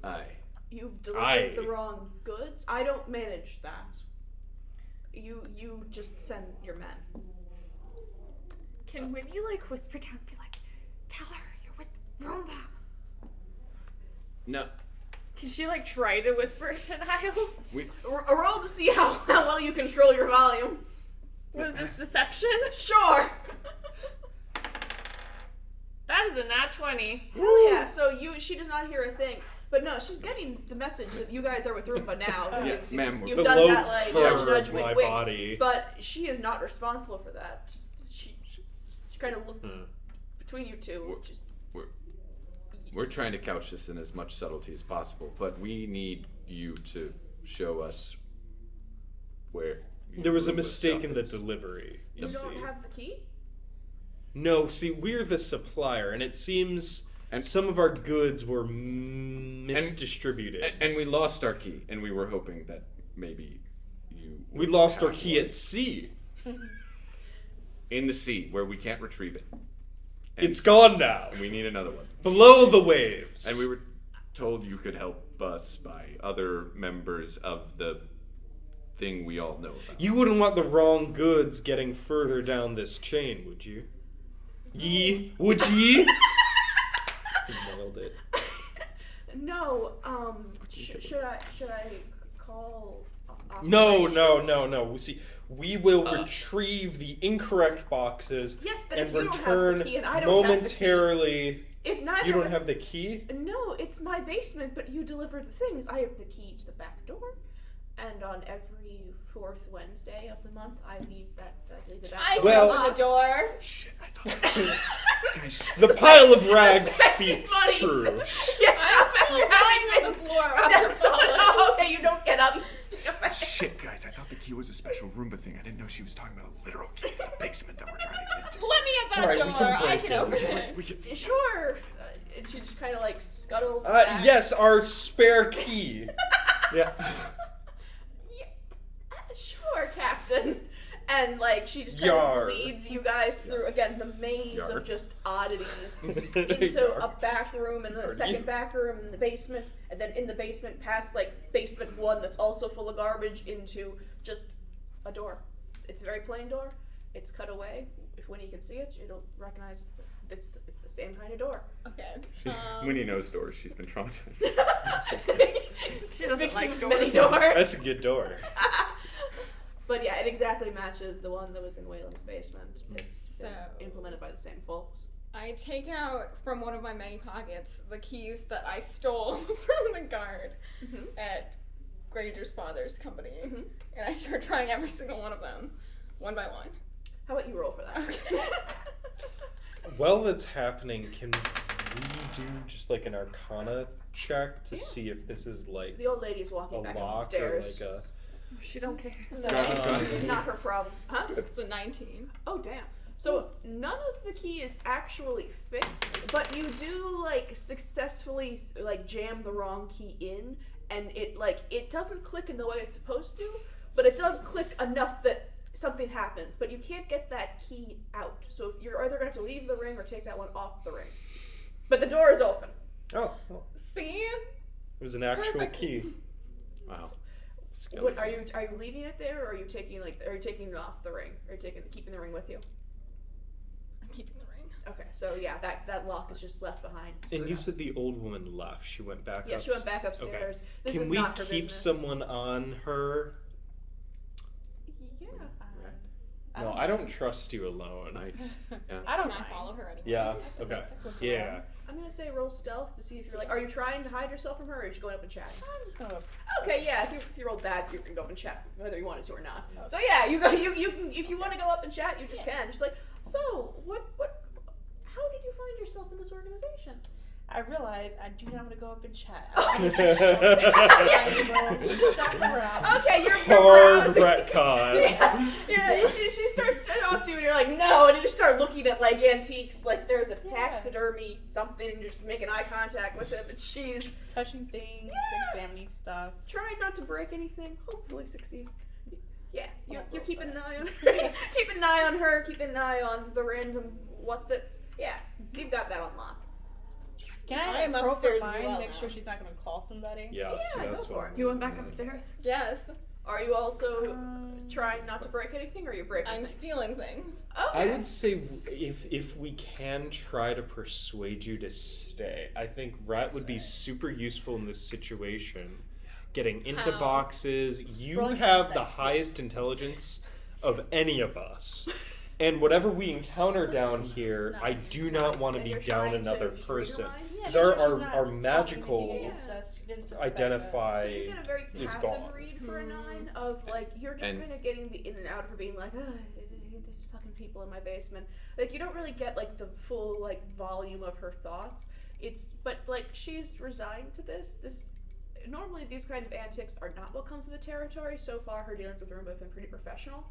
Speaker 5: Aye.
Speaker 1: you've delivered the wrong goods. I don't manage that. You just send your men.
Speaker 2: Can Winnie like whisper down and be like, tell her you're with Roomba?
Speaker 5: No,
Speaker 2: Can she like try to whisper it to Niles?
Speaker 1: A roll to see how well you control your volume.
Speaker 2: What is this, deception?
Speaker 1: Sure.
Speaker 2: That is a nat 20.
Speaker 1: Hell yeah. So she does not hear a thing. But no, she's getting the message that you guys are with Roomba now.
Speaker 5: Yeah, ma'am,
Speaker 1: You've
Speaker 3: The
Speaker 1: done
Speaker 3: low
Speaker 1: that like
Speaker 3: power
Speaker 1: nudge, nudge,
Speaker 3: of
Speaker 1: wink,
Speaker 3: my
Speaker 1: wink.
Speaker 3: body.
Speaker 1: But she is not responsible for that. She kind of looks between you two. Just
Speaker 5: we're trying to couch this in as much subtlety as possible, but we need you to show us where.
Speaker 3: There was a
Speaker 5: Roomba
Speaker 3: mistake
Speaker 5: stuff
Speaker 3: in the
Speaker 5: is.
Speaker 3: delivery.
Speaker 1: you
Speaker 3: see.
Speaker 1: don't have the key.
Speaker 3: No, see, we're the supplier, and it seems
Speaker 5: And-
Speaker 3: some of our goods were misdistributed.
Speaker 5: And we lost our key, and we were hoping that maybe you.
Speaker 3: We
Speaker 5: would
Speaker 3: lost our
Speaker 5: have
Speaker 3: key
Speaker 5: one
Speaker 3: at sea.
Speaker 5: in the sea where we can't retrieve it. And
Speaker 3: It's gone now.
Speaker 5: we need another one.
Speaker 3: Below the waves.
Speaker 5: And we were told you could help us by other members of the thing we all know about.
Speaker 3: You wouldn't want the wrong goods getting further down this chain, would you? Ye? Would ye? He nailed it.
Speaker 1: No. Should I call?
Speaker 3: No.
Speaker 1: operations?
Speaker 3: See, we will retrieve the incorrect boxes
Speaker 1: Yes, but
Speaker 3: and
Speaker 1: if you don't have
Speaker 3: return
Speaker 1: the key and I don't have the key,
Speaker 3: momentarily.
Speaker 1: if neither
Speaker 3: You
Speaker 1: of
Speaker 3: don't
Speaker 1: us-
Speaker 3: have the key?
Speaker 1: No, it's my basement, but you deliver the things. I have the key to the back door, and on every fourth Wednesday of the month, I leave the back
Speaker 4: I
Speaker 1: door.
Speaker 4: can
Speaker 3: Well-
Speaker 4: open the door.
Speaker 5: Shit, I thought. Guys,
Speaker 3: The pile of
Speaker 1: the
Speaker 3: rags
Speaker 1: sexy
Speaker 3: speaks
Speaker 1: bunnies.
Speaker 3: true.
Speaker 1: Yes,
Speaker 4: I'm still
Speaker 1: you're
Speaker 4: lying
Speaker 1: having
Speaker 4: on the floor
Speaker 1: stepped
Speaker 4: after
Speaker 1: on.
Speaker 4: falling.
Speaker 1: Oh, okay, you don't get up. You stand back.
Speaker 8: Shit, guys, I thought the key was a special Roomba thing. I didn't know she was talking about a literal key to the basement that we're trying to get into.
Speaker 4: Let me at that
Speaker 3: Sorry, we
Speaker 4: door.
Speaker 3: can
Speaker 4: I
Speaker 3: break
Speaker 4: can
Speaker 3: it.
Speaker 4: open it.
Speaker 8: We can,
Speaker 1: Sure. And she just kind of like scuttles back.
Speaker 3: Yes, our spare key. Yeah.
Speaker 1: Yeah, sure, Captain. And like she just kind
Speaker 3: Yar.
Speaker 1: of leads you guys through again the maze
Speaker 3: Yar.
Speaker 1: of just oddities into
Speaker 3: Yar.
Speaker 1: a back room and the
Speaker 3: Yardy.
Speaker 1: second back room in the basement, and then in the basement past like basement 1 that's also full of garbage into just a door. It's a very plain door. It's cut away. If Winnie can see it, you'll recognize that it's the same kind of door.
Speaker 4: Okay.
Speaker 5: Winnie knows doors. She's been traumatized.
Speaker 2: She doesn't
Speaker 1: Victim
Speaker 2: like
Speaker 1: of
Speaker 2: doors.
Speaker 1: many doors.
Speaker 3: That's a good door.
Speaker 1: But yeah, it exactly matches the one that was in Whalem's basement. It's been
Speaker 4: So-
Speaker 1: implemented by the same folks.
Speaker 4: I take out from one of my many pockets the keys that I stole from the guard at Granger's father's company, and I start trying every single one of them, one by one.
Speaker 1: How about you roll for that?
Speaker 4: Okay.
Speaker 3: While that's happening, can we do just like an Arcana check to see if this is like
Speaker 1: The old lady's
Speaker 3: a
Speaker 1: walking back up the
Speaker 3: lock or
Speaker 1: stairs.
Speaker 3: like a?
Speaker 2: She don't care.
Speaker 1: No,
Speaker 5: Got
Speaker 1: this is
Speaker 5: it.
Speaker 1: not her problem. Huh?
Speaker 4: It's a 19.
Speaker 1: Oh, damn. So none of the key is actually fit, but you do like successfully like jam the wrong key in, and it doesn't click in the way it's supposed to, but it does click enough that something happens. But you can't get that key out. So if you're either gonna have to leave the ring or take that one off the ring. But the door is open.
Speaker 3: Oh, well,
Speaker 4: See?
Speaker 3: it was an actual
Speaker 4: Perfect.
Speaker 3: key.
Speaker 5: Wow.
Speaker 1: What are you leaving it there, or are you taking it off the ring? Or are you keeping the ring with you?
Speaker 4: I'm keeping the ring.
Speaker 1: Okay, so yeah, that lock is just left behind.
Speaker 3: And
Speaker 1: screwed
Speaker 3: you
Speaker 1: up.
Speaker 3: said the old woman left. She went back.
Speaker 1: Yeah, she went back upstairs.
Speaker 3: Okay.
Speaker 1: This
Speaker 3: Can
Speaker 1: is
Speaker 3: we
Speaker 1: not her
Speaker 3: keep
Speaker 1: business.
Speaker 3: someone on her?
Speaker 1: Yeah.
Speaker 3: No, I don't trust you alone.
Speaker 5: Yeah.
Speaker 6: I don't
Speaker 4: Can I
Speaker 6: mind.
Speaker 4: follow her anyway?
Speaker 3: Yeah. Okay. Yeah.
Speaker 1: I'm gonna say roll stealth to see if you're like, are you trying to hide yourself from her, or are you just going up and chatting?
Speaker 6: I'm just gonna.
Speaker 1: Okay, yeah. If you roll bad, you can go up and chat whether you wanted to or not. So yeah, you can, if you want to go up and chat, you just can. Just like, so what? How did you find yourself in this organization?
Speaker 6: I realize I do not want to go up and chat.
Speaker 1: Okay, you're
Speaker 3: Hard
Speaker 1: browsing.
Speaker 3: retcon.
Speaker 1: Yeah. She starts to talk to you, and you're like, no, and you just start looking at like antiques, like there's a taxidermy something, and you're just making eye contact with him, and she's
Speaker 6: touching things, examining stuff.
Speaker 1: trying not to break anything. Hopefully succeed. Yeah, you're keeping an eye on her.
Speaker 6: Yeah.
Speaker 1: Keep an eye on her. Keep an eye on the random what's-its. Yeah, so you've got that on lock.
Speaker 6: Can
Speaker 4: I
Speaker 6: I
Speaker 4: am
Speaker 6: approach
Speaker 4: upstairs
Speaker 6: her
Speaker 4: as
Speaker 6: mind,
Speaker 4: well
Speaker 6: make
Speaker 4: now.
Speaker 6: sure she's not gonna call somebody?
Speaker 3: Yeah, so
Speaker 1: Yeah,
Speaker 3: that's
Speaker 1: go for
Speaker 3: what.
Speaker 1: it.
Speaker 2: You went back upstairs?
Speaker 4: Yes.
Speaker 1: Are you also trying not to break anything, or are you breaking
Speaker 4: I'm
Speaker 1: things?
Speaker 4: stealing things.
Speaker 3: I
Speaker 1: Okay.
Speaker 3: would say if we can try to persuade you to stay, I think Rat would be super useful in this situation. Getting into
Speaker 4: How?
Speaker 3: boxes, you
Speaker 6: Rolling
Speaker 3: have the
Speaker 6: insight.
Speaker 3: highest intelligence of any of us. And whatever we encounter down here, I do not want to
Speaker 1: And
Speaker 3: be
Speaker 1: you're
Speaker 3: down
Speaker 1: trying to
Speaker 3: another
Speaker 1: just read her
Speaker 3: person.
Speaker 1: mind?
Speaker 6: Yeah,
Speaker 3: Because
Speaker 6: make sure she's
Speaker 3: our
Speaker 6: not plotting
Speaker 3: magical
Speaker 6: anything against us. She didn't suspect
Speaker 3: identify
Speaker 1: So you get a very
Speaker 3: is
Speaker 1: passive
Speaker 3: gone.
Speaker 1: read for a 9 of like you're just
Speaker 5: And-
Speaker 1: kind of getting the in and out of her being like, there's fucking people in my basement. Like you don't really get like the full like volume of her thoughts. But like she's resigned to this. Normally these kind of antics are not what comes with the territory. So far her dealings with Roomba have been pretty professional.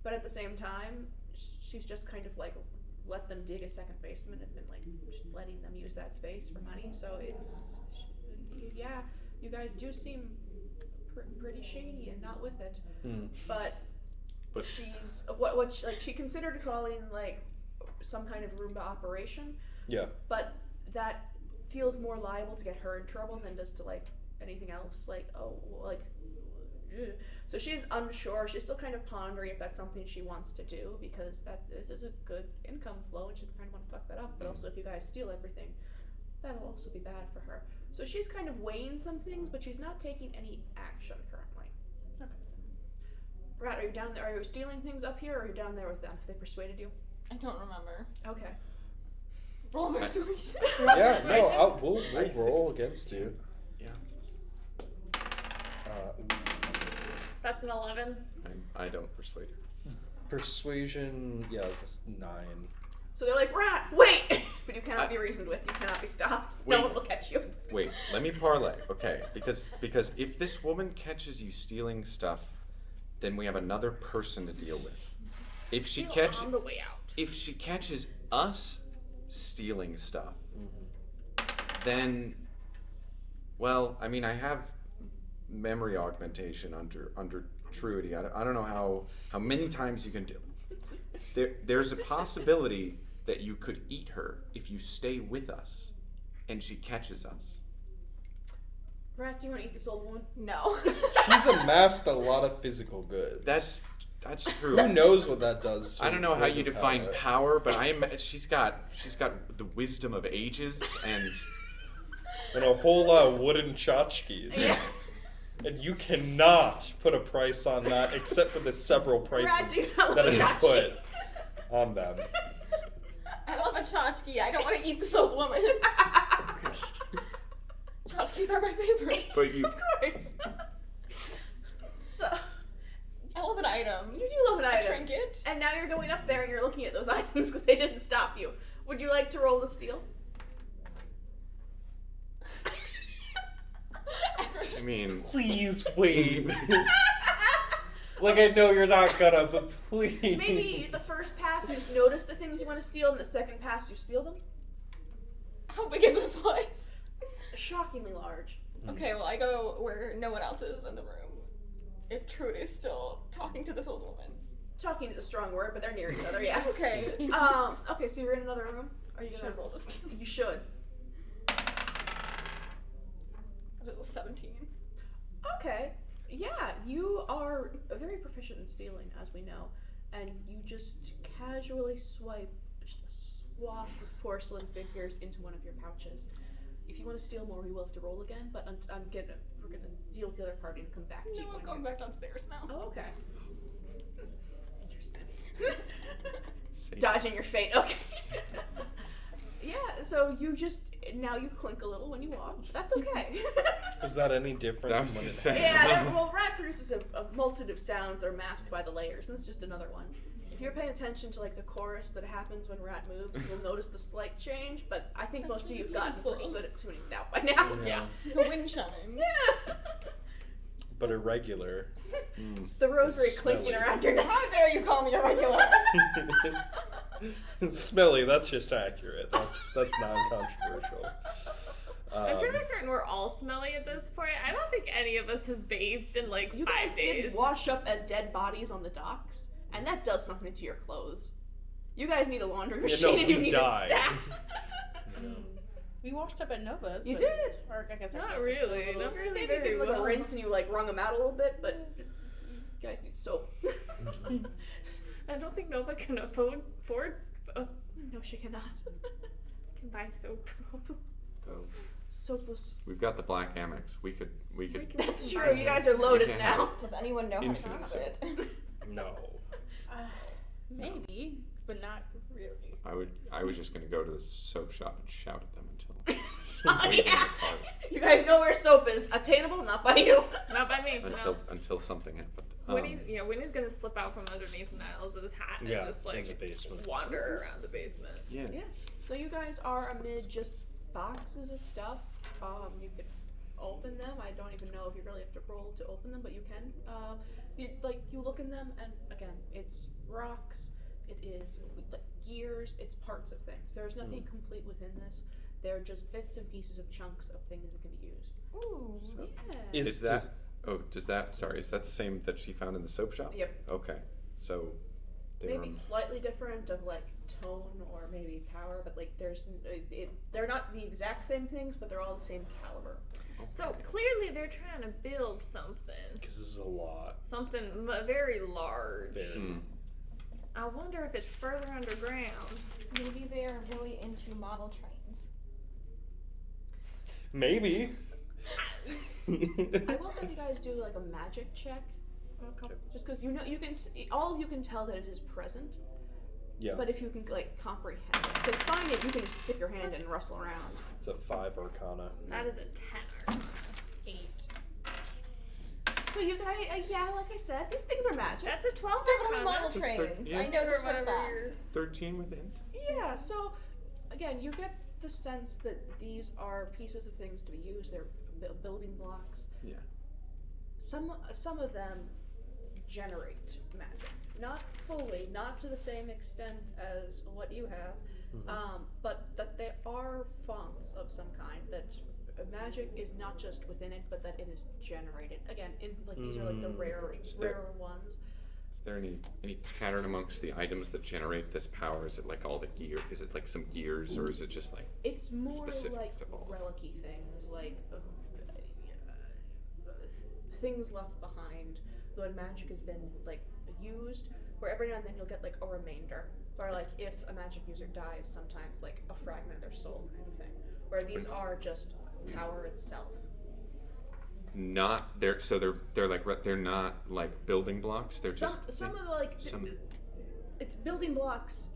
Speaker 1: But at the same time, she's just kind of like let them dig a second basement and been like just letting them use that space for money. So yeah, you guys do seem pretty shady and not with it. But she's she considered calling like some kind of Roomba operation.
Speaker 3: Yeah.
Speaker 1: But that feels more liable to get her in trouble than does to like anything else. Like ugh. So she's unsure. She's still kind of pondering if that's something she wants to do because this is a good income flow and she doesn't kind of want to fuck that up. But also if you guys steal everything, that'll also be bad for her. So she's kind of weighing some things, but she's not taking any action currently. Okay. Rat, are you down there? Are you stealing things up here or are you down there with them? If they persuaded you?
Speaker 4: I don't remember.
Speaker 1: Okay.
Speaker 4: Roll persuasion.
Speaker 3: Yeah, no, we'll roll against you.
Speaker 5: Yeah.
Speaker 2: That's an 11.
Speaker 5: I don't persuade her.
Speaker 3: Persuasion, yeah, it's a 9.
Speaker 1: So they're like, Rat, wait! But you cannot be reasoned with. You cannot be stopped. No
Speaker 5: Wait.
Speaker 1: one will catch you.
Speaker 5: Wait, let me parlay. Okay, because if this woman catches you stealing stuff, then we have another person to deal with. If she
Speaker 2: Still
Speaker 5: catches
Speaker 2: on the way out.
Speaker 5: if she catches us stealing stuff, then, well, I mean, I have memory augmentation under Truity. I don't know how many times you can do. There's a possibility that you could eat her if you stay with us, and she catches us.
Speaker 1: Rat, do you want to eat this old woman?
Speaker 4: No.
Speaker 3: She's amassed a lot of physical goods.
Speaker 5: That's true.
Speaker 3: Who knows what that does to
Speaker 5: I don't know how you
Speaker 3: flavor
Speaker 5: define
Speaker 3: palette.
Speaker 5: power, but she's got the wisdom of ages and
Speaker 3: And a whole lot of wooden tchotchkes.
Speaker 1: Yeah.
Speaker 3: And you cannot put a price on that except for the several prices
Speaker 1: Rat, do you not
Speaker 3: that
Speaker 1: love
Speaker 3: is
Speaker 1: tchotchke?
Speaker 3: put on them.
Speaker 4: I love a tchotchke. I don't want to eat this old woman. Tchotchkes are my favorite.
Speaker 5: but you
Speaker 1: Of course. So,
Speaker 4: I love an item.
Speaker 1: you do love an
Speaker 4: A
Speaker 1: item.
Speaker 4: trinket.
Speaker 1: And now you're going up there and you're looking at those items because they didn't stop you. Would you like to roll the steal?
Speaker 5: I mean,
Speaker 3: Please wait. Like I know you're not gonna, but please.
Speaker 1: Maybe the first pass you just notice the things you want to steal, and the second pass you steal them.
Speaker 4: How big is this place?
Speaker 1: Shockingly large.
Speaker 4: Okay, well I go where no one else is in the room. If Truity is still talking to this old woman.
Speaker 1: Talking is a strong word, but they're near each other. Yeah.
Speaker 4: Okay.
Speaker 1: Okay. So you're in another room. Are you
Speaker 4: Should
Speaker 1: gonna
Speaker 4: I roll this?
Speaker 1: You should.
Speaker 4: That is a 17.
Speaker 1: Okay. Yeah, you are very proficient in stealing, as we know, and you just casually swipe just a swath of porcelain figures into one of your pouches. If you want to steal more, we will have to roll again. But we're gonna deal with the other party and come back to you.
Speaker 4: No, I'm
Speaker 1: when
Speaker 4: going
Speaker 1: you're-
Speaker 4: back downstairs now.
Speaker 1: Oh, okay. Interesting. Dodging your fate. Okay. Yeah, so you just now you clink a little when you walk. That's okay.
Speaker 3: Is that any different
Speaker 5: That was
Speaker 3: than when
Speaker 5: the
Speaker 3: it
Speaker 5: same.
Speaker 3: happens?
Speaker 1: Well, rat produces a multitude of sounds that are masked by the layers, and this is just another one. If you're paying attention to like the chorus that happens when rat moves, you'll notice the slight change. But I think most of you've gotten pretty good at tuning it out by now.
Speaker 2: Yeah.
Speaker 4: The wind chime.
Speaker 1: Yeah.
Speaker 3: But irregular.
Speaker 1: The rosary
Speaker 3: It's
Speaker 1: clinking
Speaker 3: smelly.
Speaker 1: around your neck.
Speaker 4: How dare you call me a regular?
Speaker 3: Smelly, that's just accurate. That's non-controversial.
Speaker 2: I'm fairly certain we're all smelly at this point. I don't think any of us have bathed in like
Speaker 1: You
Speaker 2: 5
Speaker 1: guys
Speaker 2: days.
Speaker 1: did wash up as dead bodies on the docks, and that does something to your clothes. You guys need a laundry machine, and you
Speaker 3: we
Speaker 1: need
Speaker 3: died.
Speaker 1: it stacked.
Speaker 6: We washed up at Nova's.
Speaker 1: You
Speaker 6: but-
Speaker 1: did.
Speaker 6: Or I guess our
Speaker 2: Not
Speaker 6: clothes are still a
Speaker 2: really.
Speaker 6: little-
Speaker 2: Not really
Speaker 1: Maybe
Speaker 2: very
Speaker 1: you did like
Speaker 2: well.
Speaker 1: a rinse and you like wrung them out a little bit, but you guys need soap.
Speaker 2: I don't think Nova can afford
Speaker 1: No, she cannot.
Speaker 2: can buy soap.
Speaker 5: So,
Speaker 1: Soap was.
Speaker 5: we've got the black Amex. We could.
Speaker 1: That's true. You guys are loaded
Speaker 5: Okay.
Speaker 1: now.
Speaker 4: Does anyone know how to
Speaker 5: Infinite
Speaker 4: use
Speaker 5: soap.
Speaker 4: it?
Speaker 3: No.
Speaker 6: Maybe, but not really.
Speaker 5: I was just gonna go to the soap shop and shout at them until.
Speaker 1: Oh,
Speaker 5: wait in the
Speaker 1: yeah.
Speaker 5: car
Speaker 1: You guys know where soap is. Attainable, not by you.
Speaker 2: Not by me.
Speaker 5: until something happened.
Speaker 2: Winnie's gonna slip out from underneath Niles' hat and
Speaker 3: Yeah,
Speaker 2: just
Speaker 3: in
Speaker 2: like
Speaker 3: the basement.
Speaker 2: wander around the basement.
Speaker 5: Yeah.
Speaker 1: Yeah. So you guys are amid just boxes of stuff. You can open them. I don't even know if you really have to roll to open them, but you can. You look in them, and again, it's rocks. It is like gears. It's parts of things. There's nothing complete within this. They're just bits and pieces of chunks of things that can be used.
Speaker 2: Ooh.
Speaker 5: So-
Speaker 1: Yeah.
Speaker 5: Is that? Is that the same that she found in the soap shop?
Speaker 1: Yep.
Speaker 5: Okay. So. They
Speaker 1: Maybe
Speaker 5: were,
Speaker 1: slightly different of like tone or maybe power, but like they're not the exact same things, but they're all the same caliber.
Speaker 2: So clearly they're trying to build something.
Speaker 3: Because this is a lot.
Speaker 2: Something very large.
Speaker 3: Very.
Speaker 2: I wonder if it's further underground.
Speaker 4: Maybe they are really into model trains.
Speaker 3: Maybe.
Speaker 1: I will have you guys do like a magic check, just because you can all of you can tell that it is present.
Speaker 3: Yeah.
Speaker 1: But if you can like comprehend it, because find it, you can just stick your hand in and rustle around.
Speaker 3: It's a 5 Arcana.
Speaker 2: That is a 10 Arcana. 8.
Speaker 1: So you guys, like I said, these things are magic.
Speaker 2: That's a 12
Speaker 4: It's definitely
Speaker 2: Arcana.
Speaker 4: model
Speaker 5: That's
Speaker 4: trains.
Speaker 5: yeah.
Speaker 4: I know this for a
Speaker 2: Whatever
Speaker 4: fact.
Speaker 2: yours-
Speaker 5: 13 with int.
Speaker 1: Yeah. So again, you get the sense that these are pieces of things to be used. They're building blocks.
Speaker 5: Yeah.
Speaker 1: Some of them generate magic, not fully, not to the same extent as what you have, but that they are fonts of some kind. That magic is not just within it, but that it is generated. Again, these are like the rarer ones.
Speaker 5: Is there any pattern amongst the items that generate this power? Is it like all the gear? Is it like some gears, or is it just like?
Speaker 1: It's more like
Speaker 5: Specifics of all.
Speaker 1: relic-y things, like things left behind when magic has been like used. Where every now and then you'll get like a remainder, or like if a magic user dies, sometimes like a fragment of their soul kind of thing. Where these are just power itself.
Speaker 5: Not they're they're not like building blocks. They're
Speaker 1: Some of the like
Speaker 5: some-
Speaker 1: it's building blocks.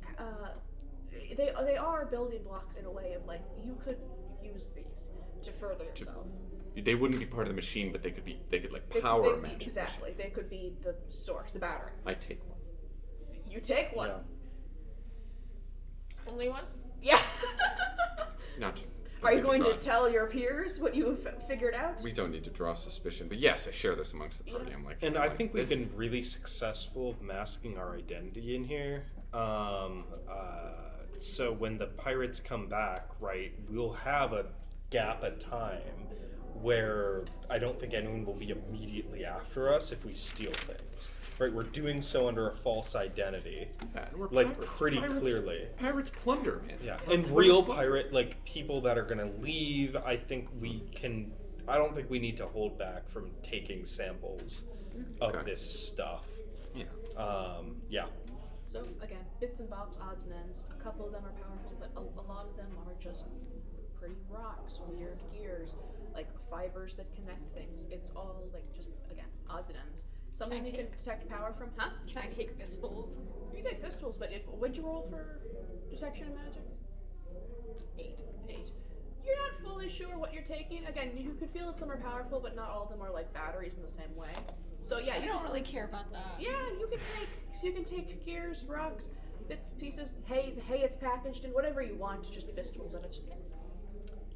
Speaker 1: They are building blocks in a way of like you could use these to further yourself.
Speaker 5: They wouldn't be part of the machine, but they could like
Speaker 1: They-
Speaker 5: power
Speaker 1: they-
Speaker 5: magic.
Speaker 1: Exactly. They could be the source, the battery.
Speaker 5: I take one.
Speaker 1: You take one.
Speaker 3: Yeah.
Speaker 2: Only one?
Speaker 1: Yeah.
Speaker 5: Not.
Speaker 1: Are you
Speaker 5: don't
Speaker 1: going
Speaker 5: need
Speaker 1: to tell your peers what you have figured out?
Speaker 5: We don't need to draw suspicion, but yes, I share this amongst the party. I'm like,
Speaker 3: And I think we've
Speaker 5: this-
Speaker 3: been really successful of masking our identity in here. So when the pirates come back, right, we'll have a gap of time where I don't think anyone will be immediately after us if we steal things. Right, we're doing so under a false identity.
Speaker 5: Yeah, and we're
Speaker 3: Like,
Speaker 5: pirates.
Speaker 3: pretty
Speaker 5: Pirates-
Speaker 3: clearly.
Speaker 5: Pirates plunder, man.
Speaker 3: Yeah,
Speaker 5: We're
Speaker 3: and real
Speaker 5: plunder.
Speaker 3: pirate, like people that are gonna leave, I think we can. I don't think we need to hold back from taking samples of
Speaker 5: Okay.
Speaker 3: this stuff.
Speaker 5: Yeah.
Speaker 3: Yeah.
Speaker 1: So again, bits and bobs, odds and ends. A couple of them are powerful, but a lot of them are just pretty rocks, weird gears, like fibers that connect things. It's all like just again odds and ends. Something you can detect power from, huh?
Speaker 4: Can I take fistfuls?
Speaker 1: You can take pistols, but what'd you roll for detection of magic? 8. You're not fully sure what you're taking. Again, you could feel that some are powerful, but not all of them are like batteries in the same way. So yeah,
Speaker 4: I
Speaker 1: you
Speaker 4: don't
Speaker 1: just
Speaker 4: really care about that.
Speaker 1: Yeah, you can take gears, rocks, bits, pieces, hay it's packaged in, whatever you want, just fistfuls of it.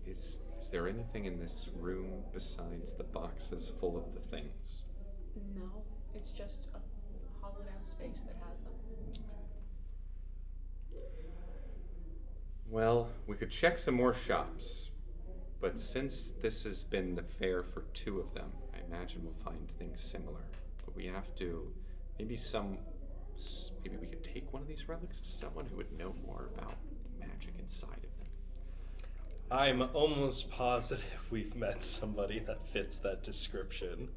Speaker 5: Is there anything in this room besides the boxes full of the things?
Speaker 1: No, it's just a hollowed out space that has them.
Speaker 5: Well, we could check some more shops, but since this has been the fair for 2 of them, I imagine we'll find things similar. But we have to, maybe we could take one of these relics to someone who would know more about the magic inside of them.
Speaker 3: I'm almost positive we've met somebody that fits that description.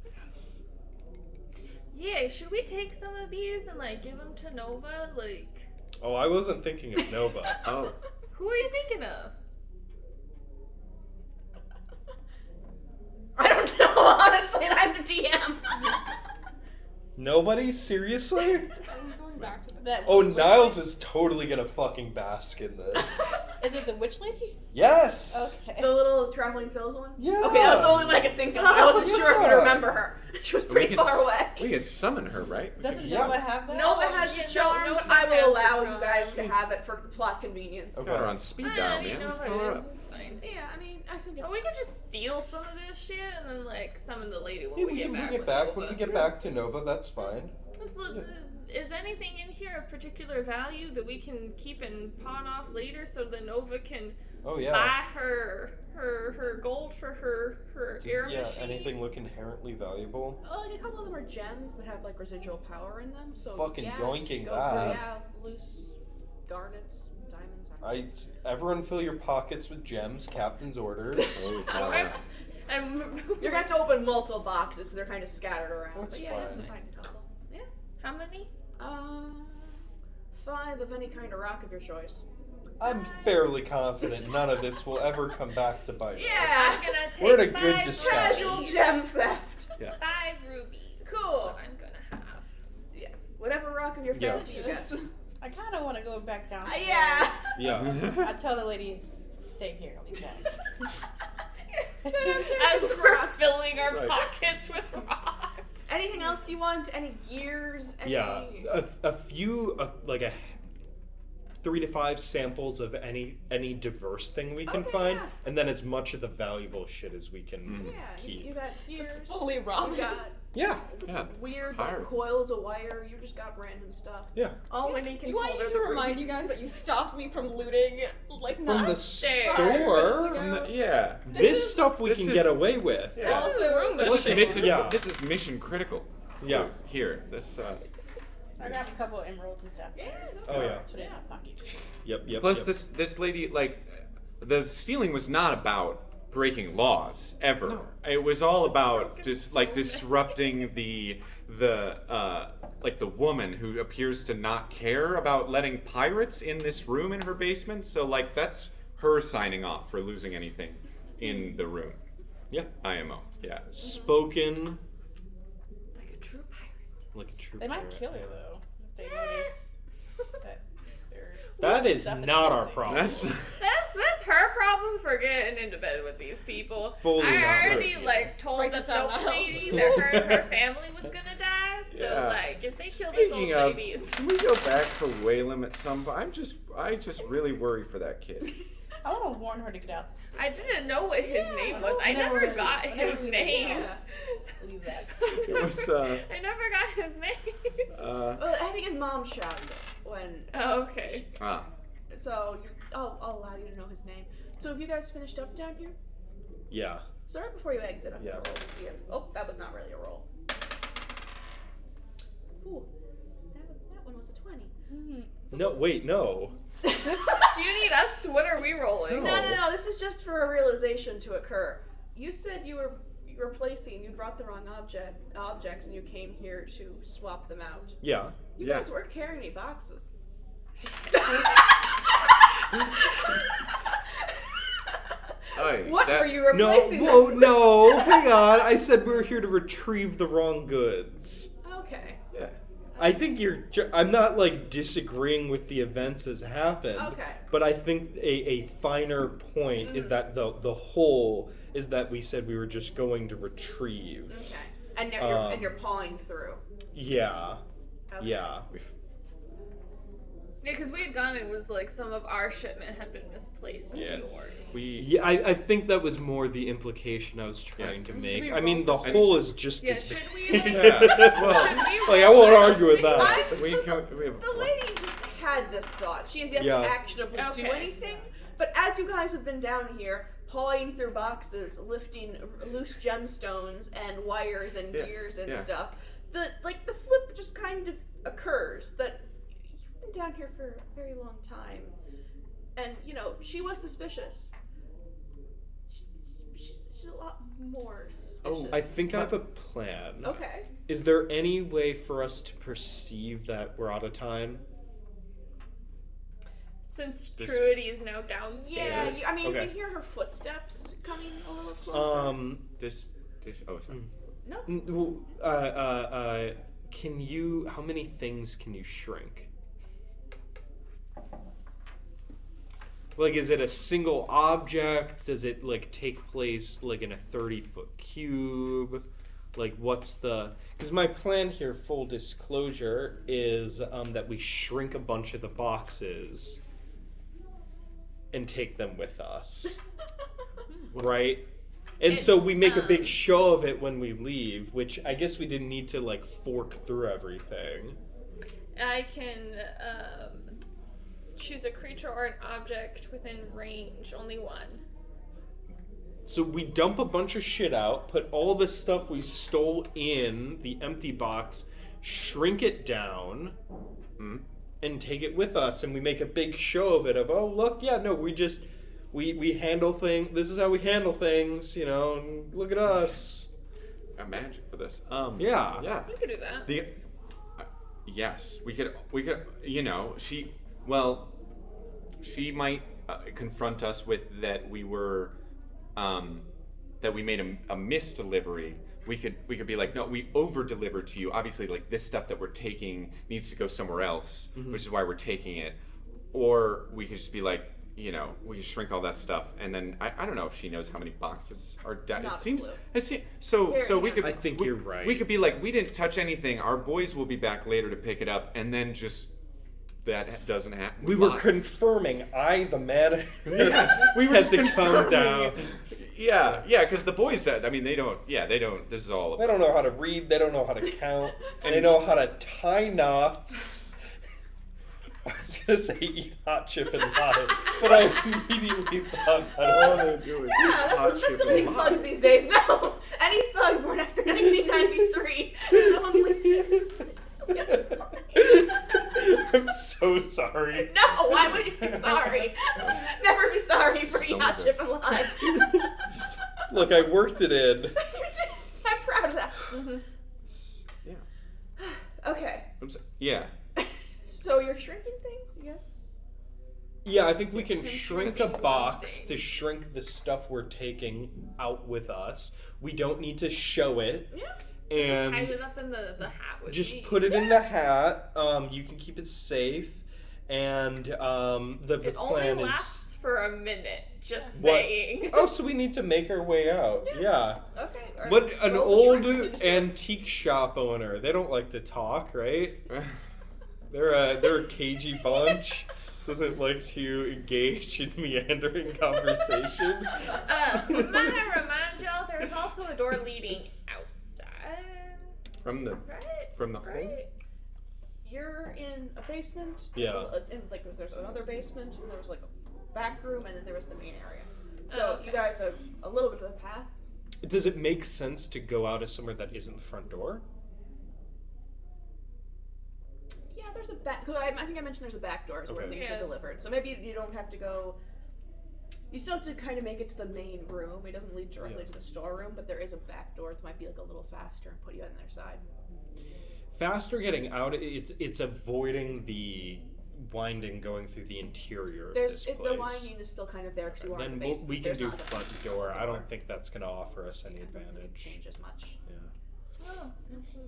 Speaker 2: Yeah, should we take some of these and like give them to Nova? Like,
Speaker 3: Oh, I wasn't thinking of Nova.
Speaker 5: Oh,
Speaker 2: who are you thinking of?
Speaker 6: I don't know, honestly, and I'm the DM.
Speaker 3: Nobody? Seriously?
Speaker 4: Are we going back to the
Speaker 3: Oh, Niles is totally gonna fucking bask in this.
Speaker 6: Is it the witch lady?
Speaker 3: Yes!
Speaker 6: Okay.
Speaker 1: The little traveling sales one?
Speaker 3: Yeah.
Speaker 1: Okay, that was the only one I could think of. I wasn't sure if I
Speaker 3: yeah.
Speaker 1: could remember her. She was pretty far away.
Speaker 5: We could summon her, right? We
Speaker 6: Doesn't
Speaker 5: could-
Speaker 6: Nova have that?
Speaker 1: Nova has the
Speaker 2: Yeah,
Speaker 1: charm,
Speaker 2: no,
Speaker 1: but
Speaker 2: Nova
Speaker 1: I will
Speaker 2: has the
Speaker 1: allow you
Speaker 2: charm.
Speaker 1: guys to have it for plot convenience.
Speaker 3: Okay.
Speaker 5: Got her on speed dial, man. Let's call her up.
Speaker 2: It's fine.
Speaker 1: Yeah, I mean, I think it's...
Speaker 2: Or we could just steal some of this shit and then like summon the lady when
Speaker 3: Yeah,
Speaker 2: we
Speaker 3: we
Speaker 2: get
Speaker 3: can
Speaker 2: back.
Speaker 3: bring it
Speaker 2: with
Speaker 3: back
Speaker 2: Nova.
Speaker 3: when we get back to Nova, that's fine.
Speaker 2: Let's look. Is anything in here of particular value that we can keep and pawn off later so that Nova can
Speaker 3: Oh yeah.
Speaker 2: buy her gold for her air
Speaker 3: Yeah,
Speaker 2: machine?
Speaker 3: anything look inherently valuable?
Speaker 1: Like, a couple of them are gems that have, like, residual power in them, so
Speaker 3: Fucking
Speaker 1: yeah,
Speaker 3: yoinking
Speaker 1: just go
Speaker 3: that.
Speaker 1: For, loose garnets, diamonds, I don't know.
Speaker 3: Everyone fill your pockets with gems, captain's orders.
Speaker 5: Oh,
Speaker 2: Okay.
Speaker 5: God.
Speaker 2: And
Speaker 1: You're gonna have to open multiple boxes because they're kind of scattered around.
Speaker 3: That's
Speaker 1: but yeah,
Speaker 3: fine.
Speaker 1: you can find a couple. Yeah.
Speaker 2: how many?
Speaker 1: 5 of any kind of rock of your choice.
Speaker 3: I'm fairly confident none of this will ever come back to bite us.
Speaker 1: Yeah.
Speaker 2: I'm gonna take
Speaker 3: We're in a
Speaker 2: 5
Speaker 3: good disguise.
Speaker 1: Casual
Speaker 2: rubies.
Speaker 1: gem theft.
Speaker 2: 5 rubies.
Speaker 1: Cool.
Speaker 2: Is what I'm gonna have.
Speaker 1: Yeah. Whatever rock of your
Speaker 3: Yeah.
Speaker 1: fancy you get.
Speaker 6: I kind of want to go back down.
Speaker 1: Yeah.
Speaker 3: Yeah.
Speaker 6: I tell the lady, stay here, I'll be back.
Speaker 2: As we're
Speaker 1: rocks.
Speaker 2: filling our
Speaker 5: Right.
Speaker 2: pockets with rocks.
Speaker 1: Anything else you want? Any gears? Any...
Speaker 3: Yeah. A few, like 3 to 5 samples of any diverse thing we can
Speaker 1: Okay,
Speaker 3: find,
Speaker 1: yeah.
Speaker 3: and then as much of the valuable shit as we can
Speaker 1: Yeah,
Speaker 3: keep.
Speaker 1: you got gears.
Speaker 4: Just fully
Speaker 1: You
Speaker 4: robbed.
Speaker 1: got
Speaker 3: Yeah.
Speaker 5: Yeah.
Speaker 1: weird like,
Speaker 5: Pirates.
Speaker 1: coils of wire. You just got random stuff.
Speaker 3: Yeah.
Speaker 2: All Winnie can
Speaker 4: Do I
Speaker 2: hold
Speaker 4: need
Speaker 2: are
Speaker 4: to
Speaker 2: the
Speaker 4: remind you
Speaker 2: rubies.
Speaker 4: guys that you stopped me from looting, like,
Speaker 3: From
Speaker 4: not
Speaker 3: the
Speaker 2: upstairs.
Speaker 3: store,
Speaker 5: From the- yeah.
Speaker 3: this stuff we
Speaker 5: this
Speaker 3: can
Speaker 5: is-
Speaker 3: get away with.
Speaker 5: Yeah.
Speaker 2: This is a room, but
Speaker 5: This is mission.
Speaker 3: Yeah.
Speaker 5: This is mission critical.
Speaker 3: Yeah.
Speaker 5: Here. This.
Speaker 6: I grabbed a couple of emeralds and stuff.
Speaker 1: Yes.
Speaker 3: Oh yeah.
Speaker 6: Put it in my pocket.
Speaker 3: Yep.
Speaker 5: Plus,
Speaker 3: yep.
Speaker 5: this lady, like, the stealing was not about breaking laws ever.
Speaker 3: No.
Speaker 5: It was all about just like disrupting the woman who appears to not care about letting pirates in this room in her basement. So like that's her signing off for losing anything in the room.
Speaker 3: Yeah.
Speaker 5: IMO. Yeah.
Speaker 3: Spoken
Speaker 2: Like a true pirate.
Speaker 3: like a true
Speaker 6: They might
Speaker 3: pirate.
Speaker 6: kill her, though, if they notice that they're...
Speaker 3: That is
Speaker 6: stuff is
Speaker 3: not our
Speaker 6: missing.
Speaker 3: problem.
Speaker 5: That's
Speaker 2: That's her problem for getting into bed with these people.
Speaker 3: Fully
Speaker 2: I
Speaker 3: not
Speaker 2: already
Speaker 3: her.
Speaker 2: like told
Speaker 4: Write
Speaker 2: the
Speaker 4: this down,
Speaker 2: soap
Speaker 4: Niles.
Speaker 2: lady that her family was gonna die. So
Speaker 5: Yeah.
Speaker 2: like if they kill this old
Speaker 5: Speaking of,
Speaker 2: lady, it's
Speaker 5: can we go back for Whalem at some point? I just really worry for that kid.
Speaker 6: I want to warn her to get out this
Speaker 2: I didn't know what his name was. I
Speaker 6: Never
Speaker 2: never
Speaker 6: really-
Speaker 2: got
Speaker 6: I never
Speaker 2: his
Speaker 6: really
Speaker 2: name.
Speaker 6: know. Leave that.
Speaker 5: It was
Speaker 2: I never got his name.
Speaker 1: Well, I think his mom shouted it when.
Speaker 2: Oh, okay.
Speaker 1: So I'll allow you to know his name. So have you guys finished up down here?
Speaker 3: Yeah.
Speaker 1: So right before you exit, I'm
Speaker 3: Yeah.
Speaker 1: gonna roll to see if. Oh, that was not really a roll. Ooh, that one was a 20.
Speaker 3: No, wait, no.
Speaker 2: Do you need us? What are we rolling?
Speaker 1: No. This is just for a realization to occur. You said you were replacing. You brought the wrong objects, and you came here to swap them out.
Speaker 3: Yeah.
Speaker 1: You
Speaker 3: Yeah.
Speaker 1: guys weren't carrying any boxes. What were you
Speaker 3: No,
Speaker 1: replacing
Speaker 3: whoa,
Speaker 1: them?
Speaker 3: no, hang on. I said we were here to retrieve the wrong goods. I think I'm not like disagreeing with the events as happened.
Speaker 1: Okay.
Speaker 3: But I think a finer point is that the whole is that we said we were just going to retrieve.
Speaker 1: Okay. And you're pawing through.
Speaker 3: Yeah.
Speaker 1: Okay.
Speaker 3: Yeah.
Speaker 2: Yeah, because we had gone and it was like some of our shipment had been misplaced to yours.
Speaker 3: Yeah, I think that was more the implication I was trying to make.
Speaker 1: we
Speaker 3: I mean, the
Speaker 1: roll
Speaker 3: whole is just
Speaker 2: Yeah,
Speaker 3: as
Speaker 2: should we like,
Speaker 3: well,
Speaker 2: should we
Speaker 3: like I
Speaker 2: roll
Speaker 3: won't argue with
Speaker 2: something?
Speaker 3: that.
Speaker 1: The lady just had this thought. She has yet
Speaker 3: Yeah.
Speaker 1: to actionably do
Speaker 2: Okay.
Speaker 1: anything. But as you guys have been down here, pawing through boxes, lifting loose gemstones and wires and gears and stuff, the flip just kind of occurs that you've been down here for a very long time, and she was suspicious. She's a lot more suspicious.
Speaker 3: I think I have a plan.
Speaker 1: Okay.
Speaker 3: Is there any way for us to perceive that we're out of time?
Speaker 2: Since Truity is now downstairs.
Speaker 1: Yeah, you
Speaker 3: Okay.
Speaker 1: can hear her footsteps coming a little closer.
Speaker 5: Sorry.
Speaker 1: No.
Speaker 3: Can you? How many things can you shrink? Like, is it a single object? Does it like take place like in a 30-foot cube? Like, what's the? Because my plan here, full disclosure, is that we shrink a bunch of the boxes and take them with us, right? And so we make a big show of it when we leave, which I guess we didn't need to like fork through everything.
Speaker 2: I can choose a creature or an object within range, only one.
Speaker 3: So we dump a bunch of shit out, put all the stuff we stole in the empty box, shrink it down, and take it with us, and we make a big show of it of, oh, look, yeah, no, we handle things, this is how we handle things, and look at us.
Speaker 5: A magic for this.
Speaker 3: Yeah.
Speaker 5: Yeah.
Speaker 2: We could do that.
Speaker 5: Yes, we could. She might confront us with that we were, that we made a misdelivery. We could be like, no, we over-delivered to you. Obviously, like, this stuff that we're taking needs to go somewhere else, which is why we're taking it. Or we could just be like, we could shrink all that stuff, and then I don't know if she knows how many boxes are down.
Speaker 1: Not
Speaker 5: It
Speaker 1: a
Speaker 5: seems
Speaker 1: clue.
Speaker 5: so we could.
Speaker 3: I think you're right.
Speaker 5: We could be like, we didn't touch anything. Our boys will be back later to pick it up, and then just that doesn't happen.
Speaker 3: We were confirming, the man
Speaker 5: we were
Speaker 3: had
Speaker 5: just
Speaker 3: to come
Speaker 5: confirming.
Speaker 3: down.
Speaker 5: Yeah, because the boys, they don't. This is all.
Speaker 3: They don't know how to read, they don't know how to count, and they know how to tie knots. I was gonna say eat hot chip and lie, but I immediately thought I don't want to do it.
Speaker 1: Yeah, that's so many thugs these days. No, any thug born after 1993
Speaker 3: I'm so sorry.
Speaker 1: No, why would you be sorry? Never be sorry for eating hot chip and lie.
Speaker 3: Look, I worked it in.
Speaker 1: You did. I'm proud of that.
Speaker 5: Yeah.
Speaker 1: Okay,
Speaker 5: Yeah.
Speaker 1: so you're shrinking things, yes?
Speaker 3: Yeah, I think we can shrink a
Speaker 2: shrinking
Speaker 3: box
Speaker 2: one
Speaker 3: to shrink the stuff we're taking out with us. We don't need to show it.
Speaker 1: Yeah.
Speaker 2: Just
Speaker 3: And
Speaker 2: hide it up in the hat with
Speaker 3: just
Speaker 2: me.
Speaker 3: put it in the hat. You can keep it safe. And the
Speaker 2: It only
Speaker 3: plan is...
Speaker 2: lasts for a minute, just
Speaker 3: What?
Speaker 2: saying.
Speaker 3: Oh, so we need to make our way out. Yeah.
Speaker 1: Okay. all right.
Speaker 3: But an
Speaker 1: Roll the
Speaker 3: old
Speaker 1: shrink into it.
Speaker 3: antique shop owner, they don't like to talk, right? They're a cagey bunch. Doesn't like to engage in meandering conversation.
Speaker 2: Might I remind y'all, there's also a door leading outside.
Speaker 5: From the home.
Speaker 2: Right?
Speaker 1: You're in a basement.
Speaker 3: Yeah.
Speaker 1: There's another basement, and there was like a back room, and then there was the main area. So
Speaker 2: okay.
Speaker 1: you guys have a little bit of a path.
Speaker 3: Does it make sense to go out of somewhere that isn't the front door?
Speaker 1: Yeah, there's a back. I think I mentioned there's a back door where
Speaker 3: Okay.
Speaker 1: things
Speaker 2: Yeah.
Speaker 1: are delivered. So maybe you don't have to go. You still have to kind of make it to the main room. It doesn't lead directly to the storeroom, but there is a back door that might be like a little faster and put you on their side.
Speaker 3: Faster getting out, it's avoiding the winding going through the interior of this place.
Speaker 1: The winding is still kind of there because you are in
Speaker 3: Then
Speaker 1: the basement.
Speaker 3: we can
Speaker 1: There's
Speaker 3: do
Speaker 1: not a
Speaker 3: front door. I don't think that's going to offer us any
Speaker 1: I don't think it
Speaker 3: advantage.
Speaker 1: changes much.
Speaker 3: Yeah.
Speaker 2: Oh,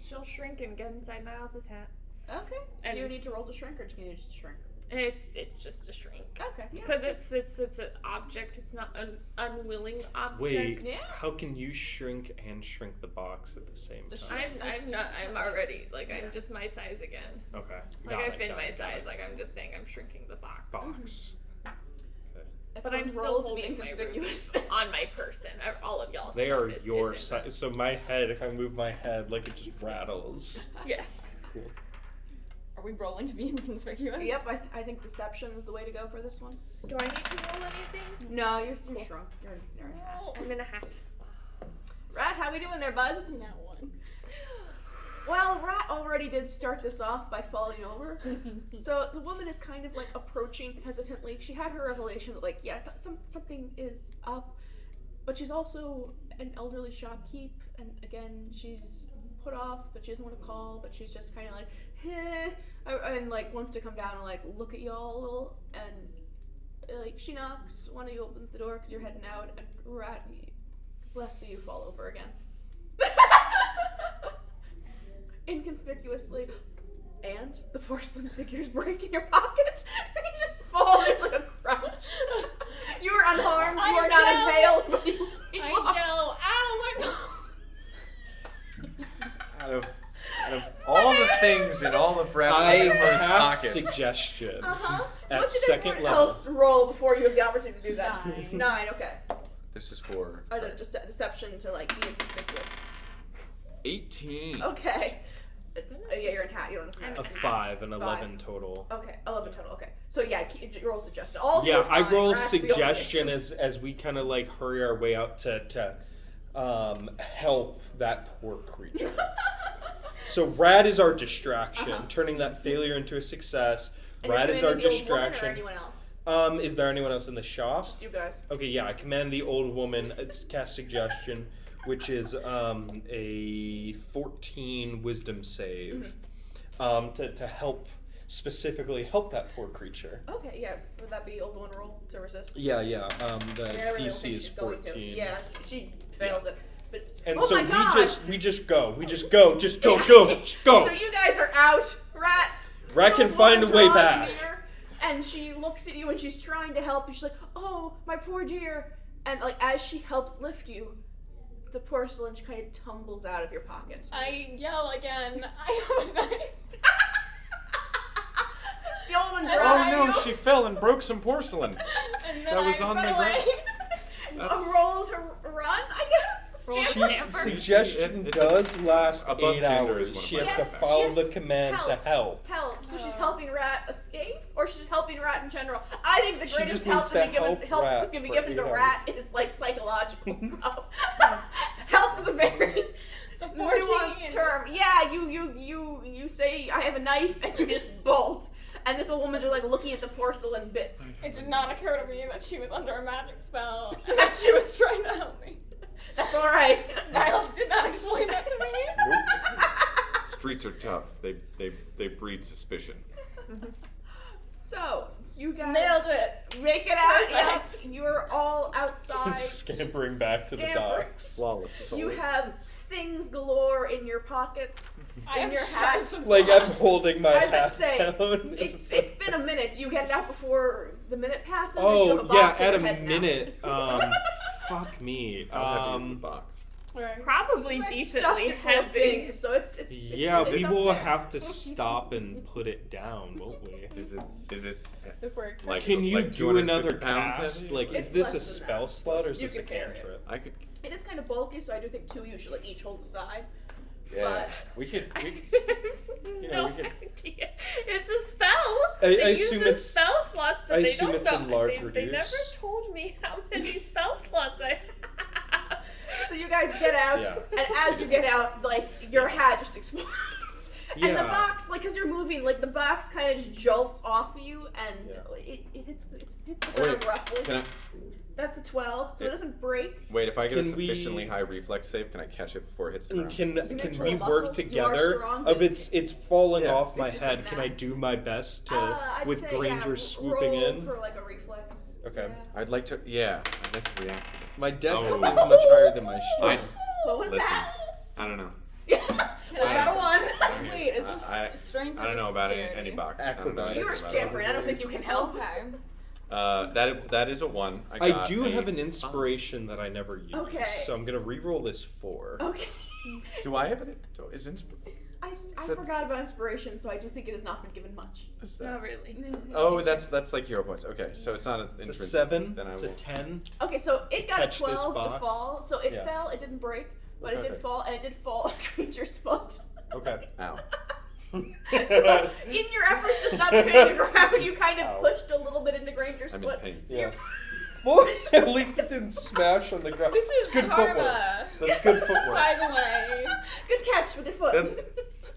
Speaker 2: she'll shrink and get inside Niles' hat.
Speaker 1: Okay.
Speaker 2: And-
Speaker 1: Do you need to roll to shrink, or can you just shrink?
Speaker 2: It's just a shrink.
Speaker 1: Okay. Yeah.
Speaker 2: Because it's an object. It's not an unwilling object.
Speaker 3: Wait,
Speaker 1: Yeah.
Speaker 3: how can you shrink and shrink the box at the same
Speaker 1: The
Speaker 3: time?
Speaker 2: I'm already I'm just my size again.
Speaker 3: Okay.
Speaker 2: Like
Speaker 3: got
Speaker 2: I've
Speaker 3: it,
Speaker 2: been
Speaker 3: got
Speaker 2: my
Speaker 3: it, got
Speaker 2: size.
Speaker 3: it.
Speaker 2: Like I'm just saying I'm shrinking the box.
Speaker 3: Box.
Speaker 2: But I'm still
Speaker 1: roll to be
Speaker 2: holding my
Speaker 1: inconspicuous.
Speaker 2: on my person. All of y'all.
Speaker 3: They
Speaker 2: stuff
Speaker 3: are
Speaker 2: is
Speaker 3: your
Speaker 2: in
Speaker 3: size. So my head, if I move my head, like it just rattles.
Speaker 2: Yes.
Speaker 3: Cool.
Speaker 4: Are we rolling to be inconspicuous?
Speaker 1: Yep. I think deception is the way to go for this one.
Speaker 2: Do I need to roll anything?
Speaker 1: No, you're shrunk. You're in a hat.
Speaker 2: I'm in a hat.
Speaker 1: Rat, how we doing there, bud?
Speaker 4: Now one.
Speaker 1: Well, Rat already did start this off by falling over. So the woman is kind of like approaching hesitantly. She had her revelation that like, yes, something is up, but she's also an elderly shopkeep, and again, she's put off, but she doesn't want to call, but she's just kind of like, and like wants to come down and like look at y'all a little, and like she knocks, one of you opens the door because you're heading out, and Rat, bless you, fall over again. Inconspicuously, and the porcelain figures break in your pocket. You just fall. There's like a crunch. You are unharmed. You are not impaled. But you
Speaker 4: I yell, ow, my
Speaker 5: Out of all the things in all of Rat's
Speaker 3: I
Speaker 5: numerous
Speaker 3: cast
Speaker 5: pockets.
Speaker 3: suggestion
Speaker 1: Uh-huh.
Speaker 3: at
Speaker 1: What did
Speaker 3: second
Speaker 1: everyone
Speaker 3: level.
Speaker 1: else roll before you have the opportunity to do that?
Speaker 6: 9.
Speaker 1: 9, okay.
Speaker 5: This is for
Speaker 1: Just deception to like be inconspicuous.
Speaker 5: 18.
Speaker 1: Okay. Yeah, you're in hat. You don't know.
Speaker 3: A 5 and 11 total.
Speaker 1: Okay, 11 total. Okay. So yeah, roll suggestion. All of you
Speaker 3: Yeah,
Speaker 1: are
Speaker 3: I
Speaker 1: fine.
Speaker 3: roll
Speaker 1: Rat's the only
Speaker 3: suggestion
Speaker 1: issue.
Speaker 3: as we kind of like hurry our way out to help that poor creature. So Rat is our distraction, turning that failure into a success.
Speaker 1: And
Speaker 3: Rat
Speaker 1: you're
Speaker 3: is our
Speaker 1: commanding the old woman or
Speaker 3: distraction.
Speaker 1: anyone else?
Speaker 3: Is there anyone else in the shop?
Speaker 1: Just you guys.
Speaker 3: Okay, yeah, I command the old woman. It's cast suggestion, which is a 14 wisdom save, to help specifically help that poor creature.
Speaker 1: Okay, yeah. Would that be old one roll to resist?
Speaker 3: Yeah. The
Speaker 1: Yeah, I really don't
Speaker 3: DC
Speaker 1: think
Speaker 3: is
Speaker 1: she's going to.
Speaker 3: 14.
Speaker 1: Yeah, she fails it. But
Speaker 3: And
Speaker 1: oh
Speaker 3: so
Speaker 1: my God.
Speaker 3: we just go, just go,
Speaker 1: Yeah.
Speaker 3: go.
Speaker 1: So you guys are out. Rat
Speaker 3: Can
Speaker 1: so
Speaker 3: find a
Speaker 1: woman
Speaker 3: way
Speaker 1: draws
Speaker 3: back.
Speaker 1: near, and she looks at you and she's trying to help you. She's like, "Oh, my poor dear." And like as she helps lift you, the porcelain kind of tumbles out of your pocket.
Speaker 4: I yell again, I have a knife.
Speaker 1: The old one
Speaker 4: Oh,
Speaker 1: draws
Speaker 5: Oh no,
Speaker 1: you.
Speaker 5: she fell and broke some porcelain.
Speaker 4: And then
Speaker 5: That was
Speaker 4: I
Speaker 5: on
Speaker 4: run
Speaker 5: the
Speaker 4: away.
Speaker 5: That's-
Speaker 1: A roll to run, I guess.
Speaker 2: Roll
Speaker 1: Scamper.
Speaker 2: to scamper.
Speaker 3: Suggestion
Speaker 5: It's
Speaker 3: does last
Speaker 5: above
Speaker 3: 8
Speaker 5: gender is
Speaker 3: hours.
Speaker 5: one of
Speaker 3: She
Speaker 5: my
Speaker 3: has to
Speaker 1: Yes,
Speaker 3: follow
Speaker 1: she has
Speaker 3: the
Speaker 1: to
Speaker 3: command to help.
Speaker 1: Help. So she's helping Rat escape, or she's helping Rat in general. I think the
Speaker 3: She
Speaker 1: greatest
Speaker 3: just
Speaker 1: help
Speaker 3: needs
Speaker 1: that
Speaker 3: to
Speaker 1: can be given to Rat is like psychological stuff. Help is a very
Speaker 4: It's a 14.
Speaker 1: nuanced term. Yeah, you say I have a knife and you just bolt, and this old woman just like looking at the porcelain bits.
Speaker 4: It did not occur to me that she was under a magic spell and that she was trying to help me.
Speaker 1: That's all right.
Speaker 4: Niles did not explain that to me.
Speaker 5: Streets are tough. They breed suspicion.
Speaker 1: So you guys
Speaker 4: Nailed it.
Speaker 1: make it out.
Speaker 4: Perfect.
Speaker 1: Yep, you're all outside.
Speaker 3: Scampering back to the
Speaker 1: Scampering.
Speaker 3: docks.
Speaker 5: Flawless as
Speaker 1: You
Speaker 5: always.
Speaker 1: have things galore in your pockets,
Speaker 4: I
Speaker 1: in
Speaker 4: have
Speaker 1: your hat.
Speaker 4: stripes of
Speaker 3: Like I'm
Speaker 4: blood.
Speaker 3: holding my
Speaker 1: I was
Speaker 3: hat
Speaker 1: say,
Speaker 3: down.
Speaker 1: it's been a minute. Do you get it out before the minute passes? or do you have
Speaker 3: Oh
Speaker 1: a box
Speaker 3: yeah,
Speaker 1: in
Speaker 3: at
Speaker 1: your
Speaker 3: a
Speaker 1: head now?
Speaker 3: minute. Fuck me.
Speaker 5: How heavy is the box?
Speaker 2: Probably
Speaker 1: You guys
Speaker 2: decently
Speaker 1: stuffed it full of
Speaker 2: heavy.
Speaker 1: things, so it's
Speaker 3: Yeah,
Speaker 1: it's
Speaker 3: we
Speaker 1: up
Speaker 3: will
Speaker 1: there.
Speaker 3: have to stop and put it down, won't we?
Speaker 5: Is it
Speaker 6: If we're
Speaker 5: like
Speaker 3: Can you
Speaker 5: like
Speaker 3: do
Speaker 5: 250
Speaker 3: another
Speaker 5: pounds
Speaker 3: cast?
Speaker 5: heavy?
Speaker 3: Like,
Speaker 1: It's
Speaker 3: is this a
Speaker 1: less than
Speaker 3: spell
Speaker 1: that.
Speaker 3: slot or is
Speaker 1: You
Speaker 3: this a
Speaker 1: can carry it.
Speaker 3: cantrip?
Speaker 5: I could.
Speaker 1: It is kind of bulky, so I do think 2 of you should like each hold the side.
Speaker 5: Yeah.
Speaker 1: But
Speaker 5: We could.
Speaker 2: I
Speaker 5: You
Speaker 2: no
Speaker 5: know, we could-
Speaker 2: idea. It's a spell.
Speaker 3: I
Speaker 2: They
Speaker 3: assume
Speaker 2: use
Speaker 3: it's-
Speaker 2: spell slots, but
Speaker 3: I
Speaker 2: they
Speaker 3: assume
Speaker 2: don't
Speaker 3: it's
Speaker 2: know.
Speaker 3: enlarge
Speaker 2: They never
Speaker 3: reduce.
Speaker 2: told me how many spell slots I have.
Speaker 1: so you guys get out,
Speaker 3: Yeah.
Speaker 1: and as you get out, like your hat just explodes. And the
Speaker 3: Yeah.
Speaker 1: box, like, cause you're moving, like the box kind of just jolts off of you, and
Speaker 3: Yeah.
Speaker 1: it hits the
Speaker 5: Oh,
Speaker 1: ground
Speaker 5: wait,
Speaker 1: roughly.
Speaker 5: Can I
Speaker 1: That's a 12, so it doesn't break.
Speaker 5: wait? If I get a
Speaker 3: Can we-
Speaker 5: sufficiently high reflex save, can I catch it before it hits the ground?
Speaker 3: Can
Speaker 1: can
Speaker 3: we
Speaker 1: control muscle.
Speaker 3: work
Speaker 1: You are
Speaker 3: together?
Speaker 1: strong,
Speaker 3: Of
Speaker 1: but-
Speaker 3: it's falling
Speaker 5: Yeah.
Speaker 3: off my
Speaker 1: If you're
Speaker 3: head.
Speaker 1: sitting
Speaker 3: Can
Speaker 1: down.
Speaker 3: I do my best to
Speaker 1: I'd
Speaker 3: with
Speaker 1: say,
Speaker 3: Granger
Speaker 1: yeah,
Speaker 3: swooping
Speaker 1: roll
Speaker 3: in?
Speaker 1: for like a reflex.
Speaker 3: Okay.
Speaker 1: Yeah.
Speaker 5: I'd like to. Yeah, I'd like to react to this.
Speaker 3: My dex
Speaker 5: Oh.
Speaker 3: is much higher than my
Speaker 5: I,
Speaker 3: strength.
Speaker 1: What was
Speaker 5: listen,
Speaker 1: that?
Speaker 5: I don't know.
Speaker 1: Was that a 1?
Speaker 4: Wait, is this strength?
Speaker 5: I don't know about any box.
Speaker 3: Acrobatics.
Speaker 1: You were scampering. I don't think you can help.
Speaker 4: Okay.
Speaker 5: That is a 1.
Speaker 3: I do have an inspiration that I never use.
Speaker 1: Okay.
Speaker 3: So I'm gonna re-roll this 4.
Speaker 1: Okay.
Speaker 5: Do I have it? Is inspiration?
Speaker 1: I forgot about inspiration, so I do think it has not been given much.
Speaker 2: Not really.
Speaker 5: Oh, that's like hero points. Okay, so it's not an
Speaker 3: It's a
Speaker 5: intrinsic.
Speaker 3: 7.
Speaker 5: Then I
Speaker 3: It's
Speaker 5: will.
Speaker 3: a 10.
Speaker 1: Okay, so it got a
Speaker 3: catch this
Speaker 1: 12 to
Speaker 3: box.
Speaker 1: fall, so it
Speaker 3: Yeah.
Speaker 1: fell, it didn't break, but it
Speaker 3: Okay.
Speaker 1: did fall, and it did fall on Granger's foot.
Speaker 3: Okay.
Speaker 5: Ow.
Speaker 1: So, in your efforts to stop hitting the ground, you kind of
Speaker 3: Ow.
Speaker 1: pushed a little bit into Granger's
Speaker 5: I'm in
Speaker 1: foot.
Speaker 5: pain.
Speaker 1: So
Speaker 3: Yeah. Well, at least it didn't smash on the ground.
Speaker 4: This is
Speaker 3: It's good footwork.
Speaker 4: karma.
Speaker 3: That's good footwork.
Speaker 4: By the way.
Speaker 1: Good catch with your foot.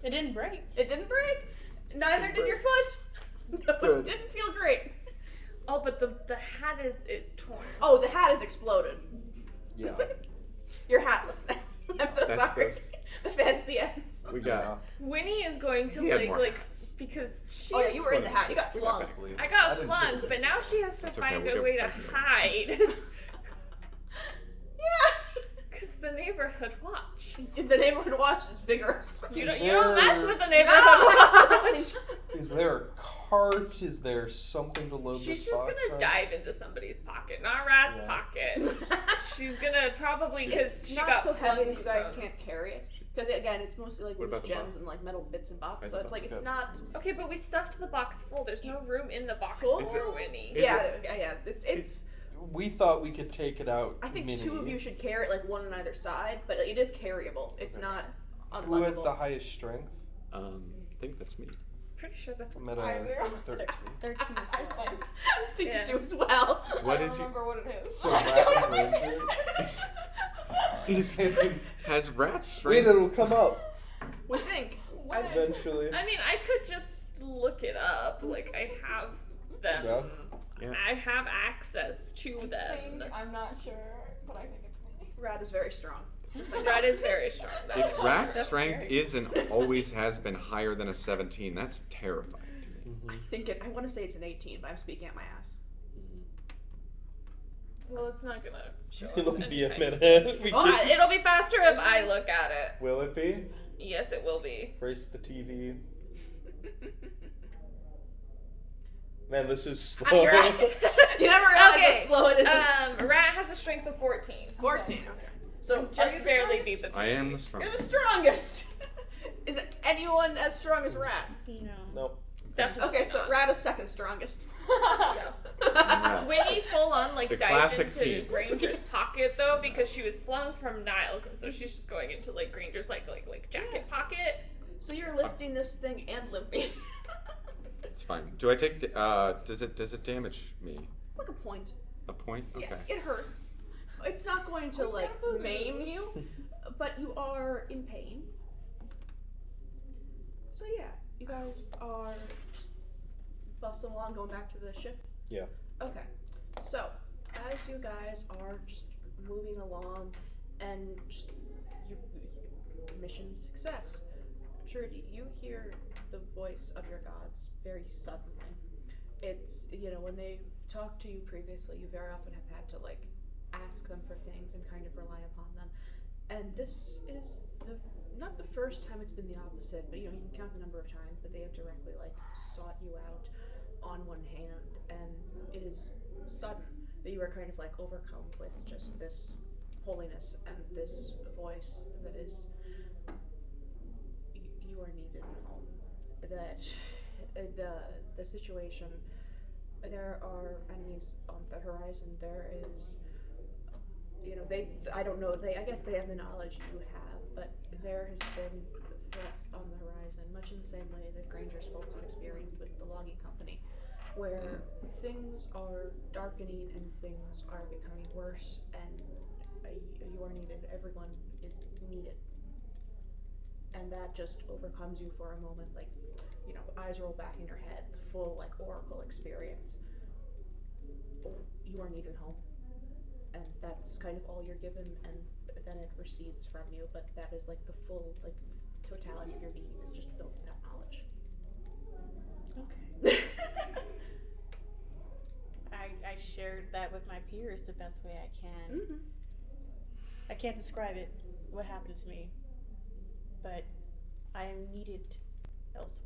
Speaker 6: It didn't break.
Speaker 1: It didn't break. Neither did your foot. No, it
Speaker 3: Good.
Speaker 1: didn't feel great.
Speaker 2: Oh, but the hat is torn.
Speaker 1: Oh, the hat has exploded.
Speaker 3: Yeah.
Speaker 1: You're hatless now. I'm so
Speaker 5: That's
Speaker 1: sorry.
Speaker 5: so-
Speaker 1: The fantasy ends.
Speaker 5: We got.
Speaker 2: Winnie is going to
Speaker 5: He had more hats.
Speaker 2: because she.
Speaker 1: Oh yeah, you were in the hat. You got
Speaker 5: We
Speaker 1: flung.
Speaker 5: back.
Speaker 2: I got
Speaker 3: didn't
Speaker 2: flung,
Speaker 3: take it.
Speaker 2: but now she has to
Speaker 5: That's okay,
Speaker 2: find
Speaker 5: we'll
Speaker 2: a
Speaker 5: go
Speaker 2: way to
Speaker 5: back to
Speaker 2: hide.
Speaker 1: Yeah.
Speaker 2: Because the neighborhood watch.
Speaker 1: The neighborhood watch is vigorous.
Speaker 2: You
Speaker 3: Is
Speaker 2: don't mess
Speaker 3: there-
Speaker 2: with the neighborhood watch.
Speaker 3: Is there a cart? Is there something to load
Speaker 2: She's
Speaker 3: this
Speaker 2: just
Speaker 3: box
Speaker 2: gonna
Speaker 3: up?
Speaker 2: dive into somebody's pocket, not Rat's
Speaker 3: Yeah.
Speaker 2: pocket. She's gonna probably because
Speaker 1: It's
Speaker 2: she
Speaker 1: not
Speaker 2: got
Speaker 1: so heavy
Speaker 2: flung
Speaker 1: that you guys
Speaker 2: from-
Speaker 1: can't carry it. Because again, it's mostly like
Speaker 5: What
Speaker 1: loose
Speaker 5: about the
Speaker 1: gems
Speaker 5: box?
Speaker 1: and like metal bits and box.
Speaker 5: I
Speaker 1: So
Speaker 5: know.
Speaker 1: it's like it's
Speaker 3: Okay.
Speaker 1: not.
Speaker 2: Okay, but we stuffed the box full. There's no room in the box
Speaker 1: Full?
Speaker 2: for Winnie.
Speaker 5: Is
Speaker 1: Yeah. It's.
Speaker 3: We thought we could take it out.
Speaker 1: I think
Speaker 3: mini.
Speaker 1: 2 of you should carry it, like one on either side, but it is carryable. It's not
Speaker 3: Who has the
Speaker 1: unluggable.
Speaker 3: highest strength?
Speaker 5: I think that's me.
Speaker 2: Pretty sure that's
Speaker 3: I'm
Speaker 2: what.
Speaker 3: at a 13.
Speaker 6: 13 is
Speaker 4: I think.
Speaker 1: I think
Speaker 2: Yeah.
Speaker 1: you do as well.
Speaker 5: What
Speaker 4: I
Speaker 5: is
Speaker 4: don't remember what it is.
Speaker 3: So Rat and Ranger.
Speaker 5: Has rat
Speaker 3: Wait,
Speaker 5: strength?
Speaker 3: it'll come up
Speaker 1: We think.
Speaker 3: eventually.
Speaker 2: I mean, I could just look it up. Like I have them.
Speaker 3: Yeah.
Speaker 5: Yeah.
Speaker 2: I have access to them.
Speaker 4: I'm not sure, but I think it's me.
Speaker 1: Rat is very strong.
Speaker 2: Rat is very strong.
Speaker 5: If rat
Speaker 2: That's
Speaker 5: strength
Speaker 2: scary.
Speaker 5: is and always has been higher than a 17, that's terrifying to me.
Speaker 1: I want to say it's an 18, but I'm speaking at my ass.
Speaker 2: Well, it's not gonna show up.
Speaker 3: It'll be a
Speaker 2: anytime
Speaker 3: minute. We
Speaker 2: soon.
Speaker 3: keep-
Speaker 2: It'll be faster if I look at it.
Speaker 3: Will it be?
Speaker 2: Yes, it will be.
Speaker 3: Brace the TV. Man, this is slow.
Speaker 1: You never realize how slow it is.
Speaker 2: Rat has a strength of 14.
Speaker 1: 14. Okay. So are
Speaker 2: Just
Speaker 1: you the
Speaker 2: barely
Speaker 1: strongest?
Speaker 2: beat the two.
Speaker 5: I am the
Speaker 1: You're
Speaker 5: strongest.
Speaker 1: the strongest. Is anyone as strong as Rat?
Speaker 6: No.
Speaker 3: Nope.
Speaker 2: Definitely.
Speaker 1: Okay, so
Speaker 2: not.
Speaker 1: Rat is second strongest.
Speaker 2: Yeah. Winnie full on
Speaker 5: The
Speaker 2: dived
Speaker 5: classic
Speaker 2: into
Speaker 5: team.
Speaker 2: Granger's pocket though because she was flung from Niles, and so she's just going into Granger's like jacket pocket.
Speaker 1: So you're lifting this thing and limping.
Speaker 5: It's fine. Do I take? Does it damage me?
Speaker 1: Like a point.
Speaker 5: A point? Okay.
Speaker 1: Yeah, it hurts. It's not going to maim you, but you are in pain. So yeah, you guys are just bustling along, going back to the ship.
Speaker 3: Yeah.
Speaker 1: Okay, so as you guys are just moving along, and just mission success. Truity, you hear the voice of your gods very suddenly. It's, when they've talked to you previously, you very often have had to ask them for things and kind of rely upon them. And this is not the first time it's been the opposite, but you can count the number of times that they have directly sought you out on one hand, and it is sudden that you are kind of overcome with just this holiness and this voice that is you are needed at home. That the situation, there are enemies on the horizon. There is, I don't know, I guess they have the knowledge you have, but there has been threats on the horizon, much in the same way that Granger's folks have experienced with the logging company, where things are darkening and things are becoming worse, and you are needed. Everyone is needed. And that just overcomes you for a moment, eyes roll back in your head, the full oracle experience. You are needed home, and that's kind of all you're given, and then it recedes from you. But that is the full totality of your being is just filled with that knowledge.
Speaker 6: Okay. I shared that with my peers the best way I can.
Speaker 1: Mm-hmm.
Speaker 6: I can't describe it. What happened to me? but I am needed elsewhere.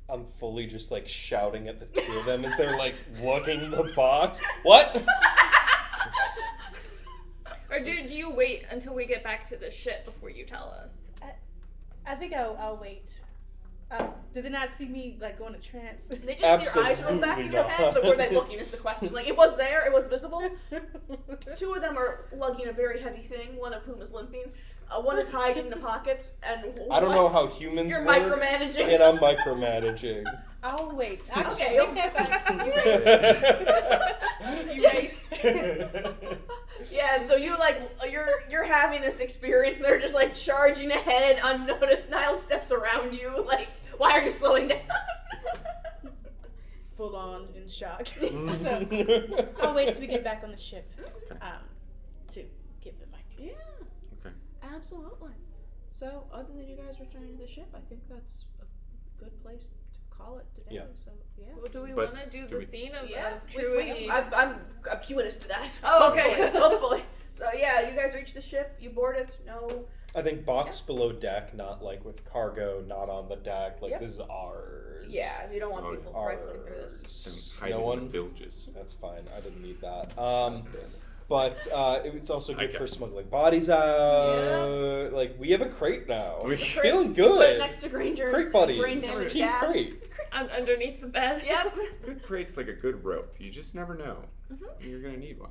Speaker 3: I'm fully just like shouting at the two of them as they're like lugging the box. What?
Speaker 2: Or do you wait until we get back to the ship before you tell us?
Speaker 6: I think I'll wait. Did they not see me like go in a trance?
Speaker 1: They just see your eyes roll back in your head, but were they looking is the question. Like, it was there, it was visible. Two of them are lugging a very heavy thing, one of whom is limping. One is hiding in the pocket, and
Speaker 3: I don't know how humans
Speaker 1: You're
Speaker 3: work,
Speaker 1: micromanaging.
Speaker 3: and I'm micromanaging.
Speaker 6: I'll wait. Actually,
Speaker 1: Okay.
Speaker 6: take that back. Erase.
Speaker 1: Yeah, so you're having this experience. They're just like charging ahead unnoticed. Niles steps around you. Like, why are you slowing down?
Speaker 6: Full on in shock. So I'll wait till we get back on the ship to give them my news.
Speaker 5: Okay.
Speaker 1: Absolutely. So, other than you guys returning to the ship, I think that's a good place to call it today.
Speaker 3: Yeah.
Speaker 1: So, yeah.
Speaker 2: Well, do we
Speaker 5: But
Speaker 2: want to do
Speaker 5: do
Speaker 2: the
Speaker 5: we-
Speaker 2: scene of
Speaker 1: We-
Speaker 2: Truity?
Speaker 1: I'm cuitous to that.
Speaker 2: Oh, okay.
Speaker 1: Hopefully. So, yeah, you guys reach the ship. You board it. No.
Speaker 3: I think box below deck, not like with cargo, not on the deck. Like
Speaker 1: Yep.
Speaker 3: this is ours.
Speaker 1: Yeah, you don't want
Speaker 5: Oh,
Speaker 1: people
Speaker 3: Ours.
Speaker 1: rifling through this.
Speaker 5: And hiding
Speaker 3: No
Speaker 5: in
Speaker 3: one.
Speaker 5: the bilges.
Speaker 3: That's fine. I didn't need that. But it's also
Speaker 5: I
Speaker 3: good
Speaker 5: got
Speaker 3: for
Speaker 5: it.
Speaker 3: smuggling bodies out. Like we have a crate now.
Speaker 5: We-
Speaker 3: We're
Speaker 5: The
Speaker 3: feeling
Speaker 1: Put it
Speaker 3: good.
Speaker 1: next to Granger's
Speaker 3: Crate buddies.
Speaker 1: brain damaged
Speaker 3: Team
Speaker 1: dad.
Speaker 3: crate.
Speaker 2: Underneath the bed.
Speaker 1: Yep.
Speaker 5: Good crate's like a good rope. You just never know.
Speaker 1: Mm-hmm.
Speaker 5: You're gonna need one.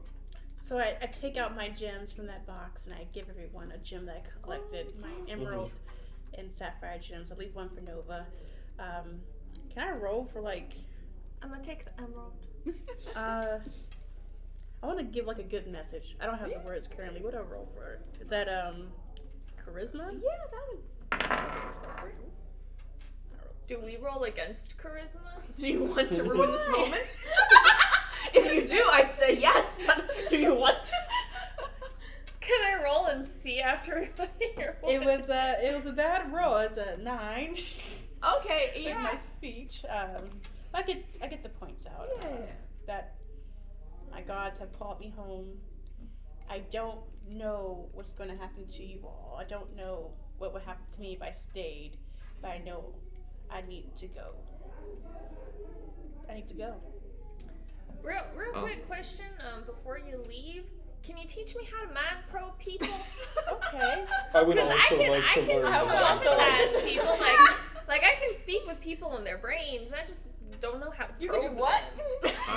Speaker 6: So I take out my gems from that box and I give everyone a gem that I collected, my emerald and sapphire gems. I leave one for Nova. Can I roll for like?
Speaker 2: I'm gonna take the emerald.
Speaker 6: I want to give like a good message. I don't have the words currently. What do I roll for? Is that charisma?
Speaker 1: Yeah, that would.
Speaker 2: Do we roll against charisma?
Speaker 1: Do you want to ruin this moment? If you do, I'd say yes, but do you want to?
Speaker 2: Can I roll and see after
Speaker 6: It was a bad roll. It's a 9.
Speaker 1: Okay,
Speaker 6: With
Speaker 1: yeah.
Speaker 6: my speech. I get the points out. That my gods have called me home. I don't know what's going to happen to you all. I don't know what would happen to me if I stayed, but I know I need to go. I need to go.
Speaker 2: Real quick question before you leave. Can you teach me how to mind probe people?
Speaker 6: Okay.
Speaker 3: I would
Speaker 2: Because
Speaker 3: also like to learn
Speaker 2: I
Speaker 3: to
Speaker 2: would
Speaker 3: mind
Speaker 2: also
Speaker 3: probe.
Speaker 2: like this people. Like I can speak with people in their brains. I just don't know how to
Speaker 1: You
Speaker 2: probe
Speaker 1: can do what?
Speaker 2: them.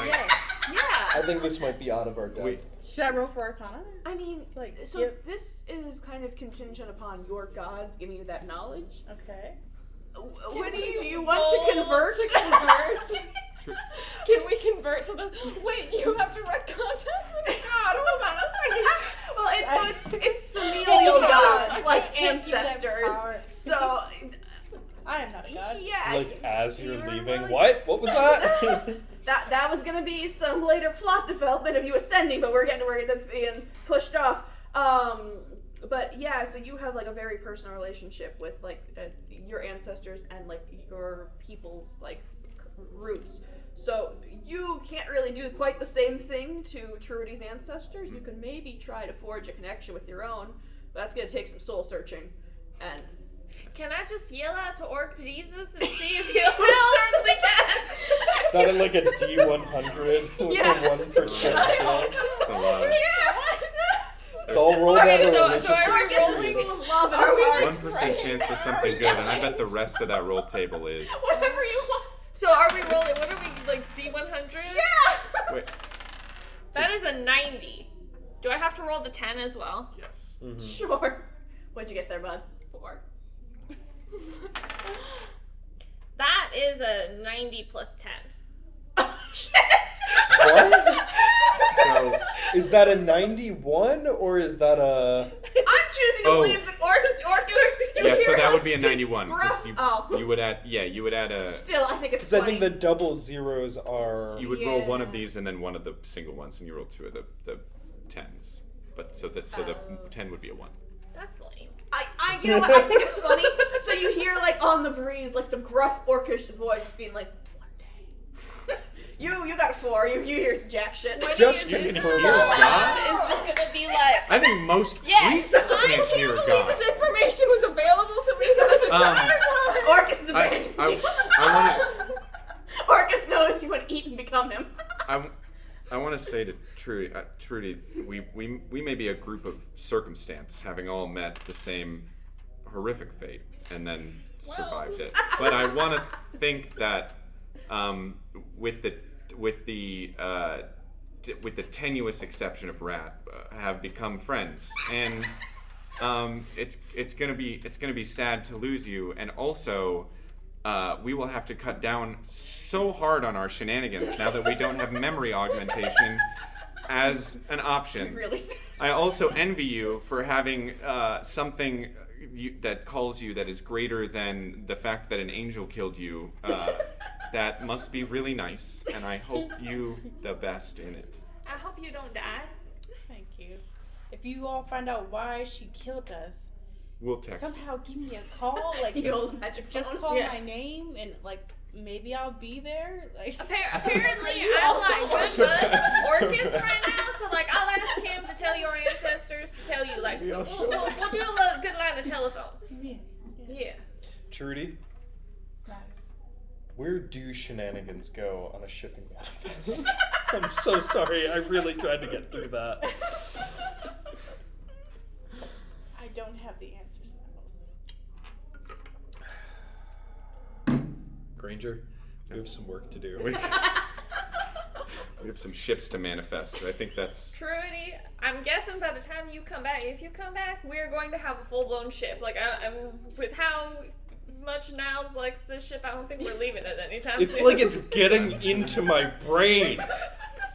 Speaker 6: Yes.
Speaker 3: I
Speaker 2: Yeah.
Speaker 3: think this might be out of our depth.
Speaker 5: Wait.
Speaker 6: Should I roll for Arcana?
Speaker 1: I mean,
Speaker 6: Like,
Speaker 1: so
Speaker 6: yep.
Speaker 1: this is kind of contingent upon your gods giving you that knowledge.
Speaker 6: Okay.
Speaker 1: What do you want to convert?
Speaker 4: Can we convert to the? Wait, you have direct contact with God. Hold on a second.
Speaker 1: It's familial
Speaker 6: Can you
Speaker 1: gods,
Speaker 6: use-
Speaker 1: like
Speaker 6: can use that
Speaker 1: ancestors.
Speaker 6: power.
Speaker 1: So,
Speaker 6: I am not a god.
Speaker 1: yeah.
Speaker 3: Like as you're
Speaker 1: you're
Speaker 3: leaving.
Speaker 1: really-
Speaker 3: What? What was that?
Speaker 1: That was gonna be some later plot development of you ascending, but we're getting to where that's being pushed off. But yeah, so you have like a very personal relationship with like your ancestors and like your people's like roots. So you can't really do quite the same thing to Truity's ancestors. You can maybe try to forge a connection with your own, but that's gonna take some soul searching. And
Speaker 2: Can I just yell out to Orc Jesus and see if he'll
Speaker 1: you
Speaker 2: help?
Speaker 1: certainly can.
Speaker 3: It's not in like a D100 with
Speaker 1: Yeah.
Speaker 3: a 1% chance.
Speaker 5: That's a lot.
Speaker 3: It's all rolled
Speaker 2: Okay,
Speaker 3: out of
Speaker 2: so
Speaker 3: religious
Speaker 2: are we
Speaker 1: Marcus is
Speaker 2: rolling?
Speaker 1: full of love in
Speaker 2: Are
Speaker 1: his
Speaker 2: we
Speaker 1: heart.
Speaker 5: 1% chance for something good, and I bet the rest of that roll table is.
Speaker 1: Whatever you want.
Speaker 2: So are we rolling? What are we like D100?
Speaker 1: Yeah.
Speaker 5: Wait.
Speaker 2: That is a 90. Do I have to roll the 10 as well?
Speaker 5: Yes.
Speaker 1: Sure. What'd you get there, bud? 4.
Speaker 2: That is a 90 plus 10.
Speaker 1: Shit.
Speaker 3: What?
Speaker 5: So
Speaker 3: Is that a 91 or is that a?
Speaker 1: I'm choosing to
Speaker 5: Oh.
Speaker 1: believe that Orcus.
Speaker 5: yeah, so that would be a 91
Speaker 1: rough-
Speaker 5: because
Speaker 1: oh.
Speaker 5: you would add a
Speaker 1: Still, I think it's
Speaker 3: Because I
Speaker 1: 20.
Speaker 3: think the double zeros are.
Speaker 5: you would roll one of
Speaker 1: Yeah.
Speaker 5: these and then one of the single ones, and you roll two of the 10s. But so the 10 would be a 1.
Speaker 2: That's lame.
Speaker 1: You know what? I think it's funny. So you hear like on the breeze, like the gruff orcish voice being like, "One day, You got a 4. You hear jack shit.
Speaker 2: When
Speaker 3: Just
Speaker 2: he uses
Speaker 3: confirm.
Speaker 2: full
Speaker 5: God?
Speaker 2: on, it's just gonna be like,
Speaker 5: I think most
Speaker 2: Yes.
Speaker 5: priests
Speaker 4: I
Speaker 5: can't hear
Speaker 4: can't believe
Speaker 5: God.
Speaker 4: this information was available to me for this entire time.
Speaker 1: Orcus is
Speaker 5: I
Speaker 1: abandoned you.
Speaker 5: want
Speaker 1: Orcus knows you want to eat and become him.
Speaker 5: I want to say to Truity, we may be a group of circumstance, having all met the same horrific fate and then survived it. But I want to think that with the tenuous exception of Rat, have become friends, and it's gonna be sad to lose you, and also. We will have to cut down so hard on our shenanigans now that we don't have memory augmentation as an option.
Speaker 1: Really sad.
Speaker 5: I also envy you for having something that calls you that is greater than the fact that an angel killed you. That must be really nice, and I hope you the best in it.
Speaker 2: I hope you don't die.
Speaker 6: Thank you. If you all find out why she killed us,
Speaker 5: We'll text.
Speaker 6: somehow give me a call. Like,
Speaker 1: The old magic
Speaker 6: just
Speaker 1: phone.
Speaker 6: call
Speaker 2: Yeah.
Speaker 6: my name and like maybe I'll be there. Like,
Speaker 2: Apparently,
Speaker 6: You
Speaker 2: I'm
Speaker 6: also
Speaker 2: like
Speaker 6: want
Speaker 2: good buds with Orcus right now, so like I'll ask him to tell your ancestors to tell you like we'll do a little good line of telephone.
Speaker 6: yes.
Speaker 2: Yeah.
Speaker 3: Trudy,
Speaker 6: Nice.
Speaker 3: where do shenanigans go on a shipping manifest? I'm so sorry. I really tried to get through that.
Speaker 6: I don't have the answers, Niles.
Speaker 3: Granger, we have some work to do.
Speaker 5: We have some ships to manifest. I think that's.
Speaker 2: Truity, I'm guessing by the time you come back, if you come back, we're going to have a full-blown ship. Like, I'm with how much Niles likes this ship, I don't think we're leaving it anytime
Speaker 3: It's
Speaker 2: soon.
Speaker 3: like it's getting into my brain.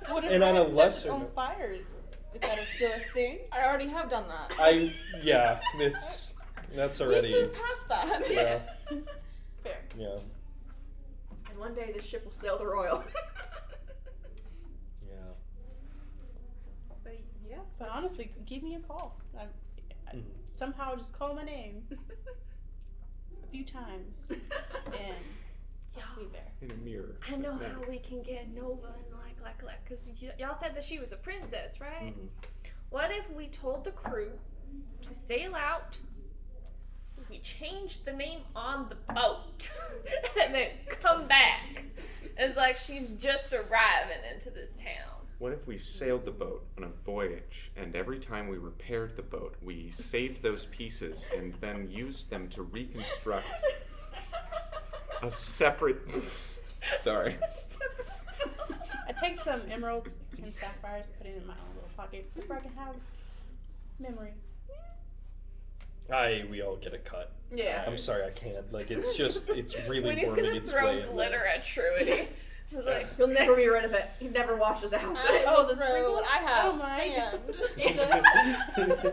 Speaker 6: What if
Speaker 3: And on a
Speaker 6: Rat sets
Speaker 3: lesser
Speaker 6: it on
Speaker 3: note-
Speaker 6: fire? Is that still a thing?
Speaker 4: I already have done that.
Speaker 3: That's
Speaker 4: We've
Speaker 3: already.
Speaker 4: moved past that.
Speaker 3: Yeah,
Speaker 6: Fair.
Speaker 3: yeah,
Speaker 1: And one day this ship will sail the Royal.
Speaker 3: yeah.
Speaker 1: But yeah.
Speaker 6: But honestly, give me a call. I somehow just call my name a few times, and I'll be there.
Speaker 5: In a mirror.
Speaker 2: I know how we can get Nova and because y'all said that she was a princess, right? What if we told the crew to sail out, we changed the name on the boat, and then come back as like she's just arriving into this town?
Speaker 5: What if we sailed the boat on a voyage, and every time we repaired the boat, we saved those pieces and then used them to reconstruct a separate. Sorry.
Speaker 6: I take some emeralds and sapphires, put it in my own little pocket, where I can have memory.
Speaker 3: We all get a cut.
Speaker 1: Yeah.
Speaker 3: I'm sorry, I can't. Like, it's really
Speaker 2: When he's
Speaker 3: worming
Speaker 2: gonna
Speaker 3: its
Speaker 2: throw
Speaker 3: way in.
Speaker 2: glitter at Truity. Just like,
Speaker 1: You'll never be rid of it. It never washes out.
Speaker 6: Oh, the
Speaker 4: Road,
Speaker 6: sprinkles?
Speaker 4: I have
Speaker 6: don't mind.
Speaker 4: sand.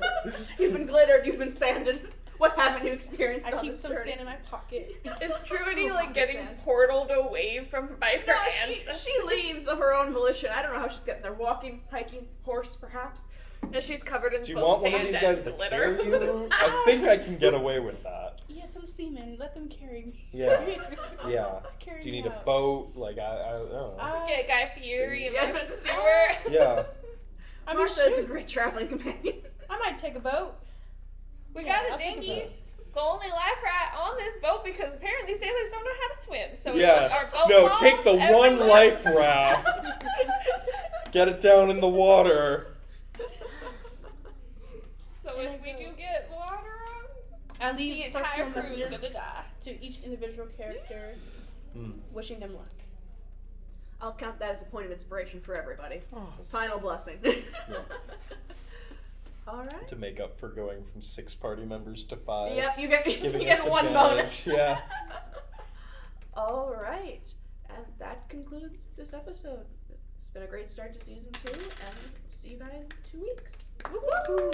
Speaker 1: You've been glittered, you've been sanded. What haven't you experienced
Speaker 6: I
Speaker 1: on
Speaker 6: keep
Speaker 1: this
Speaker 6: some
Speaker 1: journey?
Speaker 6: sand in my pocket.
Speaker 2: is Truity like
Speaker 1: pocket
Speaker 2: getting
Speaker 1: sand.
Speaker 2: portaled away by her
Speaker 1: No,
Speaker 2: ancestors?
Speaker 1: she leaves of her own volition. I don't know how she's getting there. Walking, hiking, horse, perhaps.
Speaker 2: And she's covered in
Speaker 3: Do you
Speaker 2: both
Speaker 3: want one
Speaker 2: sand
Speaker 3: of these
Speaker 2: and
Speaker 3: guys to
Speaker 2: glitter.
Speaker 3: carry you? I think I can get away with that.
Speaker 6: Yeah, some seamen. Let them carry me.
Speaker 3: Yeah. Yeah.
Speaker 6: Carry
Speaker 3: Do you
Speaker 6: me
Speaker 3: need a
Speaker 6: out.
Speaker 3: boat? Like, I don't know.
Speaker 2: Get Guy Fieri and
Speaker 1: Yeah,
Speaker 2: Martha
Speaker 1: but-
Speaker 2: Stewart.
Speaker 3: Yeah.
Speaker 6: I mean,
Speaker 1: Martha is a
Speaker 6: shoot,
Speaker 1: great traveling companion.
Speaker 6: I might take a boat.
Speaker 2: We
Speaker 6: Yeah,
Speaker 2: got a
Speaker 6: I'll take a
Speaker 2: dinghy.
Speaker 6: boat.
Speaker 2: The only life raft on this boat because apparently sailors don't know how to swim. So
Speaker 3: Yeah.
Speaker 2: our boat
Speaker 3: No,
Speaker 2: falls,
Speaker 3: take the one
Speaker 2: everyone-
Speaker 3: life raft. Get it down in the water.
Speaker 2: So if we do get water on,
Speaker 6: I
Speaker 2: the
Speaker 6: leave
Speaker 2: entire
Speaker 6: personal
Speaker 2: crew's
Speaker 6: messages
Speaker 2: gonna die.
Speaker 6: to each individual character, wishing them luck.
Speaker 1: I'll count that as a point of inspiration for everybody.
Speaker 3: Oh.
Speaker 1: Final blessing.
Speaker 3: Yeah.
Speaker 1: All right.
Speaker 3: To make up for going from 6 party members to 5.
Speaker 1: Yep, you get
Speaker 3: Giving
Speaker 1: you get
Speaker 3: us
Speaker 1: one
Speaker 3: advantage.
Speaker 1: bonus.
Speaker 3: Yeah.
Speaker 1: All right, and that concludes this episode. It's been a great start to season 2, and see you guys in 2 weeks.
Speaker 2: Woo-hoo.